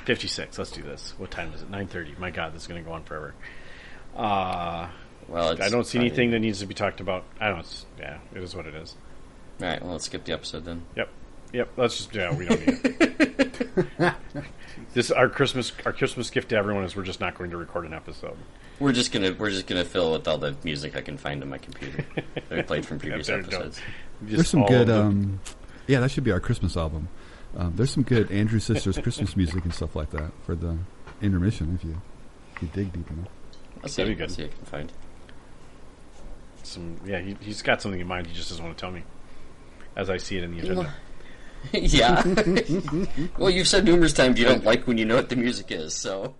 56. Let's do this. What time is it? 9:30. My God, this is going to go on forever. Well, I don't see anything that needs to be talked about. I don't. Yeah, it is what it is. All right. Well, let's skip the episode then. Yep. Let's just. Yeah, we don't need it. This our Christmas gift to everyone is we're just not going to record an episode. We're just gonna fill it with all the music I can find on my computer that we played from previous episodes. There's some good. Yeah, that should be our Christmas album. There's some good Andrew Sisters Christmas music and stuff like that for the intermission if you dig deep enough. I'll see what I can find. He's got something in mind. He just doesn't want to tell me, as I see it in the agenda. Yeah. Well, you've said numerous times you don't like when you know what the music is, so.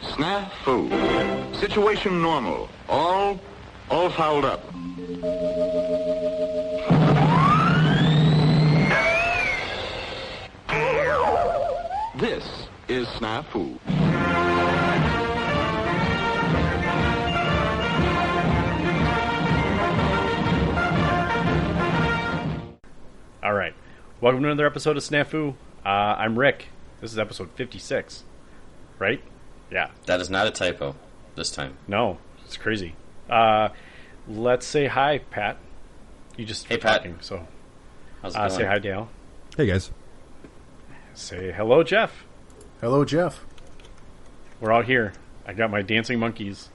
Snafu. Situation normal. All fouled up. This is Snafu. All right. Welcome to another episode of Snafu. I'm Rick. This is episode 56. Right? Yeah. That is not a typo this time. No. It's crazy. Let's say hi, Pat. You just hey, Pat. Talking, so how's it going? Say hi, Dale. Hey, guys. Say hello, Jeff. Hello, Jeff. We're all here. I got my dancing monkeys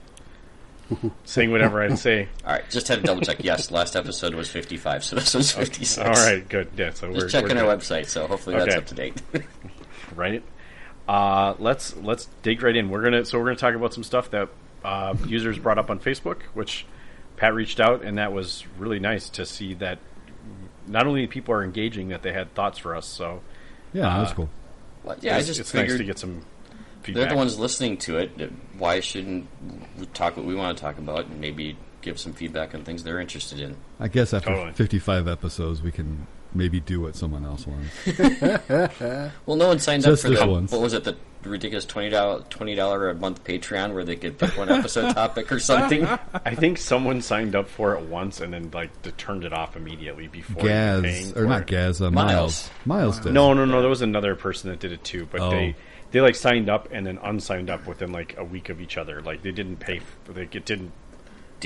saying whatever I'd say. All right, just had to double check. Yes, last episode was 55, so this was 56. All right, good. Yeah, so just checking our website, so hopefully that's up to date. Right. Let's dig right in. We're gonna talk about some stuff that users brought up on Facebook, which Pat reached out, and that was really nice to see that not only people are engaging, that they had thoughts for us. So yeah, that's cool. Well, yeah, it's nice to get some feedback. They're the ones listening to it. Why shouldn't we talk what we want to talk about and maybe give some feedback on things they're interested in? I guess after 55 episodes, we can maybe do what someone else wants. Well, no one signed up for the once. What was it? The ridiculous $20 a month Patreon where they could pick one episode topic or something. I think someone signed up for it once and then turned it off immediately before Gaz paying or not Gaz, Miles did. No, there was another person that did it too, but they like signed up and then unsigned up within like a week of each other. Like they didn't pay. It didn't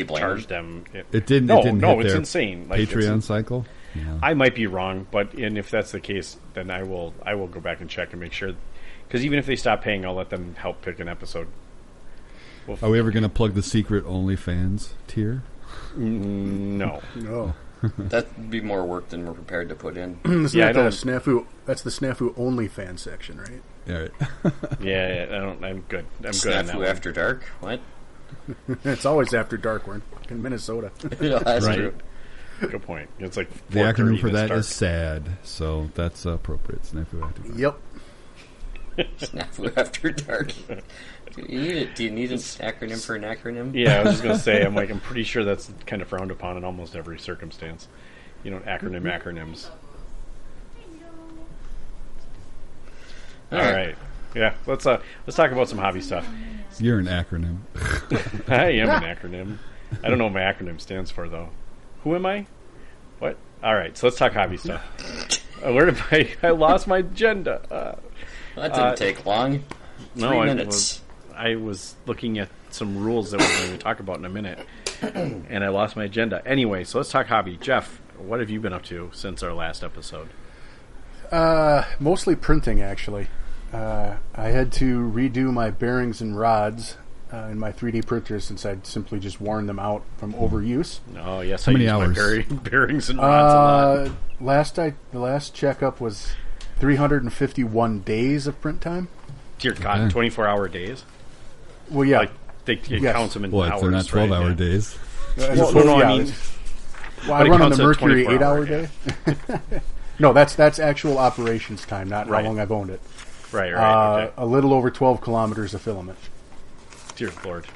charge them. It didn't. No, it's insane. Like, Patreon cycle. Yeah. I might be wrong, but if that's the case, then I will go back and check and make sure. Because even if they stop paying, I'll let them help pick an episode. Are we ever going to plug the secret OnlyFans tier? No. That'd be more work than we're prepared to put in. That's the Snafu OnlyFans section, right? Yeah, right. I'm good. I'm Snafu good on that after dark? What? It's always after dark. We're in Minnesota. Yeah, that's right. true. Good point. It's like the acronym for that is SAD, so that's appropriate. Snafu after dark. Yep. Snafu after dark. Do you need an acronym for an acronym? Yeah, I was just going to say, I'm pretty sure that's kind of frowned upon in almost every circumstance. You know, acronyms. All right. Yeah, let's talk about some hobby stuff. You're an acronym. I am an acronym. I don't know what my acronym stands for, though. Who am I? What? All right, so let's talk hobby stuff. Where did I lost my agenda. That didn't take long. 3 minutes. I was looking at some rules that we're going to talk about in a minute, and I lost my agenda. Anyway, so let's talk hobby. Jeff, what have you been up to since our last episode? Mostly printing, actually. I had to redo my bearings and rods in my 3D printer since I'd simply just worn them out from overuse. Oh, yes. How many hours? My bearings and rods a lot. The last checkup was 351 days of print time. Dear God, 24-hour days? Well, yeah. Like, it counts them in hours. They're not 12-hour days. I run on the Mercury 8-hour day. No, that's actual operations time, not how long I've owned it. Right. Okay. A little over 12 kilometers of filament. Dear Lord.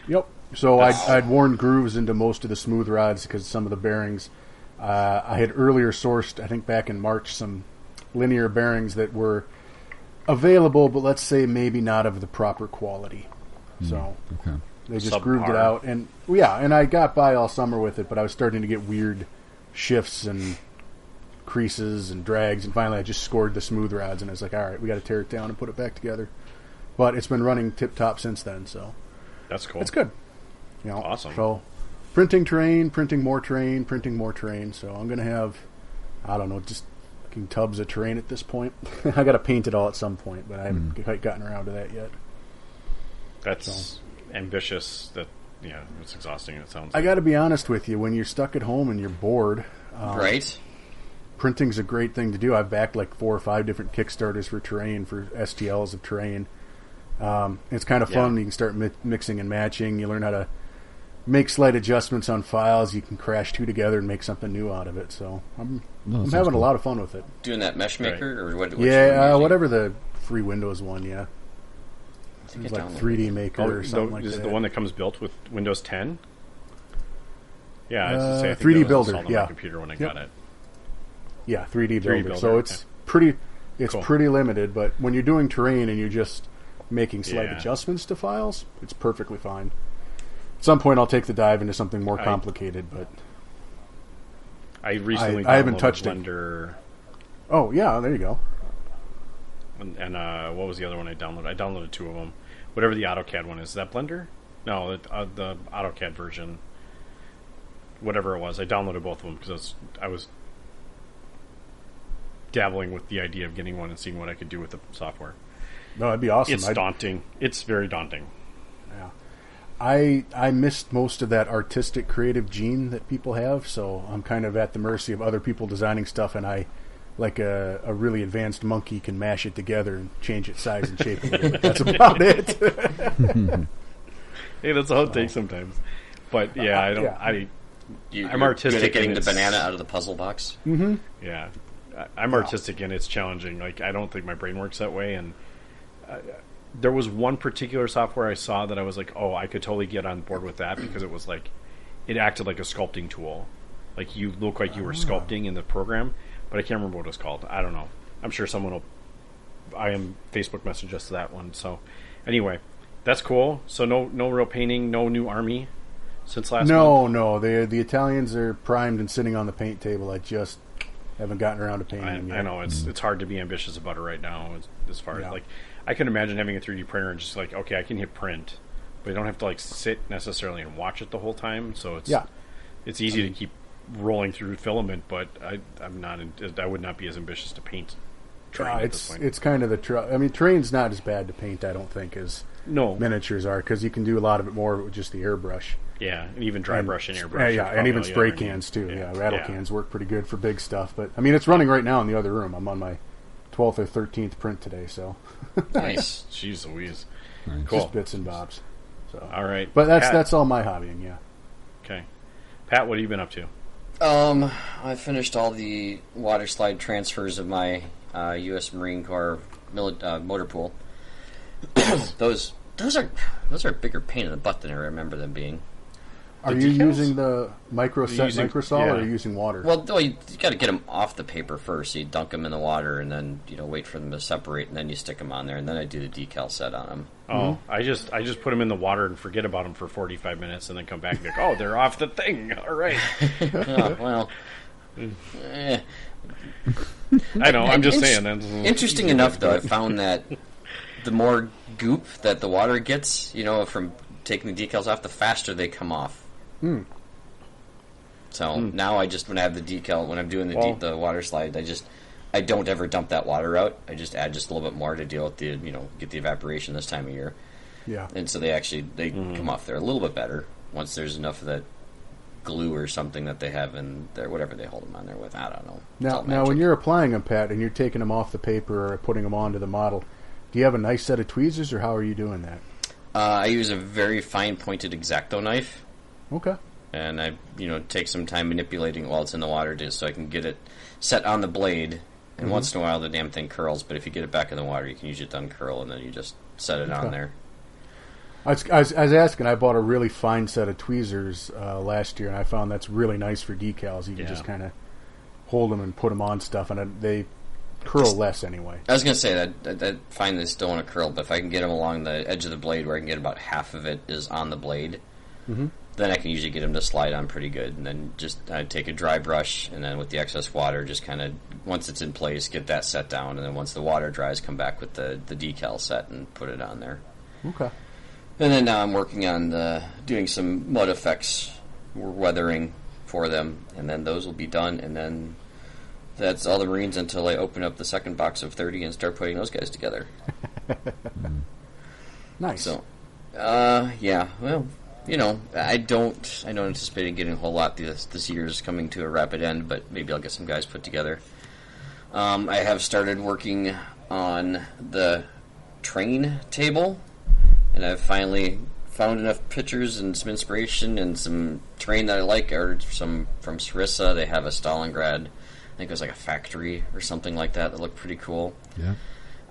Yep. So I'd worn grooves into most of the smooth rods because some of the bearings. I had earlier sourced, I think back in March, some linear bearings that were available, but let's say maybe not of the proper quality. So Okay. they just Subpar. grooved it out, and and I got by all summer with it, but I was starting to get weird shifts and creases and drags, and finally I just scored the smooth rods, and I was like, all right, we got to tear it down and put it back together. But it's been running tip top since then, so That's cool. it's good. Awesome. So printing terrain, printing more terrain, printing more terrain. So I'm gonna have, I don't know, just fucking tubs of terrain at this point. I got to paint it all at some point, but I haven't quite gotten around to that yet. That's ambitious. It's exhausting. It sounds. I got to be honest with you. When you're stuck at home and you're bored, Right? printing's a great thing to do. I've backed like 4 or 5 different Kickstarters for terrain, for STLs of terrain. It's kind of fun. Yeah. You can start mixing and matching. You learn how to make slight adjustments on files. You can crash 2 together and make something new out of it. So I'm having a lot of fun with it. Doing that mesh maker or what? Whatever the free Windows one. Yeah, I think it's I like downloaded 3D Maker or something like is that. it the one that comes built with Windows 10? Yeah, I was gonna say, I think 3D that was Builder, installed on yeah. my computer when I got it. Yeah, 3D 3D Builder. Builder, So it's okay. pretty. It's Cool. pretty limited, but when you're doing terrain and you're just making slight Yeah. adjustments to files, it's perfectly fine. At some point, I'll take the dive into something more complicated, but I recently I haven't downloaded touched it. Blender, oh yeah, there you go. and what was the other one I downloaded? I downloaded 2 of them. Whatever the AutoCAD one is that Blender? No, the AutoCAD version. Whatever it was, I downloaded both of them because I was dabbling with the idea of getting one and seeing what I could do with the software. No, that'd be awesome. It's daunting. It's very daunting. Yeah. I missed most of that artistic creative gene that people have, so I'm kind of at the mercy of other people designing stuff, and I, like a really advanced monkey, can mash it together and change its size and shape a little bit. That's about it. Hey, that's all it takes sometimes. But yeah, I don't. yeah. I'm artistic Good at getting and the it's- banana out of the puzzle box. Yeah, I'm artistic and it's challenging. Like, I don't think my brain works that way. And there was one particular software I saw that I was like, oh, I could totally get on board with that because it was like, it acted like a sculpting tool. Like, you look like you were sculpting in the program, but I can't remember what it was called. I don't know. I'm sure someone will. I am Facebook message us that one. So anyway, that's cool. So no real painting, no new army since last month. No. The Italians are primed and sitting on the paint table. I just haven't gotten around to painting them yet. I know it's hard to be ambitious about it right now. As far Yeah. as like, I can imagine having a 3D printer and just like, okay, I can hit print, but I don't have to like sit necessarily and watch it the whole time. So it's easy to keep rolling through filament, but I'm not. I would not be as ambitious to paint. Terrain at this point. It's kind of the I mean, terrain's not as bad to paint, I don't think, as No. miniatures are, because you can do a lot of it more with just the airbrush. Yeah, and even dry And- brush and airbrush. Yeah, and even spray cans too. Yeah, rattle cans work pretty good for big stuff. But I mean, it's running right now in the other room. I'm on my 12th or 13th print today, so Nice. Jeez Louise. Nice. Cool. just bits and bobs. So, All right. but Pat. that's all my hobbying. Yeah. Okay. Pat, what have you been up to? I finished all the water slide transfers of my U.S. Marine Corps motor pool. Those are a bigger pain in the butt than I remember them being. Are The you decals? using the microsol or are you using water? Well, no, you got to get them off the paper first. So you dunk them in the water and then wait for them to separate, and then you stick them on there, and then I do the decal set on them. Oh, I just put them in the water and forget about them for 45 minutes, and then come back and be like, oh, they're off the thing. All right. Oh, well, I know. I'm just saying. That's Interesting enough, though, I found that the more goop that the water gets, from taking the decals off, the faster they come off. So now I just, when I have the decal, when I'm doing the water slide, I don't ever dump that water out. I just add just a little bit more to deal with the, get the evaporation this time of year. Yeah. And so they come off there a little bit better once there's enough of that glue or something that they have in there, whatever they hold them on there with. I don't know. It's all Now, when magic. you're applying them, Pat, and you're taking them off the paper or putting them onto the model, do you have a nice set of tweezers, or how are you doing that? I use a very fine pointed X-Acto knife. Okay. And I, take some time manipulating while it's in the water just so I can get it set on the blade. And once in a while, the damn thing curls. But if you get it back in the water, you can use it to uncurl, and then you just set it on there. I was asking. I bought a really fine set of tweezers last year, and I found that's really nice for decals. You can just kind of hold them and put them on stuff, and they curl less anyway. I was going to say that I find they still want to curl, but if I can get them along the edge of the blade where I can get about half of it is on the blade, then I can usually get them to slide on pretty good. And then just take a dry brush, and then with the excess water, just kind of, once it's in place, get that set down. And then once the water dries, come back with the decal set and put it on there. Okay. And then now I'm working on doing some mud effects, weathering for them, and then those will be done, and then that's all the Marines until I open up the second box of 30 and start putting those guys together. Nice. So, yeah, well, I don't anticipate getting a whole lot this year's coming to a rapid end, but maybe I'll get some guys put together. I have started working on the train table, and I've finally found enough pictures and some inspiration and some terrain that I like, or some from Sarissa. They have a Stalingrad, I think it was like a factory or something like that looked pretty cool. Yeah.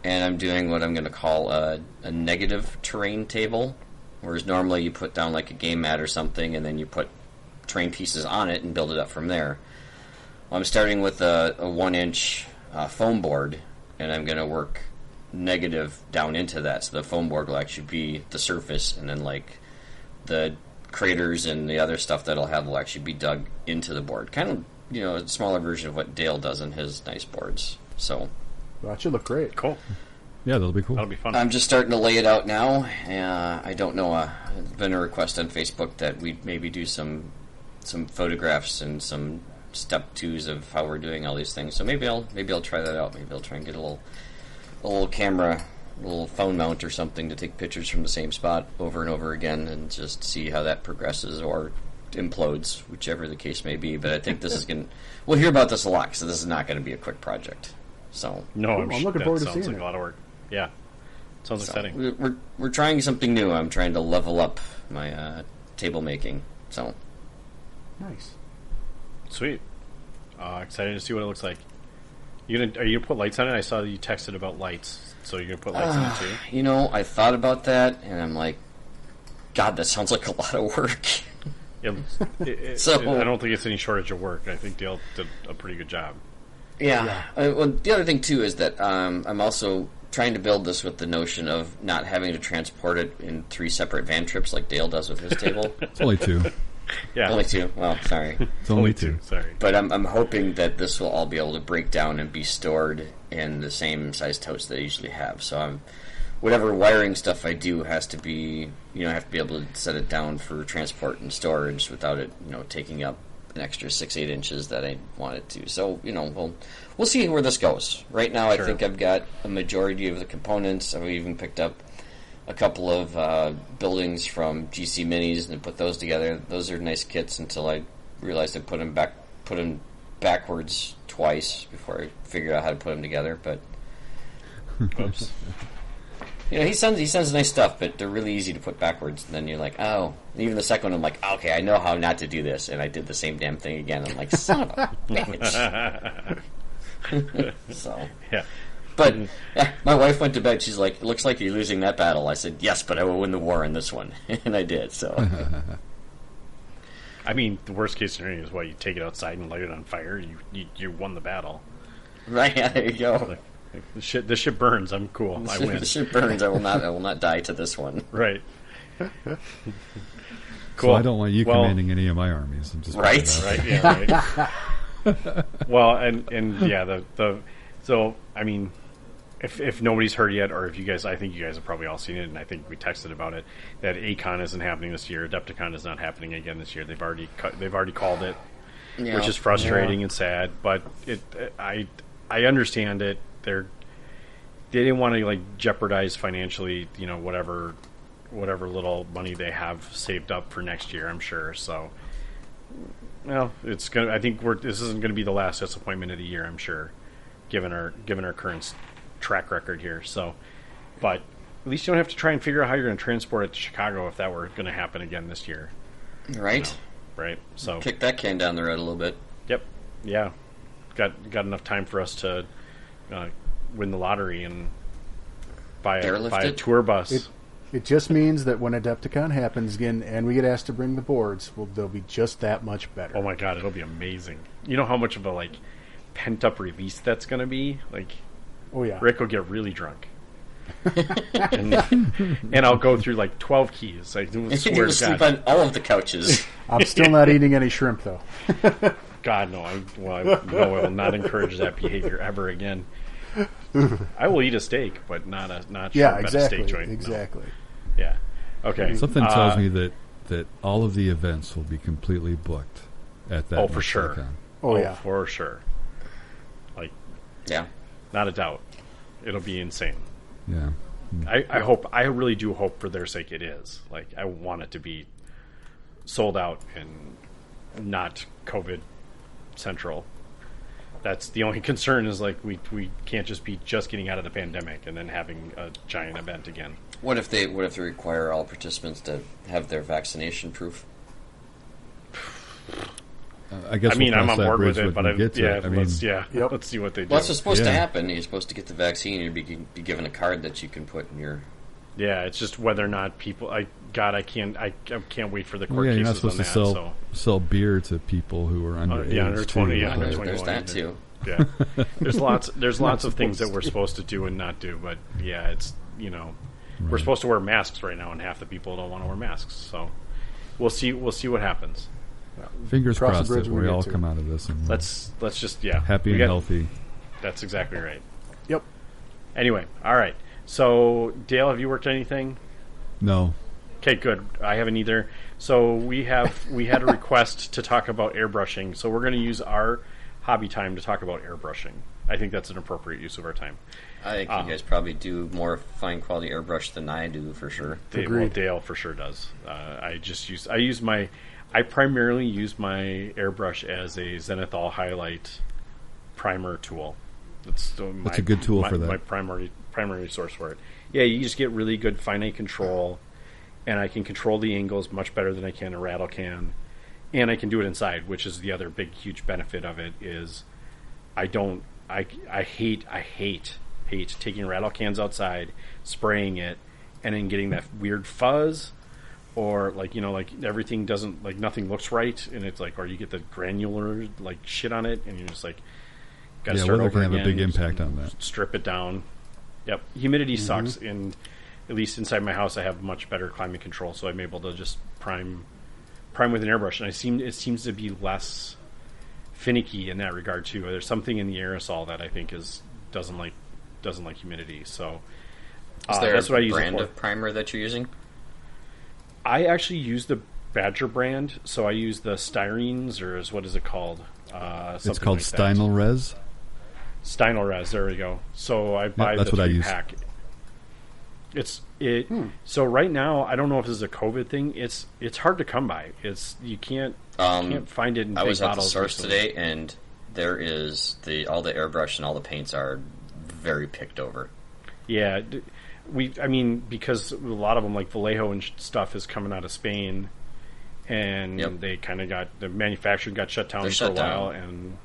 And I'm doing what I'm going to call a negative terrain table, whereas normally you put down like a game mat or something and then you put terrain pieces on it and build it up from there. Well, I'm starting with a 1-inch foam board, and I'm going to work negative down into that, so the foam board will actually be the surface, and then like the craters and the other stuff that I'll have will actually be dug into the board. Kind of, a smaller version of what Dale does in his nice boards. So Well, that should look great. Cool. Yeah, that'll be cool. That'll be fun. I'm just starting to lay it out now. I don't know. There's been a request on Facebook that we maybe do some photographs and some step twos of how we're doing all these things. So maybe I'll try that out. Maybe I'll try and get a little camera, a little phone mount or something to take pictures from the same spot over and over again, and just see how that progresses or implodes, whichever the case may be. But I think this is going. We'll hear about this a lot, so this is not going to be a quick project. So no, Cool. I'm looking forward to seeing sounds like it. a lot of work. Yeah, sounds exciting. We're trying something new. I'm trying to level up my table making. So Nice. Sweet. Excited to see what it looks like. Are you gonna put lights on it? I saw that you texted about lights, so you're gonna put lights on it too. I thought about that, and I'm like, God, that sounds like a lot of work. I don't think it's any shortage of work. I think Dale did a pretty good job. Yeah. Well, the other thing too is that I'm also trying to build this with the notion of not having to transport it in 3 separate van trips like Dale does with his table. It's only 2. Yeah, Only 2. Well, sorry. It's only 2. Sorry, But I'm hoping that this will all be able to break down and be stored in the same size totes that I usually have. So whatever wiring stuff I do has to be, I have to be able to set it down for transport and storage without it, taking up an extra 6-8 inches that I want it to. So, we'll see where this goes. Right now, Sure. I think I've got a majority of the components. I've even picked up a couple of buildings from GC Minis and put those together. Those are nice kits until I realized I put them backwards twice before I figured out how to put them together. But oops. he sends nice stuff, but they're really easy to put backwards. And then you're like, oh. And even the second one, I'm like, okay, I know how not to do this, and I did the same damn thing again. I'm like, son of a bitch. So Yeah. But my wife went to bed. She's like, "It looks like you're losing that battle." I said, "Yes, but I will win the war in this one," and I did. So, I mean, the worst case scenario is you take it outside and light it on fire. You won the battle. right, yeah, there you go. Like, this shit burns. I'm cool. I win. The shit burns. I will not die to this one. Right. Cool. So I don't want you Well, commanding any of my armies. I'm just Right? putting it out there. Right. Yeah. Right. Well, and yeah, so I mean, if nobody's heard yet, or if you guys, I think you guys have probably all seen it, and I think we texted about it, that ACON isn't happening this year. Adepticon is not happening again this year. They've already called it, Yeah. which is frustrating and sad. But I understand it. They didn't want to jeopardize financially, whatever little money they have saved up for next year. I'm sure. So, well, it's gonna. I think this isn't going to be the last disappointment of the year. I'm sure, given our current track record here. So, but at least you don't have to try and figure out how you're going to transport it to Chicago if that were going to happen again this year. Right? Right. So Kick that can down the road a little bit. Yep. Yeah. Got enough time for us to win the lottery and buy a tour bus. It just means that when Adepticon happens again and we get asked to bring the boards, they'll be just that much better. Oh my god, it'll be amazing. You know how much of a pent up release that's going to be. Like, Oh yeah. Rick will get really drunk. and I'll go through like 12 keys. I swear You to sleep God. on all of the couches. I'm still not eating any shrimp though. God, no. I will not encourage that behavior ever again. I will eat a steak, but not Yeah, shrimp exactly. at a steak joint. No. Exactly. Yeah. Okay. Something tells me that all of the events will be completely booked at that. Oh, for next sure. Icon. Oh yeah. for sure. Like, Yeah. not a doubt. It'll be insane. Yeah. I really do hope for their sake it is. Like, I want it to be sold out and not COVID central. That's the only concern is like we can't just be getting out of the pandemic and then having a giant event again. What if they require all participants to have their vaccination proof? I guess I'm on that board bridge with it, when but we get to it. I mean, let's see what they do. Well, that's what's supposed to Yeah. happen. You're supposed to get the vaccine. You'd be given a card that you can put in your. Yeah, it's just whether or not people. I can't wait for the court well, yeah, you're not cases on supposed to that. sell beer to people who are under age. under 20, yeah, under 20. There's that too. Yeah, there's lots of things that we're supposed to do and not do, but yeah, it's we're supposed to wear masks right now, and half the people don't want to wear masks. So we'll see what happens. Fingers Cross the crossed bridge that when we we get all to it. come out of this and Let's just happy and healthy. That's exactly right. Yep. Anyway, all right. So Dale, have you worked anything? No. Okay, good. I haven't either. So we had a request to talk about airbrushing. So we're going to use our hobby time to talk about airbrushing. I think that's an appropriate use of our time. I think you guys probably do more fine quality airbrush than I do for sure. Dale for sure does. I primarily use my airbrush as a zenithal highlight primer tool. That's a good tool for that. My primary source for it. Yeah, you just get really good finite control, and I can control the angles much better than I can a rattle can, and I can do it inside, which is the other big huge benefit of it. Is I hate taking rattle cans outside, spraying it, and then getting that weird fuzz, or like everything doesn't nothing looks right, and it's like, or you get the granular shit on it, and you're just like, got to start weather over can have again, a big impact on that. Strip it down. Yep, humidity sucks, and at least inside my house, I have much better climate control, so I'm able to just prime with an airbrush, and it seems to be less finicky in that regard too. There's something in the aerosol that I think doesn't like humidity. So Is there that's what I a use brand it for. of primer that you're using? I actually use the Badger brand, so I use the Styrenes, or what is it called? It's called like Steinel Res. Steinel Res. There we go. So I buy that's the what I 3-pack. So right now, I don't know if this is a COVID thing. It's hard to come by. You can't find it in I big was at the bottles source recently. today, and there is all the airbrush and all the paints are very picked over. Yeah, because a lot of them, like Vallejo and stuff, is coming out of Spain, and they kind of the manufacturing got shut down for a while, and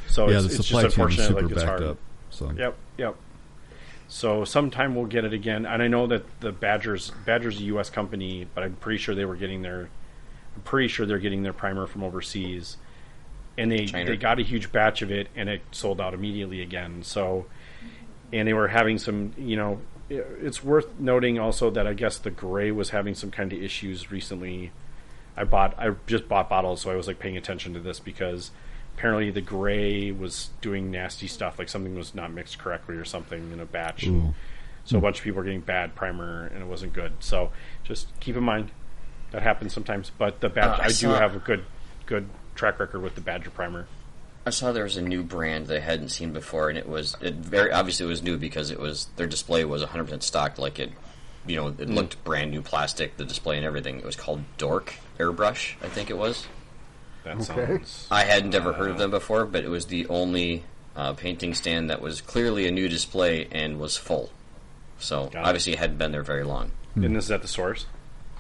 so Yeah, it's the just supply chain is unfortunate. super Like, it's backed hard. up. So Yep. So sometime we'll get it again, and I know that the Badger's a U.S. company, but I'm pretty sure they're getting their primer from overseas, and they got a huge batch of it, and it sold out immediately again. So, and they were having some, it's worth noting also that I guess the gray was having some kind of issues recently. I just bought bottles, so I was paying attention to this because apparently the gray was doing nasty stuff, like something was not mixed correctly or something in a batch. So a bunch of people were getting bad primer, and it wasn't good. So just keep in mind that happens sometimes. But the Badger, I do have a good track record with the Badger primer. I saw there was a new brand that I hadn't seen before, and it very obviously it was new because their display was 100% stocked, it looked brand new plastic, the display and everything. It was called Dork Airbrush, I think it was. That sounds. I hadn't ever heard of them before, but it was the only painting stand that was clearly a new display and was full. So obviously it hadn't been there very long. And this is at the source?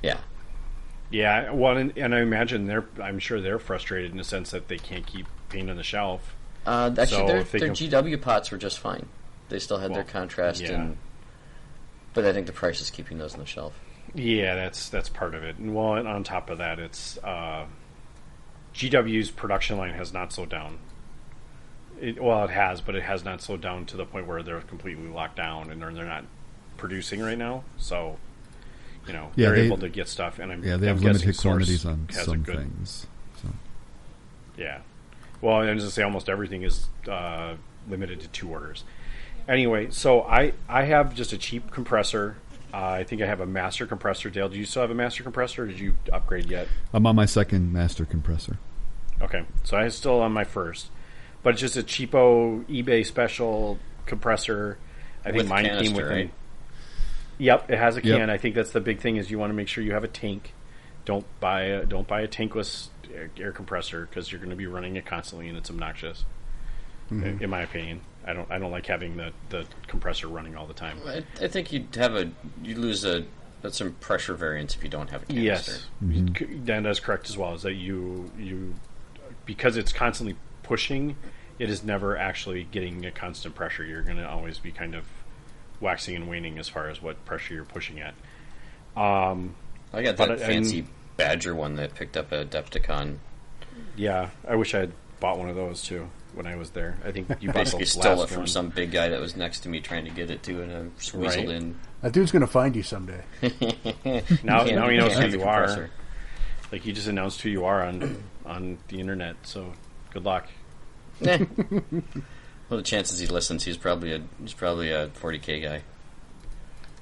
Yeah. Yeah, well, and I imagine I'm sure they're frustrated in the sense that they can't keep paint on the shelf. Actually, their GW pots were just fine. They still had their contrast, but I think the price is keeping those on the shelf. Yeah, that's part of it. And on top of that, it's GW's production line has not slowed down. It has, but it has not slowed down to the point where they're completely locked down and they're not producing right now. So, they're able to get stuff. And they have limited quantities on some things. So. Yeah. Well, I was going to say almost everything is limited to 2 orders. Anyway, so I have just a cheap compressor. I think I have a master compressor. Dale, do you still have a master compressor, or did you upgrade yet? I'm on my second master compressor. Okay, so I'm still on my first. But it's just a cheapo eBay special compressor. I think mine came with right? Yep, it has a can. Yep. I think that's the big thing is you want to make sure you have a tank. Don't buy a tankless air compressor because you're going to be running it constantly and it's obnoxious. Mm-hmm. In my opinion, I don't like having the compressor running all the time. I think you'd lose some pressure variance if you don't have a canister. Yes, mm-hmm. Dan is correct as well. Is that you because it's constantly pushing, it is never actually getting a constant pressure. You're going to always be kind of waxing and waning as far as what pressure you're pushing at. I got that fancy Badger one that I picked up at Adepticon. Yeah, I wish I had bought one of those too when I was there. I think you basically stole it from some big guy that was next to me trying to get it too, and I weaseled in. That dude's going to find you someday. now he knows who you are. Like you just announced who you are on the internet. So good luck. Well, the chances he listens, he's probably a 40K guy.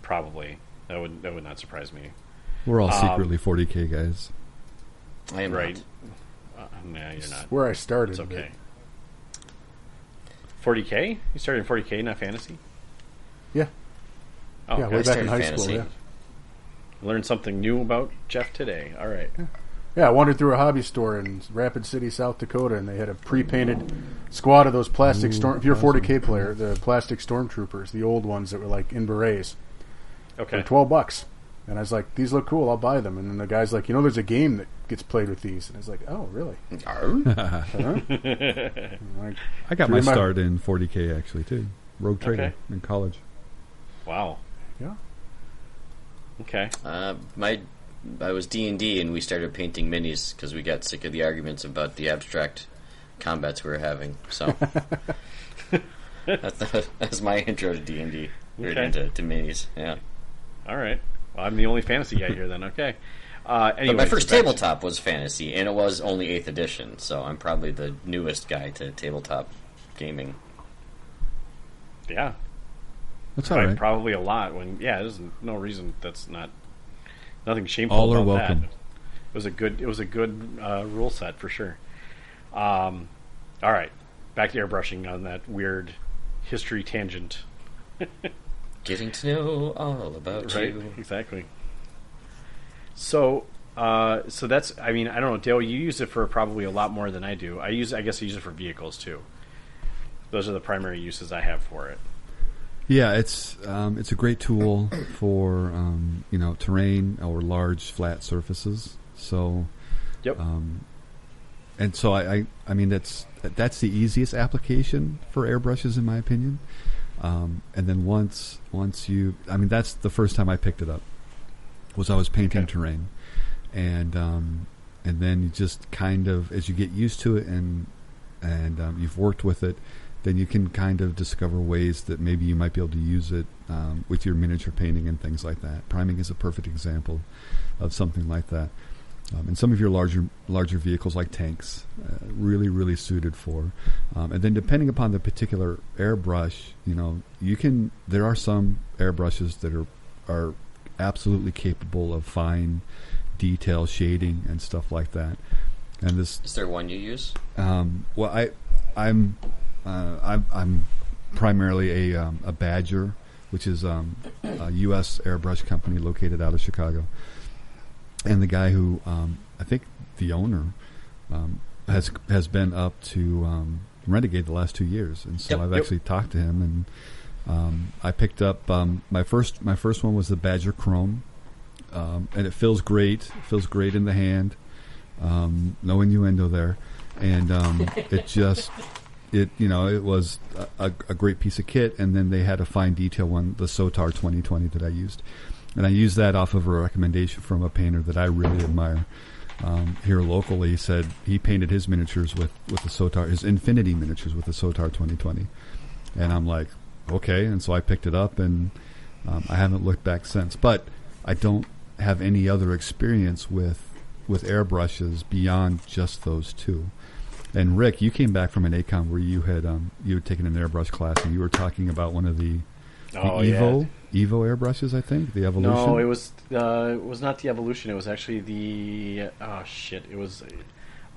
Probably that would not surprise me. We're all secretly 40K guys. I am right. Nah, you're not. Where I started. It's okay. 40K? You started in 40K, not fantasy? Yeah. Oh, yeah, way back in high school, yeah. Learned something new about Jeff today. All right. Yeah, I wandered through a hobby store in Rapid City, South Dakota, and they had a pre-painted squad of those plastic if you're a 40K player, the plastic stormtroopers, the old ones that were like in berets. Okay. For $12. And I was like, these look cool, I'll buy them. And then the guy's like, there's a game that gets played with these. And I was like, oh, really? I got my start in 40K, actually, too. Rogue Trader in college. Wow. Yeah. Okay. I was D&D, and we started painting minis because we got sick of the arguments about the abstract combats we were having. So that's my intro to D&D. Okay. To minis, yeah. All right. Well, I'm the only fantasy guy here then. Okay. Anyway, but my first tabletop was fantasy, and it was only 8th edition, so I'm probably the newest guy to tabletop gaming. Yeah. That's all right. Probably a lot. There's no reason that's not nothing shameful all about are welcome. that. It was a good rule set for sure. All right. Back to airbrushing on that weird history tangent. Getting to know all about you. Exactly. So that's. I mean, I don't know, Dale. You use it for probably a lot more than I do. I guess I use it for vehicles too. Those are the primary uses I have for it. Yeah, it's a great tool for terrain or large flat surfaces. So, yep. And so I mean that's the easiest application for airbrushes in my opinion. And then once you, I mean, that's the first time I picked it up. Was I was painting terrain, and then you just kind of, as you get used to it and you've worked with it, then you can kind of discover ways that maybe you might be able to use it with your miniature painting and things like that. Priming is a perfect example of something like that. And some of your larger vehicles like tanks, really, really suited for. And then depending upon the particular airbrush, there are some airbrushes that are absolutely capable of fine detail shading and stuff like that. And this is there one you use? Well, I'm primarily a Badger, which is a U.S. airbrush company located out of Chicago. And the guy who, I think the owner, has been up to Renegade the last 2 years, and so I've actually talked to him, and I picked up my first one was the Badger Chrome, and it feels great. It feels great in the hand. No innuendo there, and it was a great piece of kit. And then they had a fine detail one, the Sotar 2020 that I used. And I used that off of a recommendation from a painter that I really admire. here locally said he painted his miniatures with the Sotar, his Infinity miniatures with the Sotar 2020, and I'm like, okay, and so I picked it up, and I haven't looked back since. But I don't have any other experience with airbrushes beyond just those two. And Rick, you came back from an ACOM where you had taken an airbrush class, and you were talking about one of the Evo airbrushes, I think, the Evolution. No, it was not the Evolution. It was actually the it was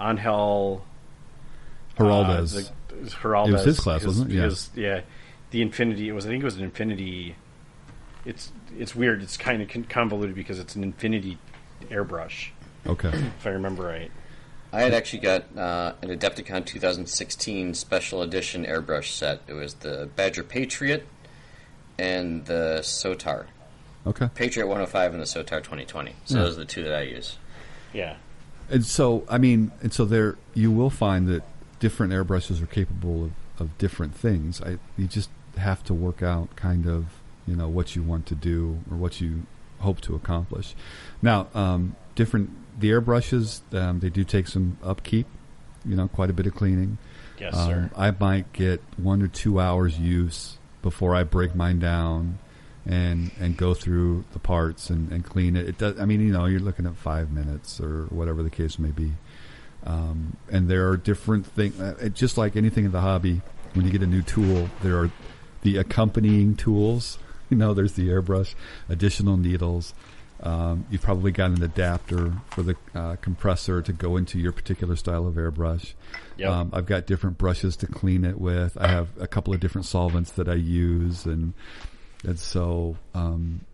Angel Geraldez. Geraldez. It was his class, wasn't it? Yeah, the Infinity. I think it was an Infinity. It's weird. It's kind of convoluted because it's an Infinity airbrush. Okay, if I remember right. I had actually got an Adepticon 2016 special edition airbrush set. It was the Badger Patriot and the Sotar. Okay. Patriot 105 and the Sotar 2020. So those are the two that I use. Yeah. And so, there you will find that different airbrushes are capable of different things. You just have to work out kind of, what you want to do or what you hope to accomplish. Now, the airbrushes, they do take some upkeep, quite a bit of cleaning. Yes, sir. I might get 1 or 2 hours use before I break mine down and go through the parts and clean it. It does. You're looking at 5 minutes or whatever the case may be. And there are different things. Just like anything in the hobby, when you get a new tool, there are the accompanying tools. There's the airbrush, additional needles. You've probably got an adapter for the compressor to go into your particular style of airbrush. Yep. I've got different brushes to clean it with. I have a couple of different solvents that I use, and so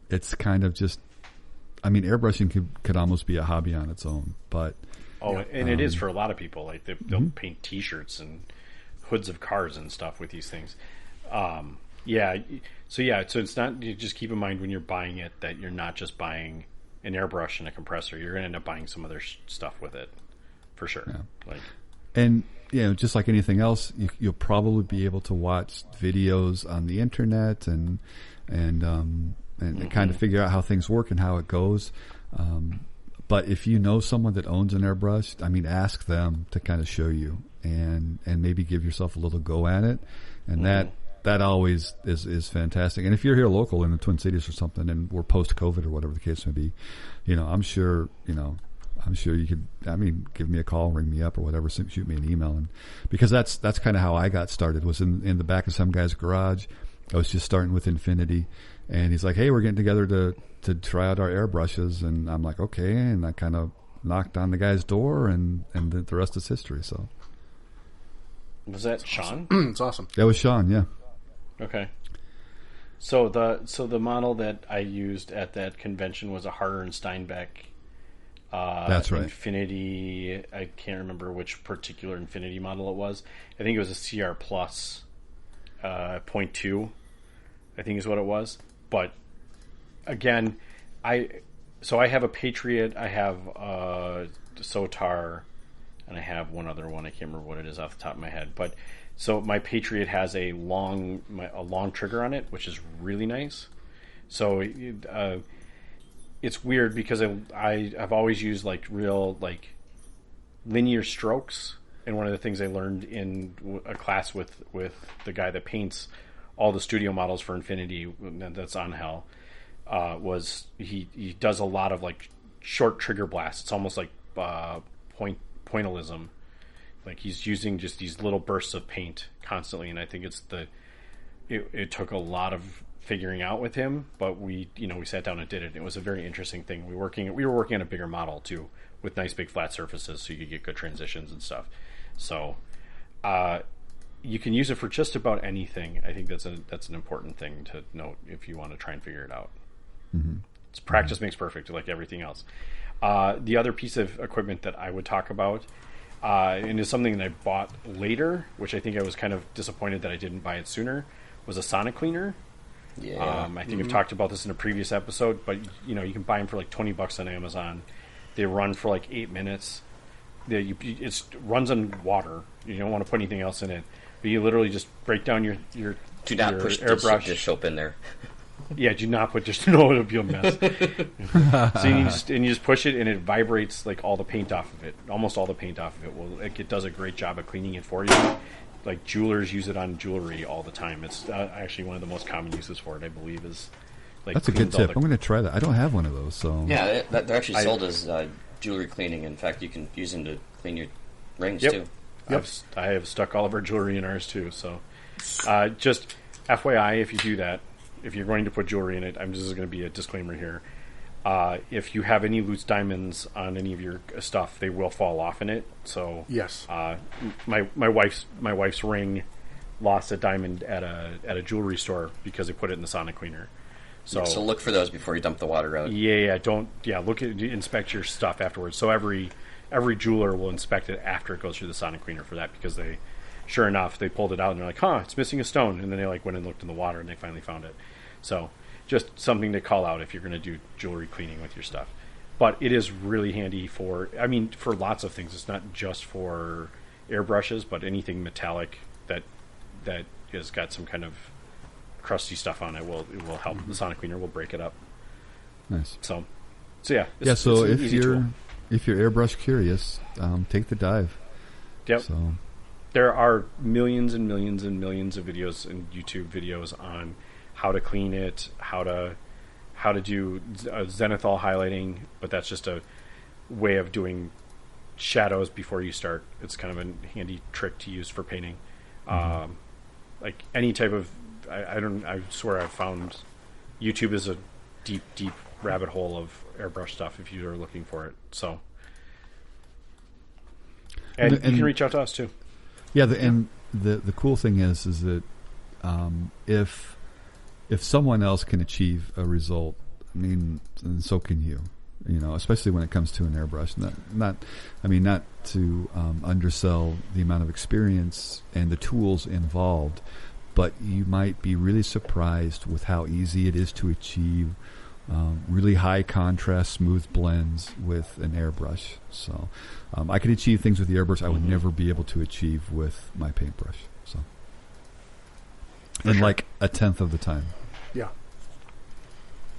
it's kind of just. Airbrushing could almost be a hobby on its own, but it is for a lot of people. Like they'll paint T-shirts and hoods of cars and stuff with these things. So it's not. You just keep in mind when you're buying it that you're not just buying an airbrush and a compressor. You're going to end up buying some other stuff with it, for sure. Yeah. And just like anything else, you'll probably be able to watch videos on the internet and kind of figure out how things work and how it goes. But if you know someone that owns an airbrush, ask them to kind of show you and maybe give yourself a little go at it, and that always is fantastic. And if you're here local in the Twin Cities or something, and we're post-COVID or whatever the case may be, I'm sure you could, give me a call, ring me up or whatever, shoot me an email. And because that's kind of how I got started, was in the back of some guy's garage. I was just starting with Infinity, and he's like, hey, we're getting together to try out our airbrushes. And I'm like, okay. And I kind of knocked on the guy's door, and the rest is history. So. Was that Sean? It's awesome. That was Sean, yeah. Okay. So the model that I used at that convention was a Harder and Steinbeck. That's right. Infinity. I can't remember which particular Infinity model it was. I think it was a CR Plus 0.2. I think is what it was. But again, I have a Patriot. I have Sotar, and I have one other one. I can't remember what it is off the top of my head, but. So my Patriot has a long trigger on it, which is really nice. So it's weird because I've always used real linear strokes, and one of the things I learned in a class with the guy that paints all the studio models for Infinity, that's Angel, was he does a lot of short trigger blasts. It's almost like pointillism. He's using just these little bursts of paint constantly, and I think it took a lot of figuring out with him, but we sat down and did it. It was a very interesting thing. We were working on a bigger model too, with nice big flat surfaces, so you could get good transitions and stuff. So you can use it for just about anything. I think that's an important thing to note if you want to try and figure it out. Mm-hmm. It's practice makes perfect, like everything else. The other piece of equipment that I would talk about. And it's something that I bought later, which I think I was kind of disappointed that I didn't buy it sooner, was a sonic cleaner. Yeah. I think I've talked about this in a previous episode, but you can buy them for $20 on Amazon. They run for 8 minutes. It runs on water. You don't want to put anything else in it. But you literally just break down your do not push airbrush. the soap in there. Yeah, do not put just no, it'll be a mess. So you just push it and it vibrates like all the paint off of it. Almost all the paint off of it. Well, it does a great job of cleaning it for you. Like jewelers use it on jewelry all the time. It's actually one of the most common uses for it, I believe, is like That's a good tip. I'm going to try that. I don't have one of those, so yeah, they're actually sold as jewelry cleaning. In fact, you can use them to clean your rings too. Yep. I have stuck all of our jewelry in ours too. So, just FYI, if you do that, if you're going to put jewelry in it, this is going to be a disclaimer here. If you have any loose diamonds on any of your stuff, they will fall off in it. So Yes. My wife's ring lost a diamond at a jewelry store because they put it in the sonic cleaner. So look for those before you dump the water out. Inspect your stuff afterwards. So every jeweler will inspect it after it goes through the sonic cleaner for that, because sure enough, they pulled it out and they're like, it's missing a stone, and then they went and looked in the water and they finally found it. So just something to call out if you're going to do jewelry cleaning with your stuff. But it is really handy for lots of things. It's not just for airbrushes, but anything metallic that has got some kind of crusty stuff on it will help. The sonic cleaner will break it up. nice. So yeah. So it's an easy tool. if you're airbrush curious, take the dive. Yep. So There are millions and millions and millions of videos and YouTube videos on how to clean it, how to do zenithal highlighting, but that's just a way of doing shadows before you start. It's kind of a handy trick to use for painting. Like any type of, I swear I've found YouTube is a deep rabbit hole of airbrush stuff if you are looking for it. So, and you can reach out to us too. yeah, the cool thing is that if someone else can achieve a result, then so can you. Especially when it comes to an airbrush. Not to undersell the amount of experience and the tools involved, but you might be really surprised with how easy it is to achieve really high contrast, smooth blends with an airbrush. So I could achieve things with the airbrush I would never be able to achieve with my paintbrush. So. In like a tenth of the time. Yeah.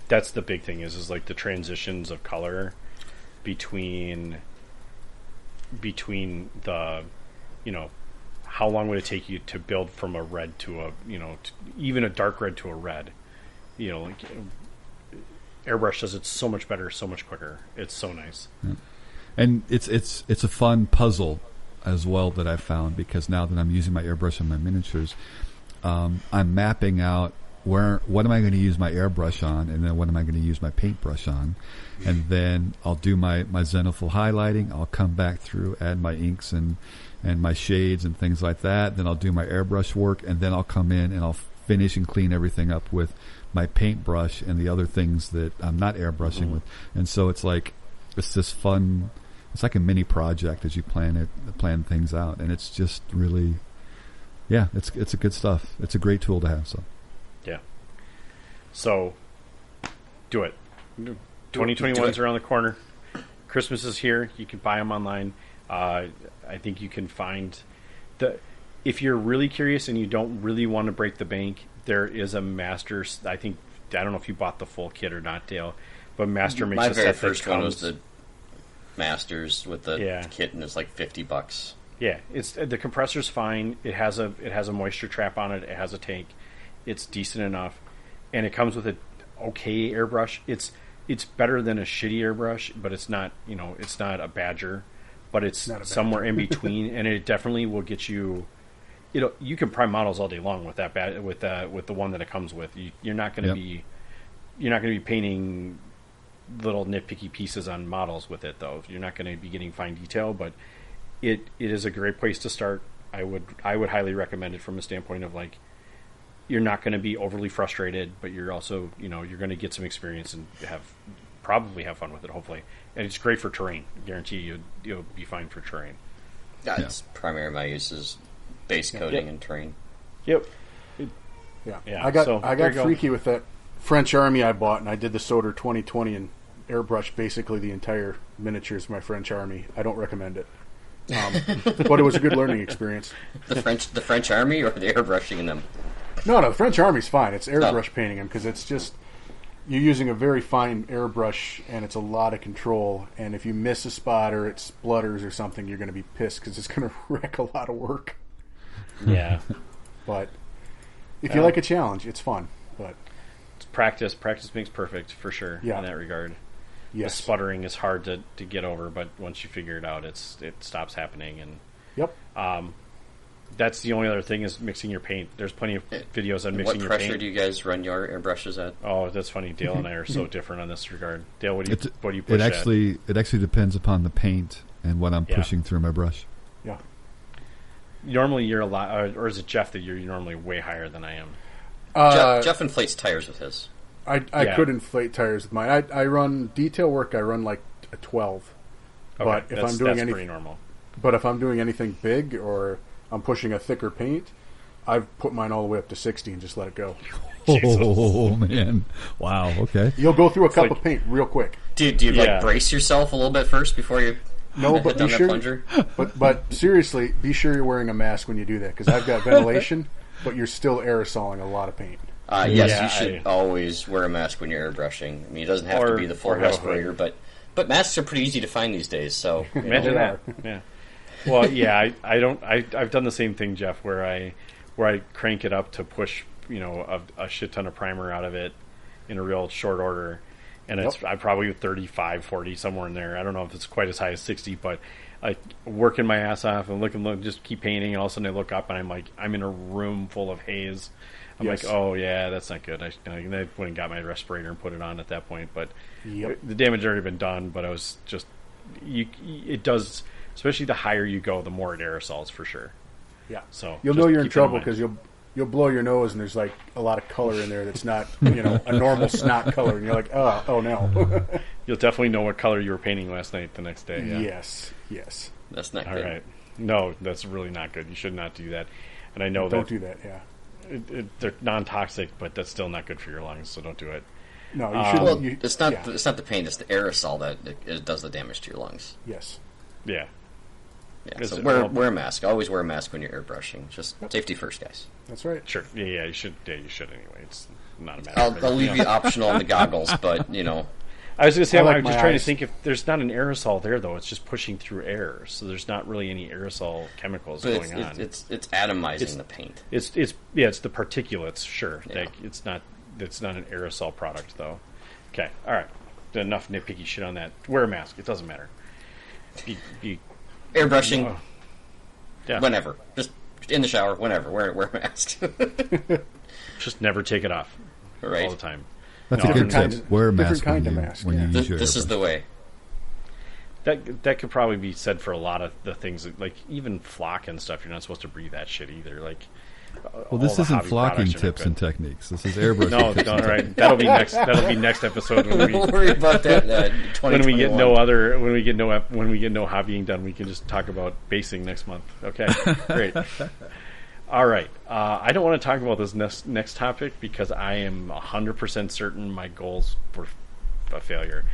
That's the big thing is like the transitions of color between the, how long would it take you to build from a red to a, even a dark red to a red, like airbrush does it so much better, so much quicker. It's so nice. Yeah. And it's a fun puzzle as well that I've found, because now that I'm using my airbrush on my miniatures, I'm mapping out what am I going to use my airbrush on, and then what am I going to use my paintbrush on, and then I'll do my zenithal highlighting. I'll come back through, add my inks and my shades and things like that. Then I'll do my airbrush work, and then I'll come in and I'll finish and clean everything up with my paintbrush and the other things that I'm not airbrushing with. And so it's this fun. It's like a mini project as you plan things out, and it's just really, it's a good stuff. It's a great tool to have. So. Yeah. So, do it. 2021's around the corner. Christmas is here. You can buy them online. I think you can find if you're really curious and you don't really want to break the bank, there is a master. I don't know if you bought the full kit or not, Dale, but Master makes my a very set first that one comes, was the Masters with the kit, and it's like $50. Yeah, it's the compressor's fine. It has a moisture trap on it. It has a tank. It's decent enough, and it comes with an okay airbrush. It's better than a shitty airbrush, but it's not it's not a Badger, but it's somewhere in between, and it definitely will get you. You can prime models all day long with that with the one that it comes with. You're not going to be painting little nitpicky pieces on models with it, though. You're not going to be getting fine detail, but it is a great place to start. I would highly recommend it from a standpoint of like, you're not going to be overly frustrated, but you're also you're going to get some experience and probably have fun with it, hopefully. And it's great for terrain. I guarantee you'll be fine for terrain. That's primary my use is base coating and terrain. Yep. Yeah. I got freaky with that French Army I bought, and I did the Soder 2020 and airbrush basically the entire miniatures of my French Army. I don't recommend it. But it was a good learning experience. The French Army or the airbrushing in them? No, the French Army's fine. It's airbrush painting them because it's just you're using a very fine airbrush and it's a lot of control. And if you miss a spot or it splutters or something, you're going to be pissed because it's going to wreck a lot of work. Yeah. But if you like a challenge, it's fun. But it's practice. Practice makes perfect for sure in that regard. Yes. The sputtering is hard to get over, but once you figure it out, it stops happening. And that's the only other thing is mixing your paint. There's plenty of videos on mixing your paint. What pressure do you guys run your airbrushes at? Oh, that's funny. Dale and I are so different on this regard. Dale, what do you push it actually depends upon the paint and what I'm pushing through my brush. Yeah. Normally you're a lot, or is it Jeff that you're normally way higher than I am? Jeff inflates tires with his. I could inflate tires with mine. I run detail work. I run like a 12. Okay, but if I'm doing that's pretty normal. But if I'm doing anything big or I'm pushing a thicker paint, I've put mine all the way up to 60 and just let it go. Oh man! Wow. Okay. You'll go through a cup of paint real quick. Do you like brace yourself a little bit first before you? No, but be sure. But seriously, be sure you're wearing a mask when you do that because I've got ventilation, but you're still aerosoling a lot of paint. Yes, you should always wear a mask when you're airbrushing. I mean, it doesn't have to be the full respirator, but masks are pretty easy to find these days. So imagine that. Yeah. Well, yeah, I've done the same thing, Jeff, where I crank it up to push a shit ton of primer out of it in a real short order, and it's I probably 35, 40 somewhere in there. I don't know if it's quite as high as 60, but I working my ass off and look, just keep painting. And all of a sudden I look up and I'm like, I'm in a room full of haze. I'm like, oh yeah, that's not good. I went and got my respirator and put it on at that point, but the damage had already been done. But I was just, it does, especially the higher you go, the more it aerosols for sure. Yeah. So you'll know you're in trouble because you'll blow your nose and there's like a lot of color in there that's not a normal snot color, and you're like, oh no. You'll definitely know what color you were painting last night the next day. Yeah. Yes. That's not all good. Right. No, that's really not good. You should not do that. And I know don't do that. Yeah. They're non-toxic, but that's still not good for your lungs, so don't do it. No, you shouldn't. Well, it's not. It's not the paint; it's the aerosol that it does the damage to your lungs. Yes. Yeah. Yeah. So wear a mask. Always wear a mask when you're airbrushing. Just safety first, guys. That's right. Sure. Yeah. You should. Yeah, you should anyway. It's not a matter. I'll leave you optional on the goggles, but I was going to say, I'm just trying eyes. to think if there's not an aerosol there, though. It's just pushing through air, so there's not really any aerosol chemicals going on. It's atomizing the paint. It's the particulates, sure. Yeah. It's not an aerosol product, though. Okay, all right. Enough nitpicky shit on that. Wear a mask. It doesn't matter. Airbrushing, whenever. Just in the shower, whenever. Wear a mask. Just never take it off all the time. That's a good tip. Wear a mask when you use your This is the way. That could probably be said for a lot of the things, like even flock and stuff. You're not supposed to breathe that shit either. Like, well, this isn't flocking tips and techniques. This is airbrushing. No, tips all right. That'll be next. That'll be next episode. Don't worry about that. When we get no hobbying done, we can just talk about basing next month. Okay, great. All right. I don't want to talk about this next topic because I am 100% certain my goals were a failure.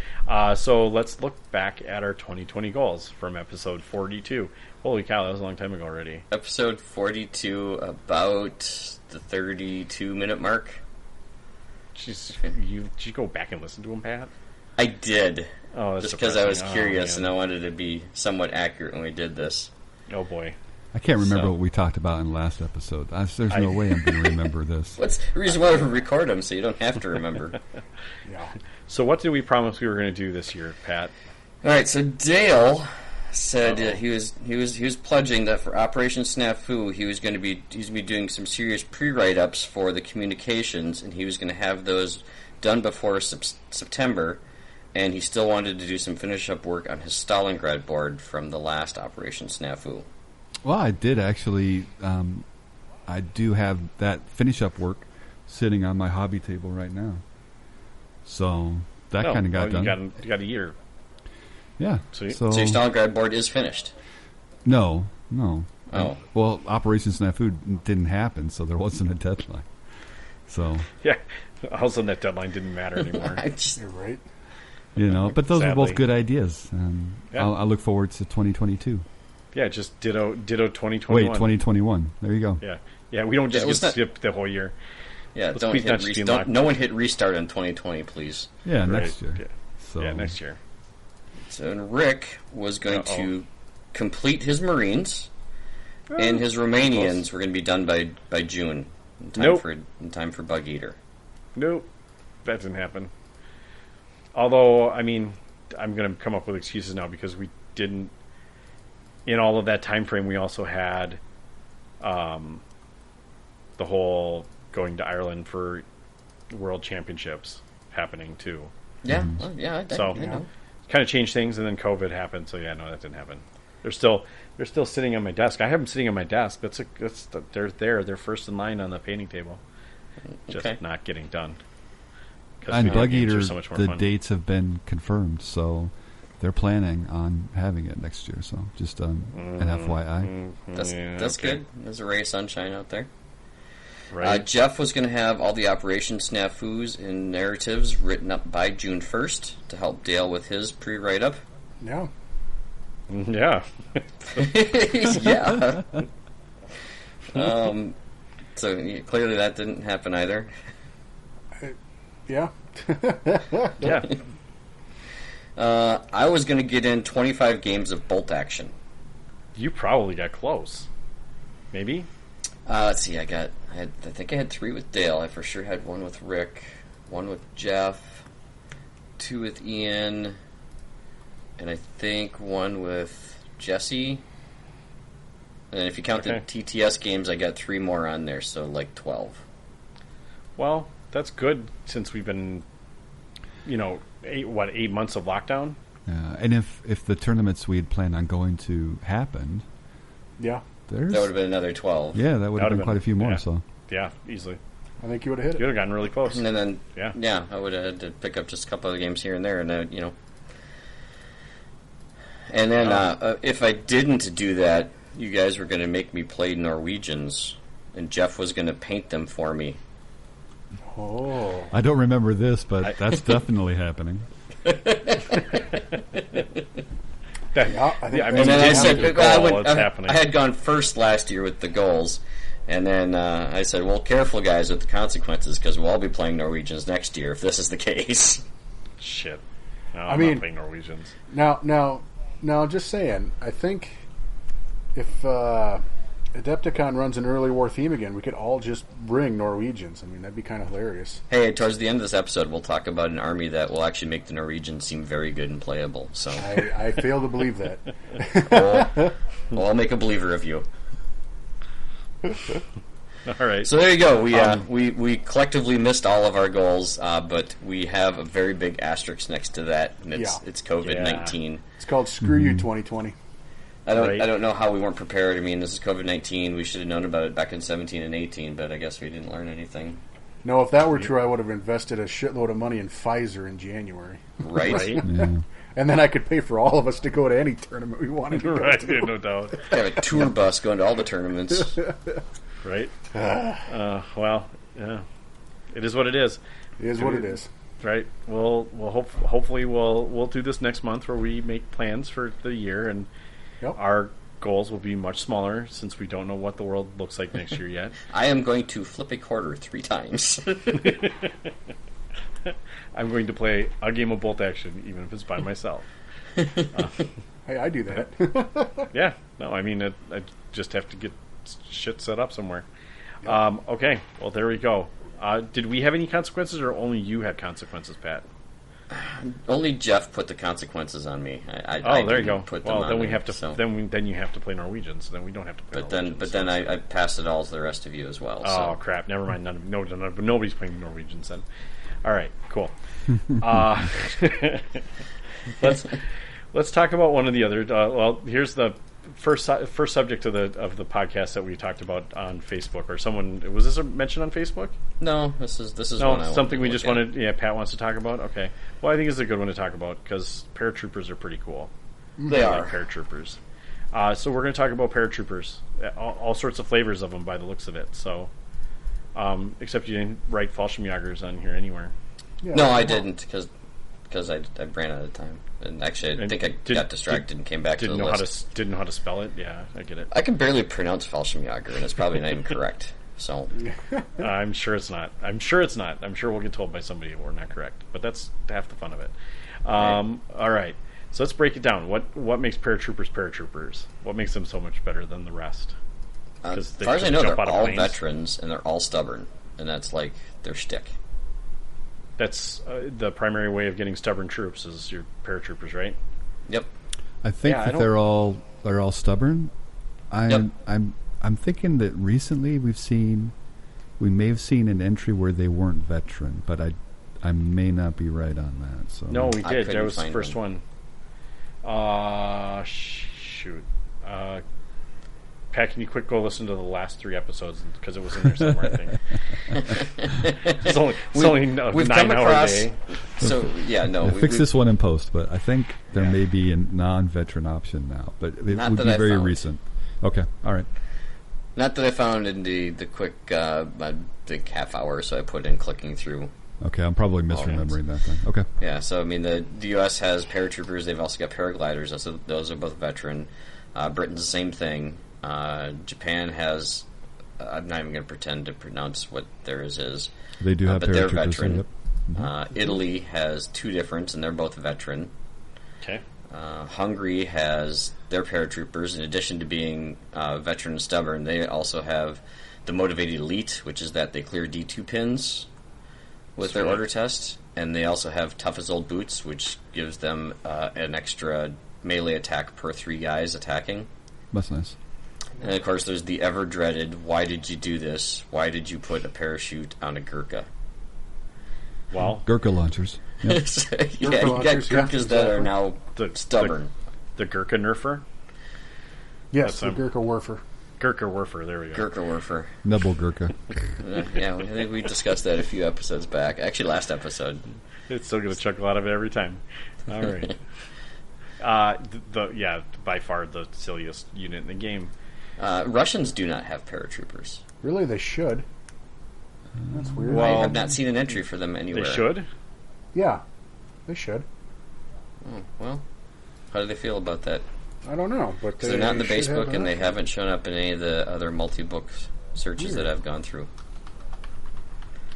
So let's look back at our 2020 goals from episode 42. Holy cow, that was a long time ago already. Episode 42, about the 32-minute mark. Did you go back and listen to them, Pat? I did. Oh, just because I was curious and I wanted to be somewhat accurate when we did this. Oh, boy. I can't remember what we talked about in the last episode. There's no way I'm going to remember this. What's the reason why we record them so you don't have to remember? Yeah. So what did we promise we were going to do this year, Pat? All right. So Dale said he was pledging that for Operation Snafu he's going to be doing some serious pre-write-ups for the communications, and he was going to have those done before September. And he still wanted to do some finish-up work on his Stalingrad board from the last Operation Snafu. Well, I did actually. I do have that finish-up work sitting on my hobby table right now. So that kind of got done. You got a year. Yeah. So your Stalingrad board is finished? No. Oh. Well, Operation Snafu didn't happen, so there wasn't a deadline. So yeah, all of a sudden that deadline didn't matter anymore. You're right. But those Sadly. were both good ideas. I look forward to 2022. Yeah, just ditto 2021. Wait, 2021. There you go. Yeah. We don't just let's get not- skip the whole year. Yeah, Let's don't please hit not just be don't, locked. no one hit restart on 2020, please. Yeah, Right. next year. Yeah. So Yeah, next year. So Rick was going Uh-oh. to complete his Marines, and his Romanians were going to be done by June. In time for Bug Eater. Nope, that didn't happen. Although, I mean, I'm going to come up with excuses now because we didn't. In all of that time frame, we also had the whole going to Ireland for World Championships happening too. Yeah, well, I know. Kind of changed things, and then COVID happened. So yeah, no, that didn't happen. They're still sitting on my desk. I have them sitting on my desk. They're there. They're first in line on the painting table. Just not getting done. And video Bug games are Eater, so much more the fun. dates have been confirmed, so they're planning on having it next year. So just an FYI. That's good. There's a ray of sunshine out there. Right. Jeff was going to have all the Operation Snafus and narratives written up by June 1st to help Dale with his pre-write-up. Yeah. Yeah. Yeah. So clearly that didn't happen either. Yeah. Yeah. I was going to get in 25 games of bolt action. You probably got close. Maybe? Let's see, I think I had 3 with Dale. I for sure had 1 with Rick, 1 with Jeff, 2 with Ian, and I think 1 with Jesse. And then if you count the TTS games, I got 3 more on there, so like 12. Well, that's good since we've been, 8 months of lockdown? And if the tournaments we had planned on going to happened, Yeah. That would have been another 12. Yeah, that would have been quite a few more. Yeah. So Yeah, easily. I think you would have hit You would it. have gotten really close. And then, Yeah. I would have had to pick up just a couple of games here and there, and then, And then, if I didn't do that, you guys were going to make me play Norwegians, and Jeff was going to paint them for me. Oh. I don't remember this, but that's definitely happening. Yeah, I think I And mean, then I said, it's happening. I had gone first last year with the goals, and then I said, well, careful, guys, with the consequences, because we'll all be playing Norwegians next year if this is the case. Shit. No, I I'm mean- not playing Norwegians. Now, just saying, I think if Adepticon runs an early war theme again, we could all just bring Norwegians. I mean, that'd be kind of hilarious. Hey, towards the end of this episode, we'll talk about an army that will actually make the Norwegians seem very good and playable. So, I fail to believe that. well, I'll make a believer of you. All right. So there you go. We collectively missed all of our goals, but we have a very big asterisk next to that, and it's COVID-19. It's called Screw You 2020. I Right. don't know how we weren't prepared. I mean, this is COVID-19. We should have known about it back in 17 and 18, but I guess we didn't learn anything. No, if that were true, I would have invested a shitload of money in Pfizer in January. Right? Right. Yeah. And then I could pay for all of us to go to any tournament we wanted to go Right, to. no doubt. Have a tour bus going to all the tournaments. Right? Well, yeah. It is what it is. It is what it is. Right. Hopefully we'll do this next month where we make plans for the year, and Yep. our goals will be much smaller since we don't know what the world looks like next year yet. I am going to flip a quarter 3 times. I'm going to play a game of bolt action, even if it's by myself. Hey, I do that. Yeah. No, I mean, I just have to get shit set up somewhere. Okay. Well, there we go. Did we have any consequences, or only you had consequences, Pat? Only Jeff put the consequences on me. I There you didn't go. Put them Well, on then we him, have to. so. Then you have to play Norwegian. So then we don't have to play. But then I passed it all to the rest of you as well. Oh So. crap! Never mind. Nobody's playing Norwegians then. All right, cool. Let's talk about one of the other. Well, here's the first subject of the podcast that we talked about on Facebook, or someone was this mentioned on Facebook? No, this is No, one I something we wanted just to look at. wanted. Yeah, Pat wants to talk about. Okay, well, I think it's a good one to talk about because paratroopers are pretty cool. They I are. like paratroopers. So we're going to talk about paratroopers, all sorts of flavors of them by the looks of it. So, except you didn't write Fallschirmjägers on here anywhere. Yeah, No, I didn't because because I ran out of time. And actually, I think I got distracted and came back to the list. Didn't know how to spell it. Yeah, I get it. I can barely pronounce Fallschirmjäger, and it's probably not even correct. So I'm sure it's not. I'm sure we'll get told by somebody we're not correct. But that's half the fun of it. All right. So let's break it down. What makes paratroopers? What makes them so much better than the rest? As far as I know, they're all veterans, and they're all stubborn. And that's like their shtick. That's the primary way of getting stubborn troops is your paratroopers, right? Yep. I think that they're all stubborn. I'm thinking that recently we may have seen an entry where they weren't veteran, but I may not be right on that. So no, we did. That was the first one. Shoot. Pat, can you quick go listen to the last 3 episodes because it was in there somewhere, I think. It's only a 9-hour day. So, yeah, no. Fix this one in post, but I think there may be a non-veteran option now, but it would be very recent. Okay, all right. Not that I found in the quick half hour, so I put in clicking through. Okay, I'm probably misremembering that then. Okay. Yeah, so, I mean, the U.S. has paratroopers. They've also got paragliders. Those are both veteran. Britain's the same thing. Japan has. I'm not even going to pretend to pronounce what theirs is. They do have but they're paratroopers. veteran. Yep. Mm-hmm. Italy has 2 different, and they're both veteran. Okay. Hungary has their paratroopers. In addition to being veteran and stubborn, they also have the motivated elite, which is that they clear D2 pins with their order test, and they also have tough as old boots, which gives them an extra melee attack per 3 guys attacking. That's nice. And of course, there's the ever dreaded, why did you do this? Why did you put a parachute on a Gurkha? Well, Gurkha launchers. Yep. You got Gurkhas that are now stubborn. The Gurkha nerfer? Yes, the Gurkha Werfer. Gurkha Werfer, there we go. Gurkha Werfer. Nebel Gurkha. Yeah, I think we discussed that a few episodes back. Actually, last episode. It's still going to chuckle out of it every time. All right. By far the silliest unit in the game. Russians do not have paratroopers. Really, they should. That's weird. I have not seen an entry for them anywhere. They should? Yeah, they should. Oh, well, how do they feel about that? I don't know, but they're not in the base book, and they haven't shown up in any of the other multi-book searches that I've gone through.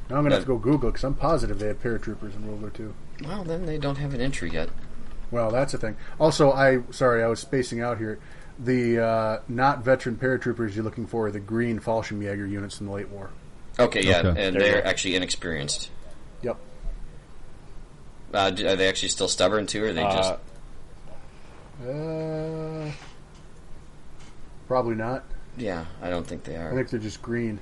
Now I'm going to have to go Google, because I'm positive they had paratroopers in World War II. Well, then they don't have an entry yet. Well, that's a thing. Also, I was spacing out here. The not veteran paratroopers you're looking for are the green Fallschirmjäger units in the late war. Okay, yeah, and they're actually inexperienced. Yep. Are they actually still stubborn, too, or are they just... Probably not. Yeah, I don't think they are. I think they're just green.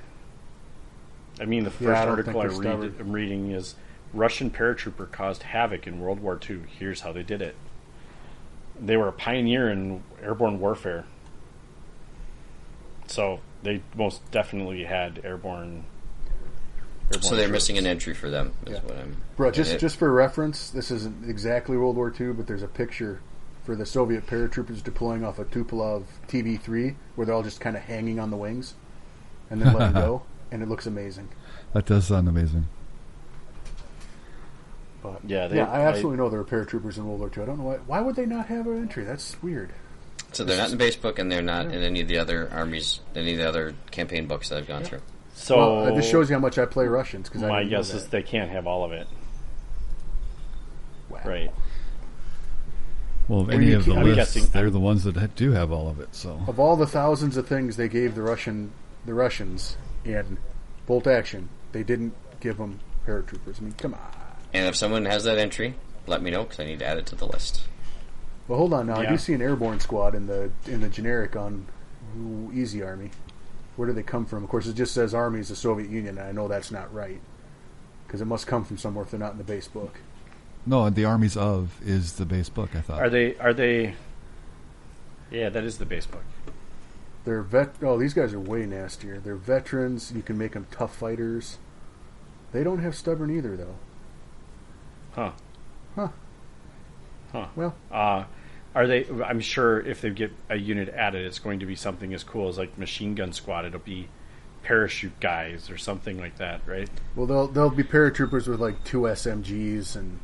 I mean, the first article I'm reading is Russian paratrooper caused havoc in World War II. Here's how they did it. They were a pioneer in airborne warfare. So they most definitely had airborne so they're missing an entry for them, is what I'm... Bro, just for reference, this isn't exactly World War II, but there's a picture for the Soviet paratroopers deploying off a Tupolev TV-3 where they're all just kind of hanging on the wings and then letting go, and it looks amazing. That does sound amazing. But I absolutely know there were paratroopers in World War II. I don't know why would they not have an entry? That's weird. So they're not in the base book, and they're not in any of the other armies, any of the other campaign books that I've gone through. So this shows you how much I play Russians. Cause my guess is they can't have all of it. Wow. Right. Well, of any of the lists, they're the ones that do have all of it. So, of all the thousands of things they gave the Russians in Bolt Action, they didn't give them paratroopers. I mean, come on. And if someone has that entry, let me know because I need to add it to the list. Well, hold on now. I do see an airborne squad in the generic on Easy Army. Where do they come from? Of course, it just says Army is the Soviet Union, and I know that's not right because it must come from somewhere if they're not in the base book. No, the Armies of is the base book. I thought. Are they? Yeah, that is the base book. They're Oh, these guys are way nastier. They're veterans. You can make them tough fighters. They don't have stubborn either, though. Huh. Well, are they? I'm sure if they get a unit added, it's going to be something as cool as like machine gun squad. It'll be parachute guys or something like that, right? Well, they'll be paratroopers with like 2 SMGs and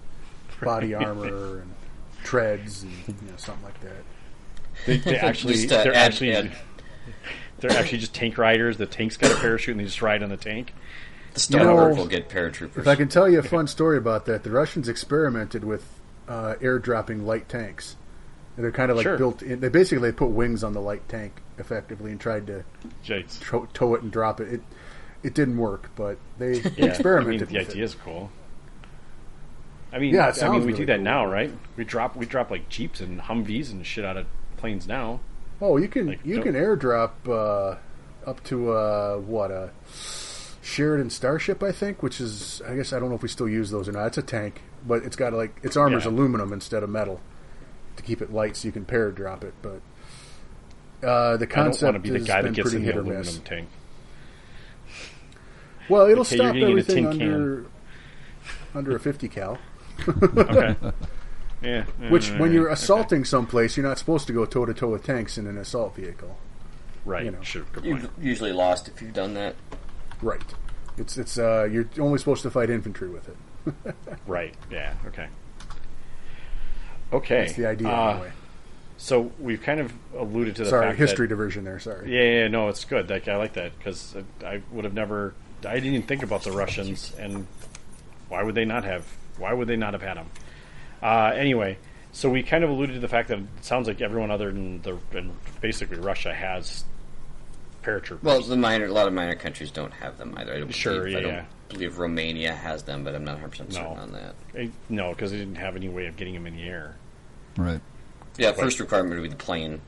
body armor and treads and something like that. They actually Just, they're add- actually add- they're actually just tank riders. The tank's got a parachute, and they just ride on the tank. The Star Wars will get paratroopers. If I can tell you a fun story about that, the Russians experimented with airdropping light tanks. And they're kind of like Sure. built in. They put wings on the light tank effectively and tried to Jace. tow it and drop it. It didn't work, but they Yeah, experimented the with idea it. is cool. I mean, Yeah, it I mean, sounds we do really that cool. now, right? We drop like Jeeps and Humvees and shit out of planes now. Oh, you can Like, you can airdrop up to a Sheridan Starship, I think, which is, I guess, I don't know if we still use those or not. It's a tank, but it's got its armor's Yeah. aluminum instead of metal to keep it light, so you can paradrop it. But the I don't concept want to be the has guy that been gets pretty in the hit or aluminum miss. tank. Well, it'll Okay, you're stop getting in a everything tin can. under a 50 cal. Okay. Yeah. Which, when you're assaulting someplace, you're not supposed to go toe to toe with tanks in an assault vehicle. right, you know. sure, good You've point. usually lost if you've done that. Right. It's you're only supposed to fight infantry with it. Right, yeah, okay. Okay. That's the idea, anyway. So we've kind of alluded to the Sorry, fact history that, diversion there. Sorry. Yeah, no, it's good. Like, I like that because I would have never. I didn't even think about the Russians, and why would they not have? Why would they not have had them? Anyway, so we kind of alluded to the fact that it sounds like everyone other than basically Russia has paratroopers. Well, a lot of minor countries don't have them either. I don't Sure, believe, I yeah. don't believe Romania has them, but I'm not 100% certain No. on that. No, because they didn't have any way of getting them in the air. Right. Yeah, first requirement would be the plane.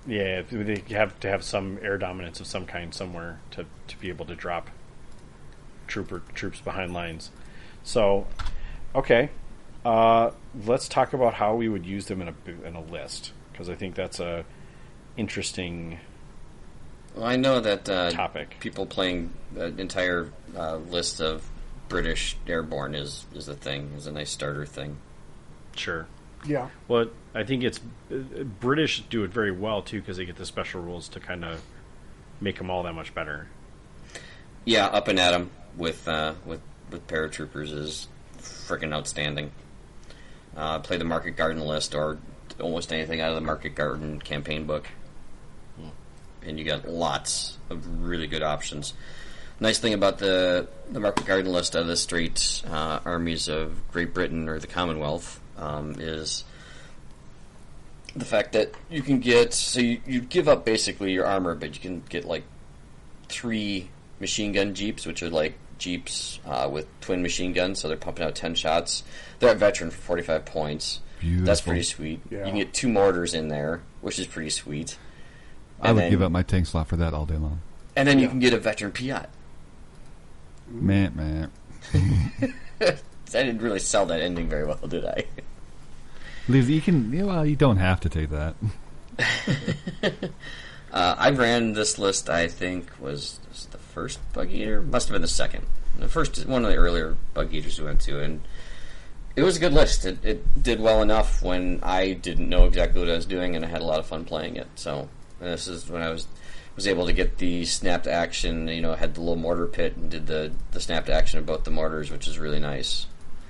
Yeah, they have to have some air dominance of some kind somewhere to be able to drop troops behind lines. So, okay, let's talk about how we would use them in a list, because I think that's a interesting Well, I know that topic. people playing an entire list of British airborne is a thing, is a nice starter thing. Sure. Yeah. Well, I think it's British do it very well too, because they get the special rules to kind of make them all that much better. Yeah, up and at 'em with paratroopers is freaking outstanding. Play the Market Garden list or almost anything out of the Market Garden campaign book, and you got lots of really good options. Nice thing about the Market Garden list of the straight armies of Great Britain or the Commonwealth is the fact that you can get, so you give up basically your armor, but you can get like 3 machine gun jeeps, which are like jeeps with twin machine guns, so they're pumping out 10 shots. They're at veteran for 45 points. Beautiful. That's pretty sweet. Yeah. You can get 2 mortars in there, which is pretty sweet. I would give up my tank slot for that all day long. And then you can get a veteran Piat. Man. I didn't really sell that ending very well, did I? You can. Well, you don't have to take that. I ran this list, I think, was the first Bug Eater? Must have been the second. The first, one of the earlier Bug Eaters we went to, and it was a good list. It did well enough when I didn't know exactly what I was doing, and I had a lot of fun playing it. So, and this is when I was able to get the snapped action, had the little mortar pit and did the snapped action of both the mortars, which is really nice.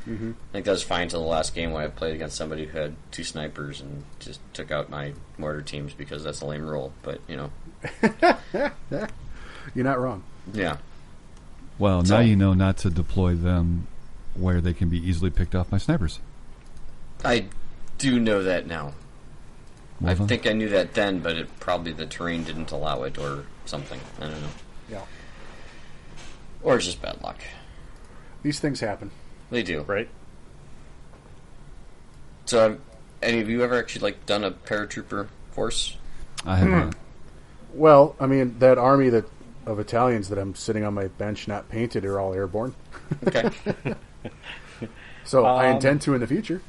Mm-hmm. I think that was fine till the last game when I played against somebody who had 2 snipers and just took out my mortar teams because that's a lame rule. But, You're not wrong. yeah. Well, So- now you know not to deploy them where they can be easily picked off by snipers. I do know that now. Well I done. think I knew that then, but probably the terrain didn't allow it or something. I don't know. Yeah. Or it's just bad luck. These things happen. They do. Right? So, have any of you ever actually done a paratrooper course? I have not. Well, I mean, that army of Italians that I'm sitting on my bench not painted are all airborne. Okay. So I intend to in the future.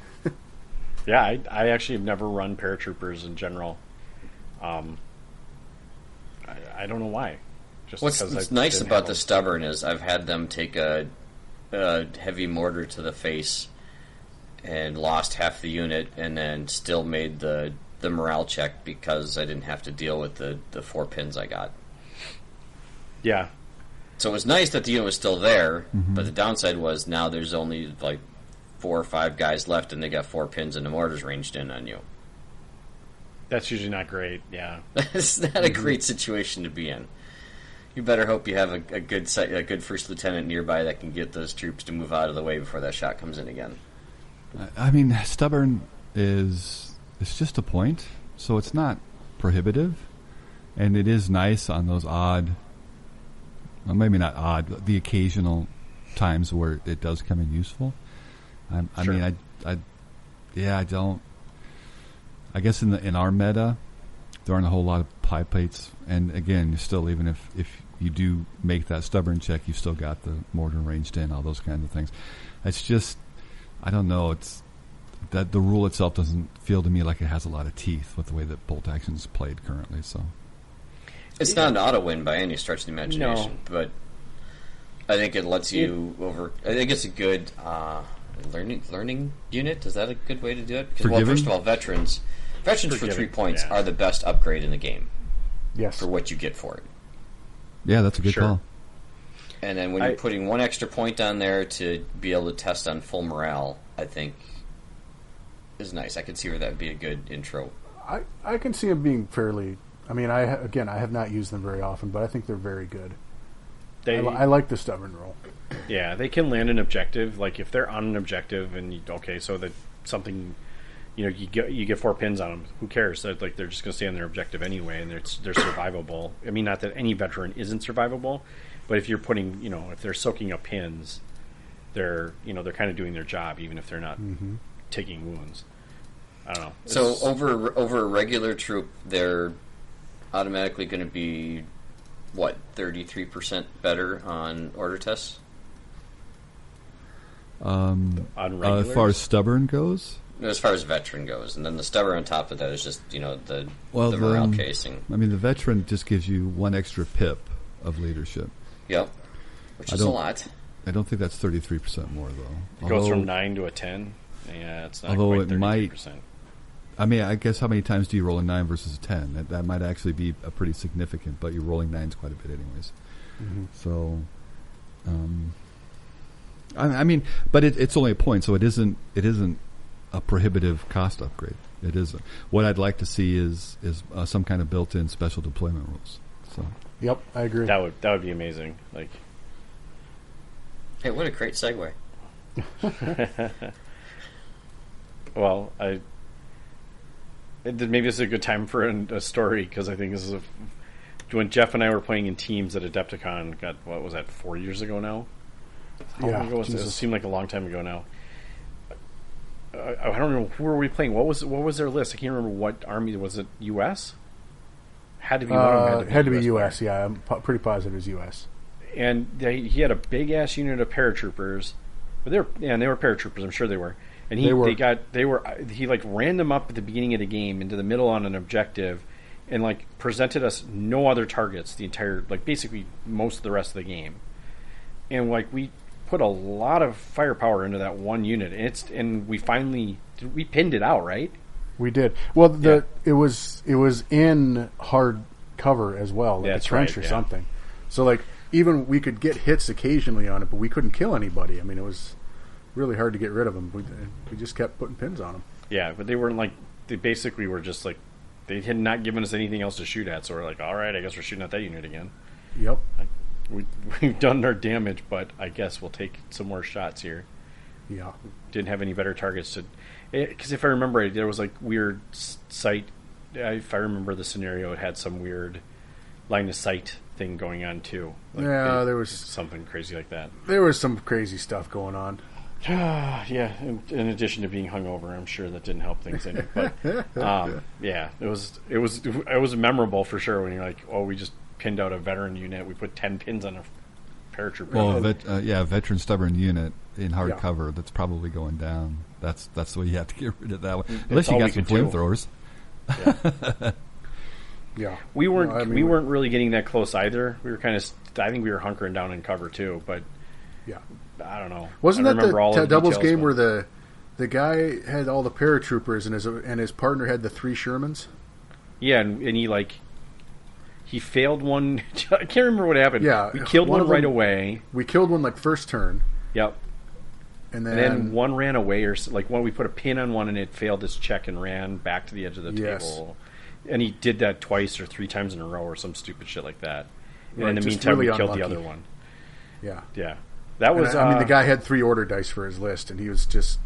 Yeah, I actually have never run paratroopers in general. I don't know why. Just What's because I nice didn't about have the them. stubborn is I've had them take a heavy mortar to the face and lost half the unit, and then still made the morale check because I didn't have to deal with the 4 pins I got. Yeah, So it was nice that the unit was still there, but the downside was now there's only 4 or 5 guys left and they got 4 pins and the mortar's ranged in on you. That's usually not great. Yeah, It's not a great situation to be in. You better hope you have a good first lieutenant nearby that can get those troops to move out of the way before that shot comes in again. I mean, stubborn is it's just a point, so it's not prohibitive, and it is nice on those odd, well, maybe not odd, but the occasional times where it does come in useful. I Sure. mean, I don't. I guess in our meta, there aren't a whole lot of pie plates, and again, you still, even if you do make that stubborn check, you've still got the mortar ranged in, all those kinds of things. It's just, I don't know. It's that the rule itself doesn't feel to me like it has a lot of teeth with the way that bolt action is played currently. So It's not an auto win by any stretch of the imagination, but I think it lets you over. I think it's a good learning unit. Is that a good way to do it? Because, well, first of all, veterans for 3 points are the best upgrade in the game. Yes. For what you get for it. yeah, that's a good Sure. call. And then when you're putting 1 extra point on there to be able to test on full morale, I think is nice. I could see where that would be a good intro. I can see them being fairly. I mean, I have not used them very often, but I think they're very good. I like the stubborn roll. Yeah, they can land an objective. Like if they're on an objective, and so that something, you get 4 pins on them. Who cares? Like they're just going to stay on their objective anyway, and they're survivable. I mean, not that any veteran isn't survivable, but if you're putting, if they're soaking up pins, they're kind of doing their job, even if they're not taking wounds. I don't know. So over a regular troop, they're automatically going to be 33% better on order tests. On As regulars? far as stubborn goes, As far as veteran goes, and then the stubborn on top of that is just the well, morale casing. I mean, the veteran just gives you 1 extra pip of leadership. Yep, which is a lot. I don't think that's 33% more though. It goes from 9 to a 10. Yeah, it's not although quite it 33%. might. I mean, I guess how many times do you roll a 9 versus a 10? That might actually be a pretty significant, but you're rolling 9s quite a bit anyways. So, I mean, but it's only a point, so it isn't a prohibitive cost upgrade. It isn't. What I'd like to see is some kind of built-in special deployment rules. So, Yep, I agree. That would be amazing. Like, Hey, what a great segue. well, maybe this is a good time for a story, because I think this is when Jeff and I were playing in teams at Adepticon. What was that, 4 years ago now? How long ago was it? It seemed like a long time ago now. I don't remember, who were we playing? What was their list? I can't remember what army was it. U.S. Had to be one of them. Had to be U.S. Yeah, I'm pretty positive it was U.S. And he had a big ass unit of paratroopers. But they were paratroopers. I'm sure they were. And he like ran them up at the beginning of the game into the middle on an objective, and like presented us no other targets the entire, like, basically most of the rest of the game. And like we put a lot of firepower into that one unit, and we pinned it out, right? We did. Well, it was in hard cover as well, like That's a trench right, or something. So like even we could get hits occasionally on it, but we couldn't kill anybody. I mean, it was really hard to get rid of them. We just kept putting pins on them. Yeah, but they weren't like, they basically were just like, they had not given us anything else to shoot at, so we're like, all right, I guess we're shooting at that unit again. Yep. We've done our damage, but I guess we'll take some more shots here. Yeah. Didn't have any better targets to... Because if I remember right, there was like weird sight... If I remember the scenario, it had some weird line of sight thing going on too. Like there was... something crazy like that. There was some crazy stuff going on. Yeah, in addition to being hungover, I'm sure that didn't help things any. But yeah, it was memorable for sure when you're like, oh, we just pinned out a veteran unit. We put 10 pins on a paratrooper. Well, veteran stubborn unit in hard cover. That's probably going down. That's the way you have to get rid of that one. Unless you got some flamethrowers. Yeah. Yeah, we weren't really getting that close either. We were kind of, I think we were hunkering down in cover too. But yeah, I don't know. Wasn't that the doubles game where the guy had all the paratroopers and his partner had the 3 Shermans? Yeah, and he failed one. I can't remember what happened. Yeah, we killed one right away. We killed one like first turn. Yep. And And then one ran away, or like one we put a pin on one and it failed its check and ran back to the edge of the table. And he did that twice or 3 times in a row or some stupid shit like that. And Right, in the just meantime, really we killed the unlucky. other one. Yeah. Yeah. That was. I mean, the guy had 3 order dice for his list, and he was just.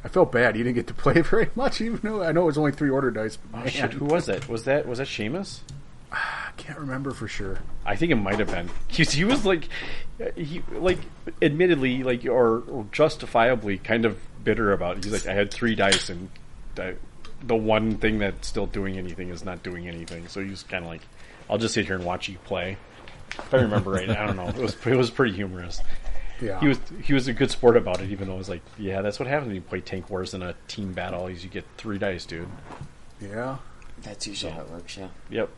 I felt bad. He didn't get to play very much, even though I know it was only 3 order dice. But Oh, shit. Who was that? Was that Seamus? I can't remember for sure. I think it might have been. He was like, admittedly, like, or justifiably kind of bitter about it. He's like, I had 3 dice, and the one thing that's still doing anything is not doing anything. So he was kind of like, I'll just sit here and watch you play. If I remember right, I don't know. It was pretty humorous. Yeah. He was a good sport about it, even though it was like, yeah, that's what happens when you play Tank Wars in a team battle. Is you get 3 dice, dude. Yeah. That's usually how it works, yeah. Yep.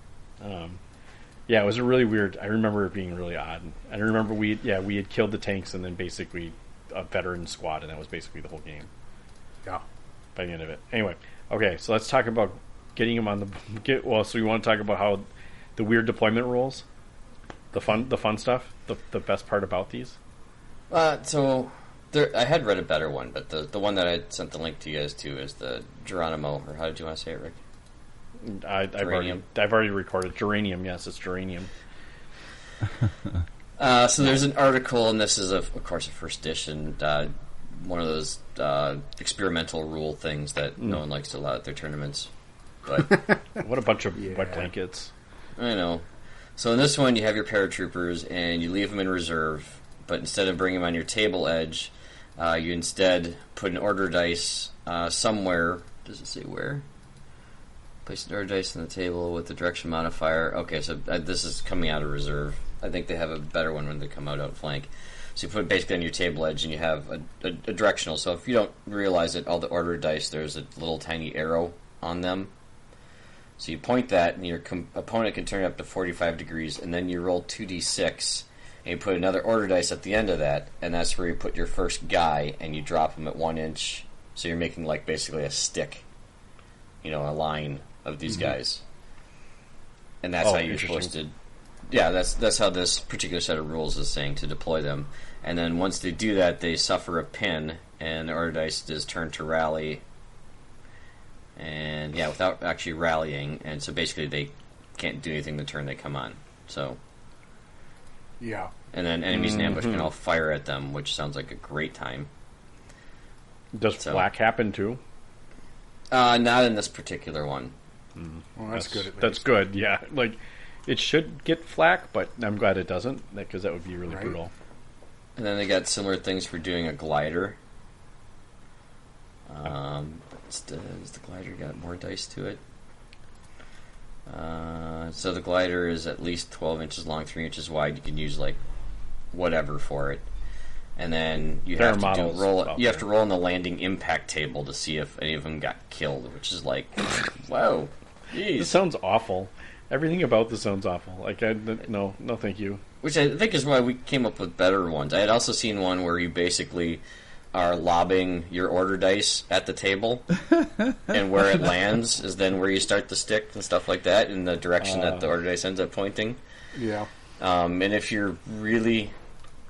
Yeah, it was a really weird. I remember it being really odd. I remember we had killed the tanks and then basically a veteran squad, and that was basically the whole game. Yeah. By the end of it. Anyway, okay, so let's talk about getting him on the So we want to talk about how the weird deployment rules, the fun stuff, the best part about these. So I had read a better one, but the one that I sent the link to you guys to is the Geronimo, or how did you want to say it, Rick? I've already recorded geranium. Yes, it's geranium. So there's an article, and this is of course a first edition, one of those experimental rule things that no one likes to allow at their tournaments. But What a bunch of wet blankets. I know. So in this one, you have your paratroopers, and you leave them in reserve. But instead of bringing them on your table edge, you instead put an order dice somewhere. Does it say where? Place an order dice on the table with the direction modifier. Okay, so this is coming out of reserve. I think they have a better one when they come out flank. So you put it basically on your table edge, and you have a directional. So if you don't realize it, all the order dice, there's a little tiny arrow on them. So you point that, and your opponent can turn it up to 45 degrees, and then you roll 2d6, and you put another order dice at the end of that, and that's where you put your first guy, and you drop him at 1 inch. So you're making like basically a stick, a line of these guys, and that's how you're supposed to. Yeah, that's how this particular set of rules is saying to deploy them. And then once they do that, they suffer a pin, and the order dice is turned to rally. And yeah, without actually rallying, and so basically they can't do anything the turn they come on. So Yeah. and then enemies in ambush can all fire at them, which sounds like a great time. Does flak happen too? Not in this particular one. Well, that's good. At least. That's good. Yeah, like it should get flak, but I'm glad it doesn't, because that would be really brutal. And then they got similar things for doing a glider. Does the glider got more dice to it? So the glider is at least 12 inches long, 3 inches wide. You can use like whatever for it. And then you have to roll. You have to roll on the landing impact table to see if any of them got killed, which is like, wow, jeez. This sounds awful. Everything about this sounds awful. Like, no, thank you. Which I think is why we came up with better ones. I had also seen one where you basically are lobbing your order dice at the table, and where it lands is then where you start the stick and stuff like that in the direction that the order dice ends up pointing. Yeah. And if you're really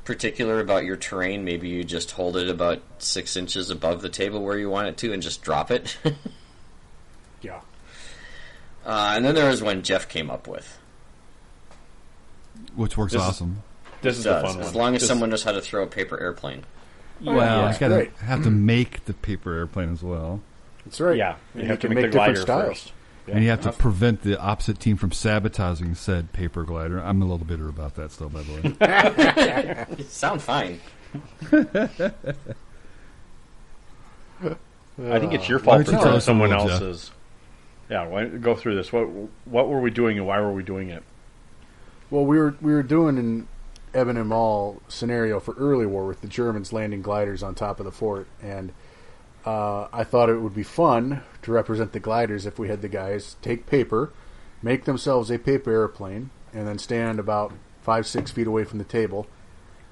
particular about your terrain, maybe you just hold it about 6 inches above the table where you want it to and just drop it. Yeah. And then there was one Jeff came up with. Which works awesome. This is the fun one. As long as someone knows how to throw a paper airplane. Well, you gotta have to make the paper airplane as well. That's right. Yeah, you have to make the glider different styles. first. Yeah. And you have to prevent the opposite team from sabotaging said paper glider. I'm a little bitter about that still, by the way. You sound fine. I think it's your fault for tell throwing us someone some rules, else's. Yeah, go through this. What were we doing and why were we doing it? Well, we were doing an Eben and Mall scenario for early war with the Germans landing gliders on top of the fort, and I thought it would be fun to represent the gliders if we had the guys take paper, make themselves a paper airplane, and then stand about 5-6 feet away from the table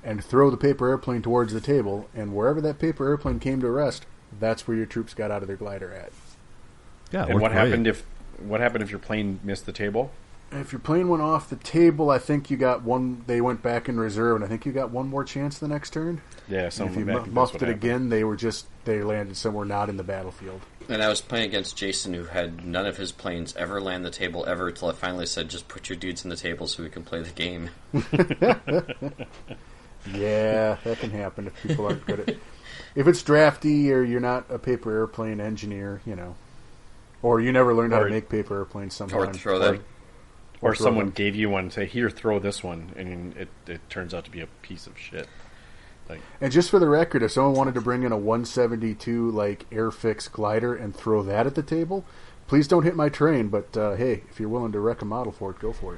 and throw the paper airplane towards the table, and wherever that paper airplane came to rest, that's where your troops got out of their glider at. Yeah. And what happened if your plane missed the table? If you're playing one off the table, I think you got one. They went back in reserve, and I think you got one more chance the next turn. Yeah, If you muffed it again, they landed somewhere not in the battlefield. And I was playing against Jason, who had none of his planes ever land the table ever, until I finally said, "Just put your dudes in the table so we can play the game." Yeah, that can happen if people aren't good at. If it's drafty or you're not a paper airplane engineer, or you never learned how to make paper airplanes somehow. Or throw them. Or someone gave you one and say, "Here, throw this one," and it turns out to be a piece of shit. And just for the record, if someone wanted to bring in a 172 Airfix glider and throw that at the table, please don't hit my train. But hey, if you're willing to wreck a model for it, go for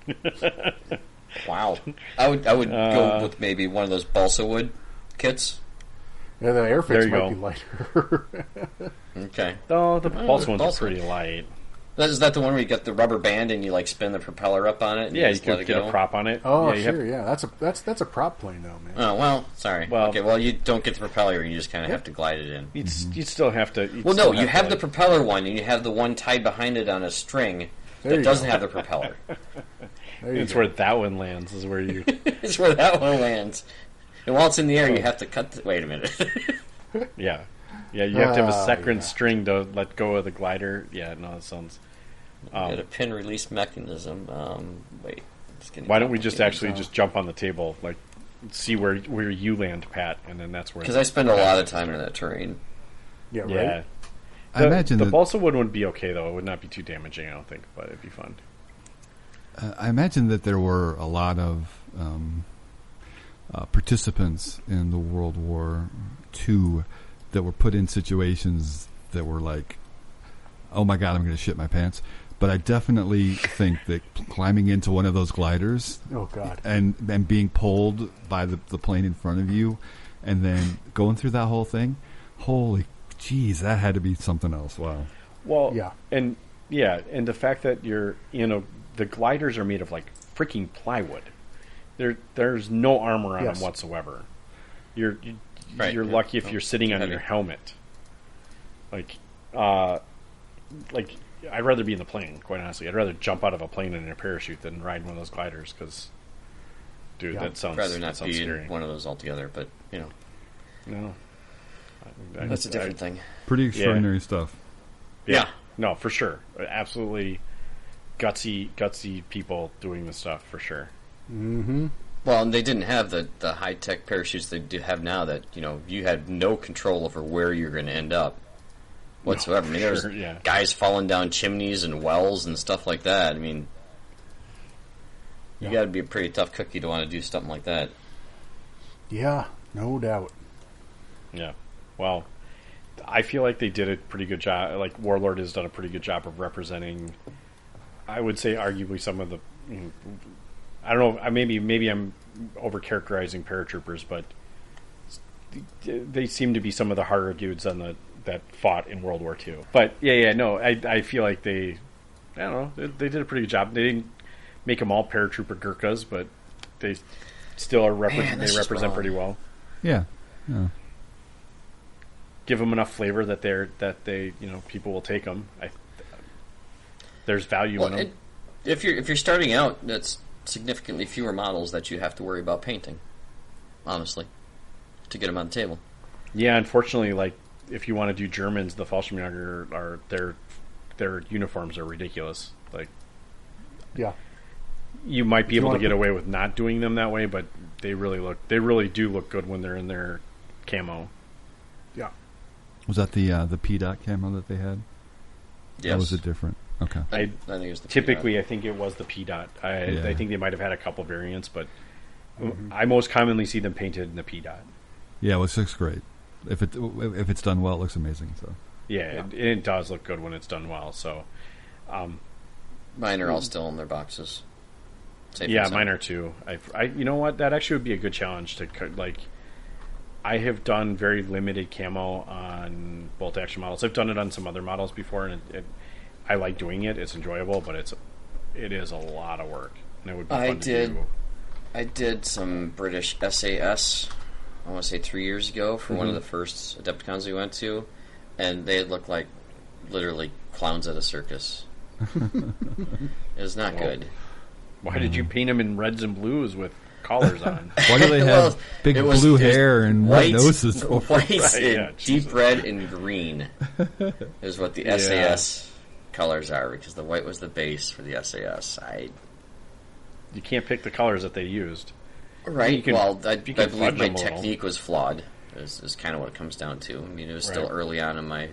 it. Wow, I would go with maybe one of those balsa wood kits. Yeah, the Airfix might be lighter. Okay. Oh, the balsa ones are pretty light. Is that the one where you get the rubber band and you spin the propeller up on it? And you can get a prop on it. Oh, sure, yeah. That's a prop plane though, man. Oh well, sorry. Okay, well you don't get the propeller; you just kind of have to glide it in. You'd still have to. Well, no, you have the propeller one, and you have the one tied behind it on a string that doesn't have the propeller. It's where that one lands. Is where you. It's where that one lands, and while it's in the air, you have to cut. Wait a minute. Yeah. Yeah, you have to have a second string to let go of the glider. Yeah, no, that sounds... Got a pin release mechanism. Wait. Why don't we just actually just jump on the table, see where you land, Pat, and then that's where... Because I spend a lot of time in that terrain. Yeah, right? Yeah. I imagine the balsa wood would be okay, though. It would not be too damaging, I don't think, but it'd be fun. I imagine that there were a lot of participants in the World War II that were put in situations that were like, oh my God, I'm going to shit my pants. But I definitely think that climbing into one of those gliders, oh God, and being pulled by the plane in front of you, and then going through that whole thing, holy jeez, that had to be something else. Wow. Well, and the fact that the gliders are made of freaking plywood. There's no armor on them whatsoever. You're lucky if you're sitting on your helmet. I'd rather be in the plane, quite honestly. I'd rather jump out of a plane in a parachute than ride one of those gliders, because, dude, that sounds I'd rather not be scary. in one of those altogether, but, No. That's a different thing. Pretty extraordinary stuff. Yeah. No, for sure. Absolutely gutsy people doing this stuff, for sure. Mm-hmm. Well, and they didn't have the high-tech parachutes they do have now that, you had no control over where you're going to end up whatsoever. No, there's guys falling down chimneys and wells and stuff like that. I mean, you got to be a pretty tough cookie to want to do something like that. Yeah, no doubt. Yeah. Well, I feel like they did a pretty good job. Warlord has done a pretty good job of representing, I would say, arguably some of the... I don't know. Maybe I'm overcharacterizing paratroopers, but they seem to be some of the harder dudes that fought in World War II. But no, I feel like they did a pretty good job. They didn't make them all paratrooper Gurkhas, but they still are they represent pretty well. Yeah. Give them enough flavor that they people will take them. There's value in them. If you're starting out, that's significantly fewer models that you have to worry about painting, honestly, to get them on the table. Yeah, unfortunately, if you want to do Germans, the Fallschirmjäger are their uniforms are ridiculous. You might be able to get away with not doing them that way, but they really do look good when they're in their camo. Yeah. Was that the P dot camo that they had? Yes. Or was it different? Okay. I think it was the Typically, I think it was the P dot. I think they might have had a couple variants, but I most commonly see them painted in the P dot. Yeah, it looks great. If it's done well, it looks amazing. So it does look good when it's done well. So mine are all still in their boxes. Mine are too. You know what? That actually would be a good challenge to I have done very limited camo on bolt action models. I've done it on some other models before, and I like doing it. It's enjoyable, but it is a lot of work, and it would be fun to do. I did some British SAS, I want to say 3 years ago, for one of the first Adepticons we went to, and they looked like literally clowns at a circus. It was not good. Why did you paint them in reds and blues with collars on? Why do they have big blue hair and white noses? White Right, yeah, deep Jesus. red and green is what the SAS colors are, because the white was the base for the SAS. You can't pick the colors that they used. Right. You can- Well, I you can believe fudge my them a little. technique was flawed. Is kind of what it comes down to. I mean, it was still Right. early on in my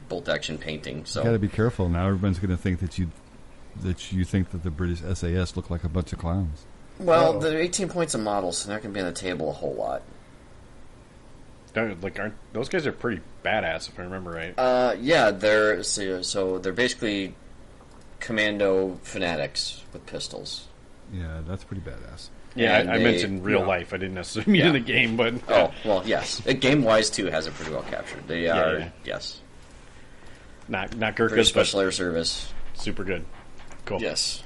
bolt action painting, so You got to be careful. Now everyone's going to think that you think that the British SAS look like a bunch of clowns. well, the 18 points of models, so they're not going to be on the table a whole lot. Aren't those guys are pretty badass if I remember right? Yeah, they're so they're basically commando fanatics with pistols. Yeah, that's pretty badass. Yeah, and I they- meant in real yeah. life. I didn't assume you Yeah. in the game, but Oh, well, yes. Game-wise, too, has it pretty well captured. They are, yeah. yes. not British Gurkhas, but Special Air Service. super good. Cool. Yes.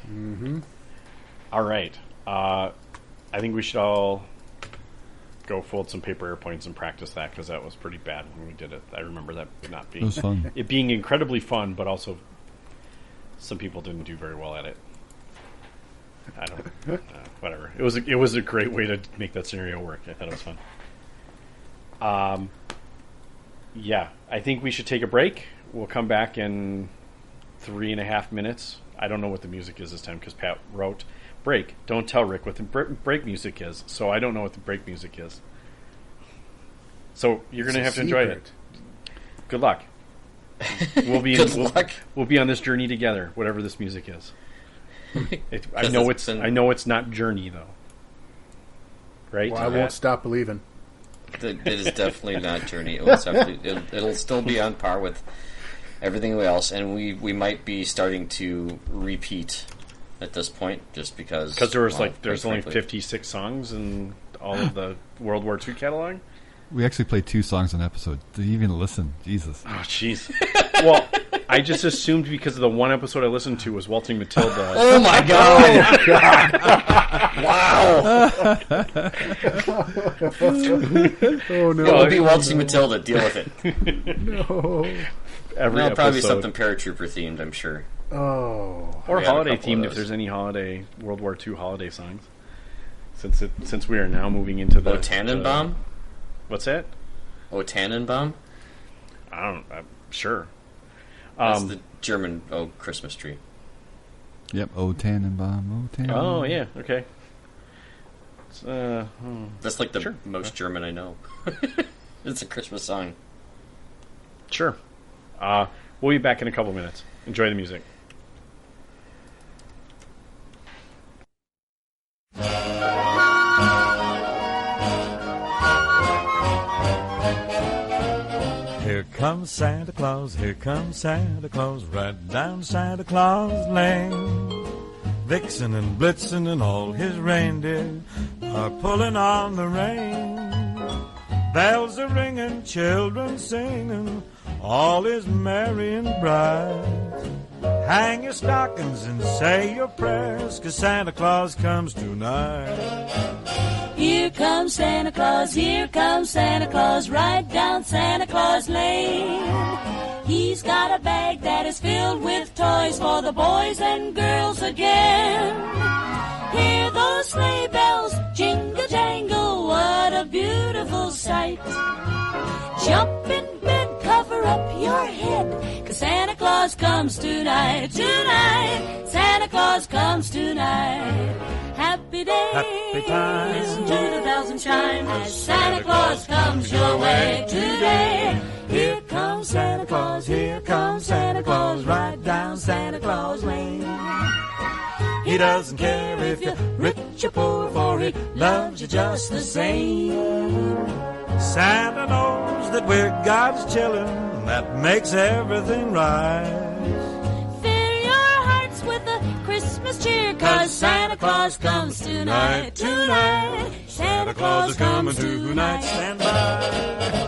All right. I think we should all go fold some paper airplanes and practice that, because that was pretty bad when we did it. I remember that not It being was fun. it being incredibly fun, but also some people didn't do very well at it. I don't whatever. It was a great way to make that scenario work. I thought it was fun. Yeah, I think we should take a break. We'll come back in 3.5 minutes. I don't know what the music is this time because Pat wrote break. Don't tell Rick what the break music is. So I don't know what the break music is. So you're going to have to enjoy it. Good luck. We'll be Good luck. We'll be on this journey together, whatever this music is. I know it's not Journey though. Right? Well, I won't stop believing. It is definitely not Journey. It'll still be on par with everything else, and we might be starting to repeat at this point, just because there's well, only frankly. 56 songs in all of the World War II catalog. We actually played 2 songs an episode. Did you even listen? Jesus. Oh, jeez. Well, I just assumed because of the one episode I listened to was Waltzing Matilda. Oh my god! Wow! Oh no! We'll be waltzing Matilda. Deal with it. No. Every Well, probably episode. something paratrooper themed, I'm sure. Oh. Or We had a holiday couple of themed if those. there's any holiday World War II holiday songs. Since we are now moving into the Tannenbaum? What's that? Tannenbaum? I'm sure. That's the German Christmas tree. Yep. O Tannenbaum. O Tannenbaum. Oh yeah. Okay. It's, That's like the Sure. most German I know. It's a Christmas song. Sure. We'll be back in a couple minutes. Enjoy the music. Here comes Santa Claus, here comes Santa Claus, right down Santa Claus Lane. Vixen and Blitzen and all his reindeer are pulling on the rein. Bells are ringing, children singing, all is merry and bright. Hang your stockings and say your prayers, 'cause Santa Claus comes tonight. Here comes Santa Claus, right down Santa Claus Lane. He's got a bag that is filled with toys for the boys and girls again. Hear those sleigh bells jingle jangle, what a beautiful sight. Jump in bed, cover up your head, 'cause Santa Claus comes tonight, tonight. Santa Claus comes tonight. Happy days, Happy times. listen to the bells and chime as Santa Claus comes your way today. Here comes Santa Claus, here comes Santa Claus, right down Santa Claus Lane. He doesn't care if you're rich or poor, for he loves you just the same. Santa knows that we're God's children, and that makes everything right. Fill your hearts with a Christmas cheer, 'cause Santa Claus comes tonight, tonight. Santa Claus comes tonight. Stand by.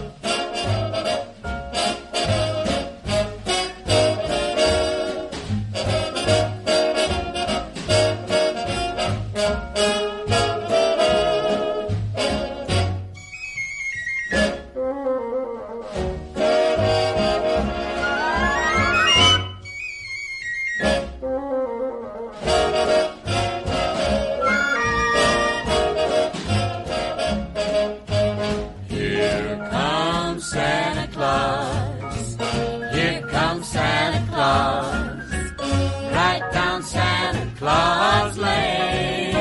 Claus Lane.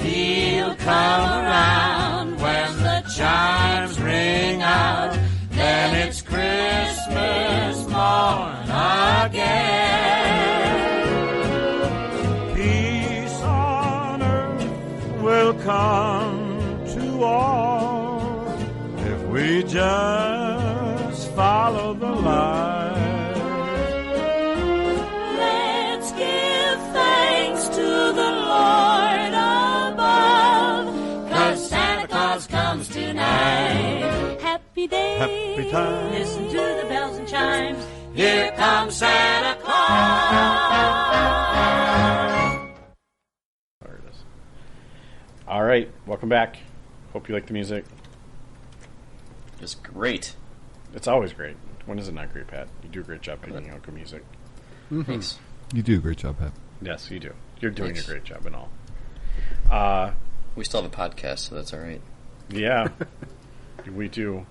He'll come around when the chimes ring out. Then it's Christmas morn again. Peace on earth will come to all if we just follow the light. Let's give thanks to the Lord above, 'cause Santa Claus comes tonight. Happy day, Happy time. listen to the bells and chimes. Here comes Santa Claus. There it is. All right, welcome back. Hope you like the music. It's great. It's always great. When is it not great, Pat? You do a great job picking out good music. Thanks. You do a great job, Pat. Yes, you do. You're doing Thanks. a great job and all. We still have a podcast, so that's all right. Yeah, we do.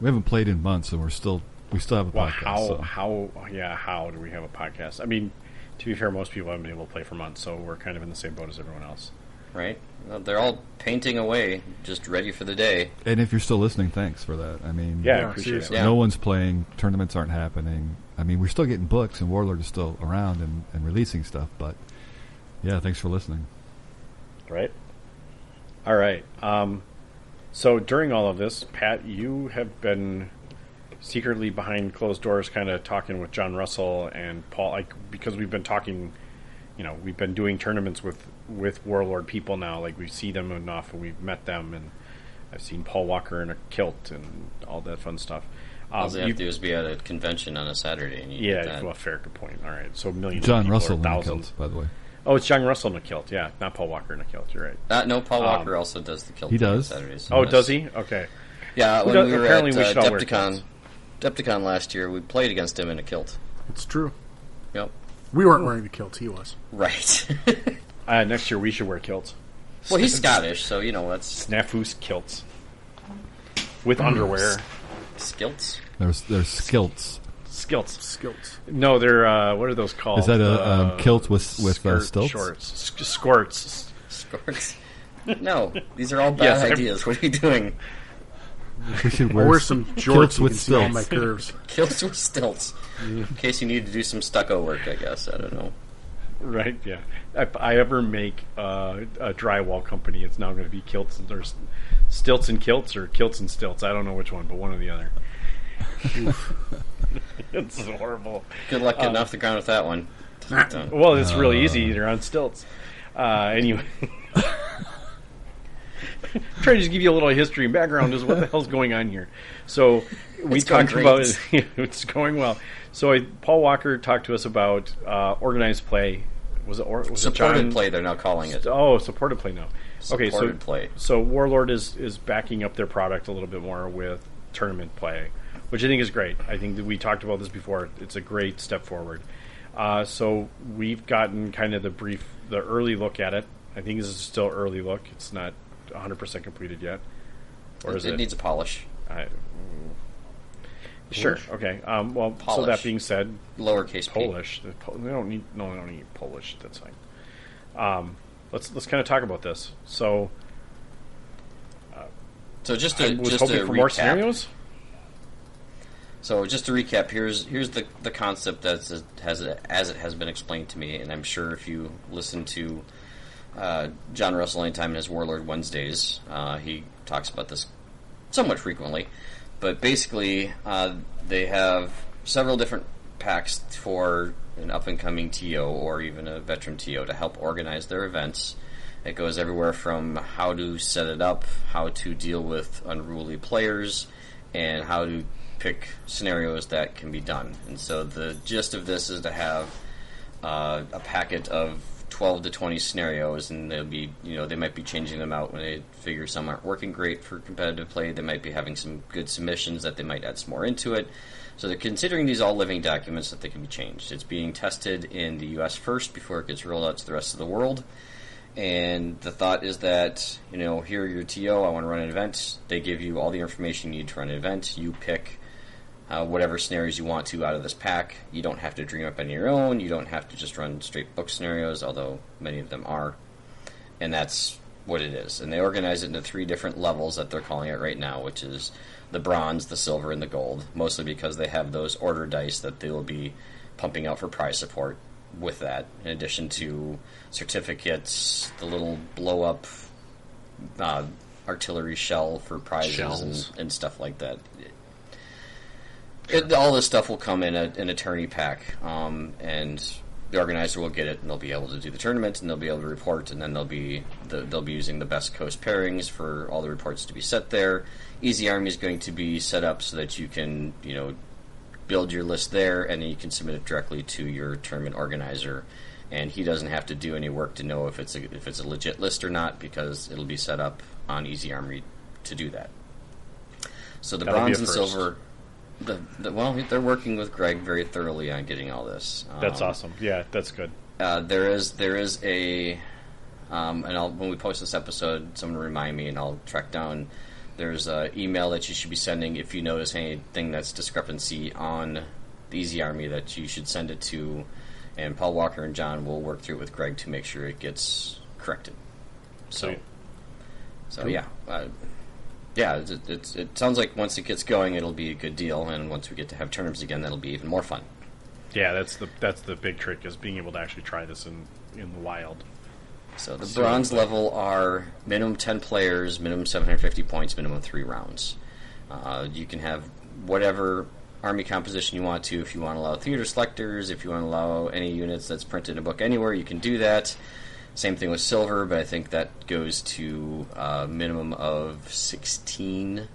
We haven't played in months, and we still have a Well, podcast. how do we have a podcast? I mean, to be fair, most people haven't been able to play for months, so we're kind of in the same boat as everyone else. Right? Well, they're all painting away, just ready for the day. And if you're still listening, thanks for that. I mean, Yeah, I Yeah, appreciate seriously. it. Yeah. no one's playing. Tournaments aren't happening. I mean, we're still getting books, and Warlord is still around and releasing stuff. But yeah, thanks for listening. Right? All right. So during all of this, Pat, you have been secretly behind closed doors kind of talking with John Russell and Paul, like, because we've been talking, we've been doing tournaments with Warlord people now. Like, we see them enough, and we've met them, and I've seen Paul Walker in a kilt and all that fun stuff. All they have to do is be at a convention on a Saturday. And you get Yeah, that. well, fair, good point. All right, so millions John of people, Russell or in the thousands. kilt, by the way. Oh, it's John Russell in a kilt, yeah, not Paul Walker in a kilt. You're right. No, Paul Walker also does the kilt He thing on does? Saturdays. Oh, Yes. does he? Okay. Yeah, when does- we were apparently at we should all wear Depticon last year, we played against him in a kilt. It's true. Yep. We weren't wearing the kilts. He was. Right. Next year we should wear kilts. Well, he's Scottish, so, that's Snafu's kilts. With underwear. skilts. There's skilts. Skilts. Skilts. No, they're, what are those called? Is that a kilt with skirt stilts? Shorts. Squirts. Skirts. No, these are all bad Yes, ideas. What are you doing? We should I'll wear some jorts so you with can see all stilts. my curves. Kilts with stilts. In case you need to do some stucco work, I guess. I don't know. Right, yeah. If I ever make a drywall company, it's now going to be kilts. There's stilts and kilts, or kilts and stilts. I don't know which one, but one or the other. It's horrible. Good luck getting off the ground with that one. Dun. Well, it's really easy. They're on stilts. Anyway. Trying to just give you a little history and background as what the hell's going on here. So we It's going talked about great. it's going well. So Paul Walker talked to us about organized play. Was it Supported John? play, they're now calling it. Oh, supported play now. Okay, so Supported play. So Warlord is backing up their product a little bit more with tournament play, which I think is great. I think that we talked about this before. It's a great step forward. So we've gotten kind of the early look at it. I think this is still early look. It's not 100% completed yet. Or is it? It needs a polish. Sure. Okay. Well, so Polish. that being said, Lowercase p. Polish. We don't need Polish. That's fine. Let's kind of talk about this. So, So just I to was just hoping to for recap. more scenarios. So just to recap, here's the concept as it has been explained to me, and I'm sure if you listen to John Russell anytime in his Warlord Wednesdays, he talks about this somewhat frequently. But basically, they have several different packs for an up-and-coming TO or even a veteran TO to help organize their events. It goes everywhere from how to set it up, how to deal with unruly players, and how to pick scenarios that can be done. And so the gist of this is to have a packet of 12 to 20 scenarios, and they'll be, they might be changing them out when they figure some aren't working great for competitive play. They might be having some good submissions that they might add some more into it. So they're considering these all living documents that they can be changed. It's being tested in the U.S. first before it gets rolled out to the rest of the world. And the thought is that, here are your TO, I want to run an event. They give you all the information you need to run an event. You pick whatever scenarios you want to out of this pack. You don't have to dream up any of your own. You don't have to just run straight book scenarios, although many of them are. And that's what it is. And they organize it into 3 different levels that they're calling it right now, which is the bronze, the silver, and the gold, mostly because they have those order dice that they will be pumping out for prize support with that, in addition to certificates, the little blow-up artillery shell for prizes and stuff like that. All this stuff will come in a tourney pack, and the organizer will get it, and they'll be able to do the tournament, and they'll be able to report, and then they'll be using the best coast pairings for all the reports to be set there. Easy Army is going to be set up so that you can, build your list there, and then you can submit it directly to your tournament organizer, and he doesn't have to do any work to know if it's a legit list or not, because it'll be set up on Easy Army to do that. So the bronze and silver. Well, they're working with Greg very thoroughly on getting all this. That's awesome. Yeah, that's good. There is a, and when we post this episode, someone will remind me, and I'll track down. There's an email that you should be sending if you notice anything that's discrepancy on the Easy Army that you should send it to, and Paul Walker and John will work through it with Greg to make sure it gets corrected. So cool. Yeah. Yeah, it sounds like once it gets going, it'll be a good deal, and once we get to have tournaments again, that'll be even more fun. Yeah, that's the big trick, is being able to actually try this in the wild. So the bronze level are minimum 10 players, minimum 750 points, minimum 3 rounds. You can have whatever army composition you want to. If you want to allow theater selectors, if you want to allow any units that's printed in a book anywhere, you can do that. Same thing with silver, but I think that goes to a minimum of 16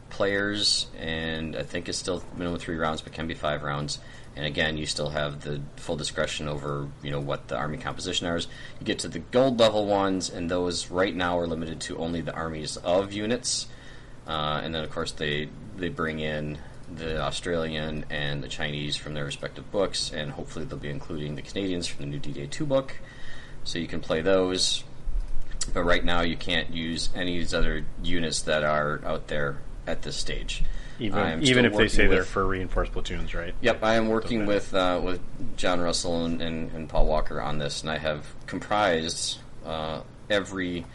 players, and I think it's still minimum 3 rounds, but can be 5 rounds. And again, you still have the full discretion over, what the army composition is. You get to the gold level ones, and those right now are limited to only the armies of units. And then, of course, they bring in the Australian and the Chinese from their respective books, and hopefully they'll be including the Canadians from the new D-Day 2 book. So you can play those, but right now you can't use any of these other units that are out there at this stage. Even if they say they're for reinforced platoons, right? Yep, I am working with John Russell and Paul Walker on this, and I have comprised every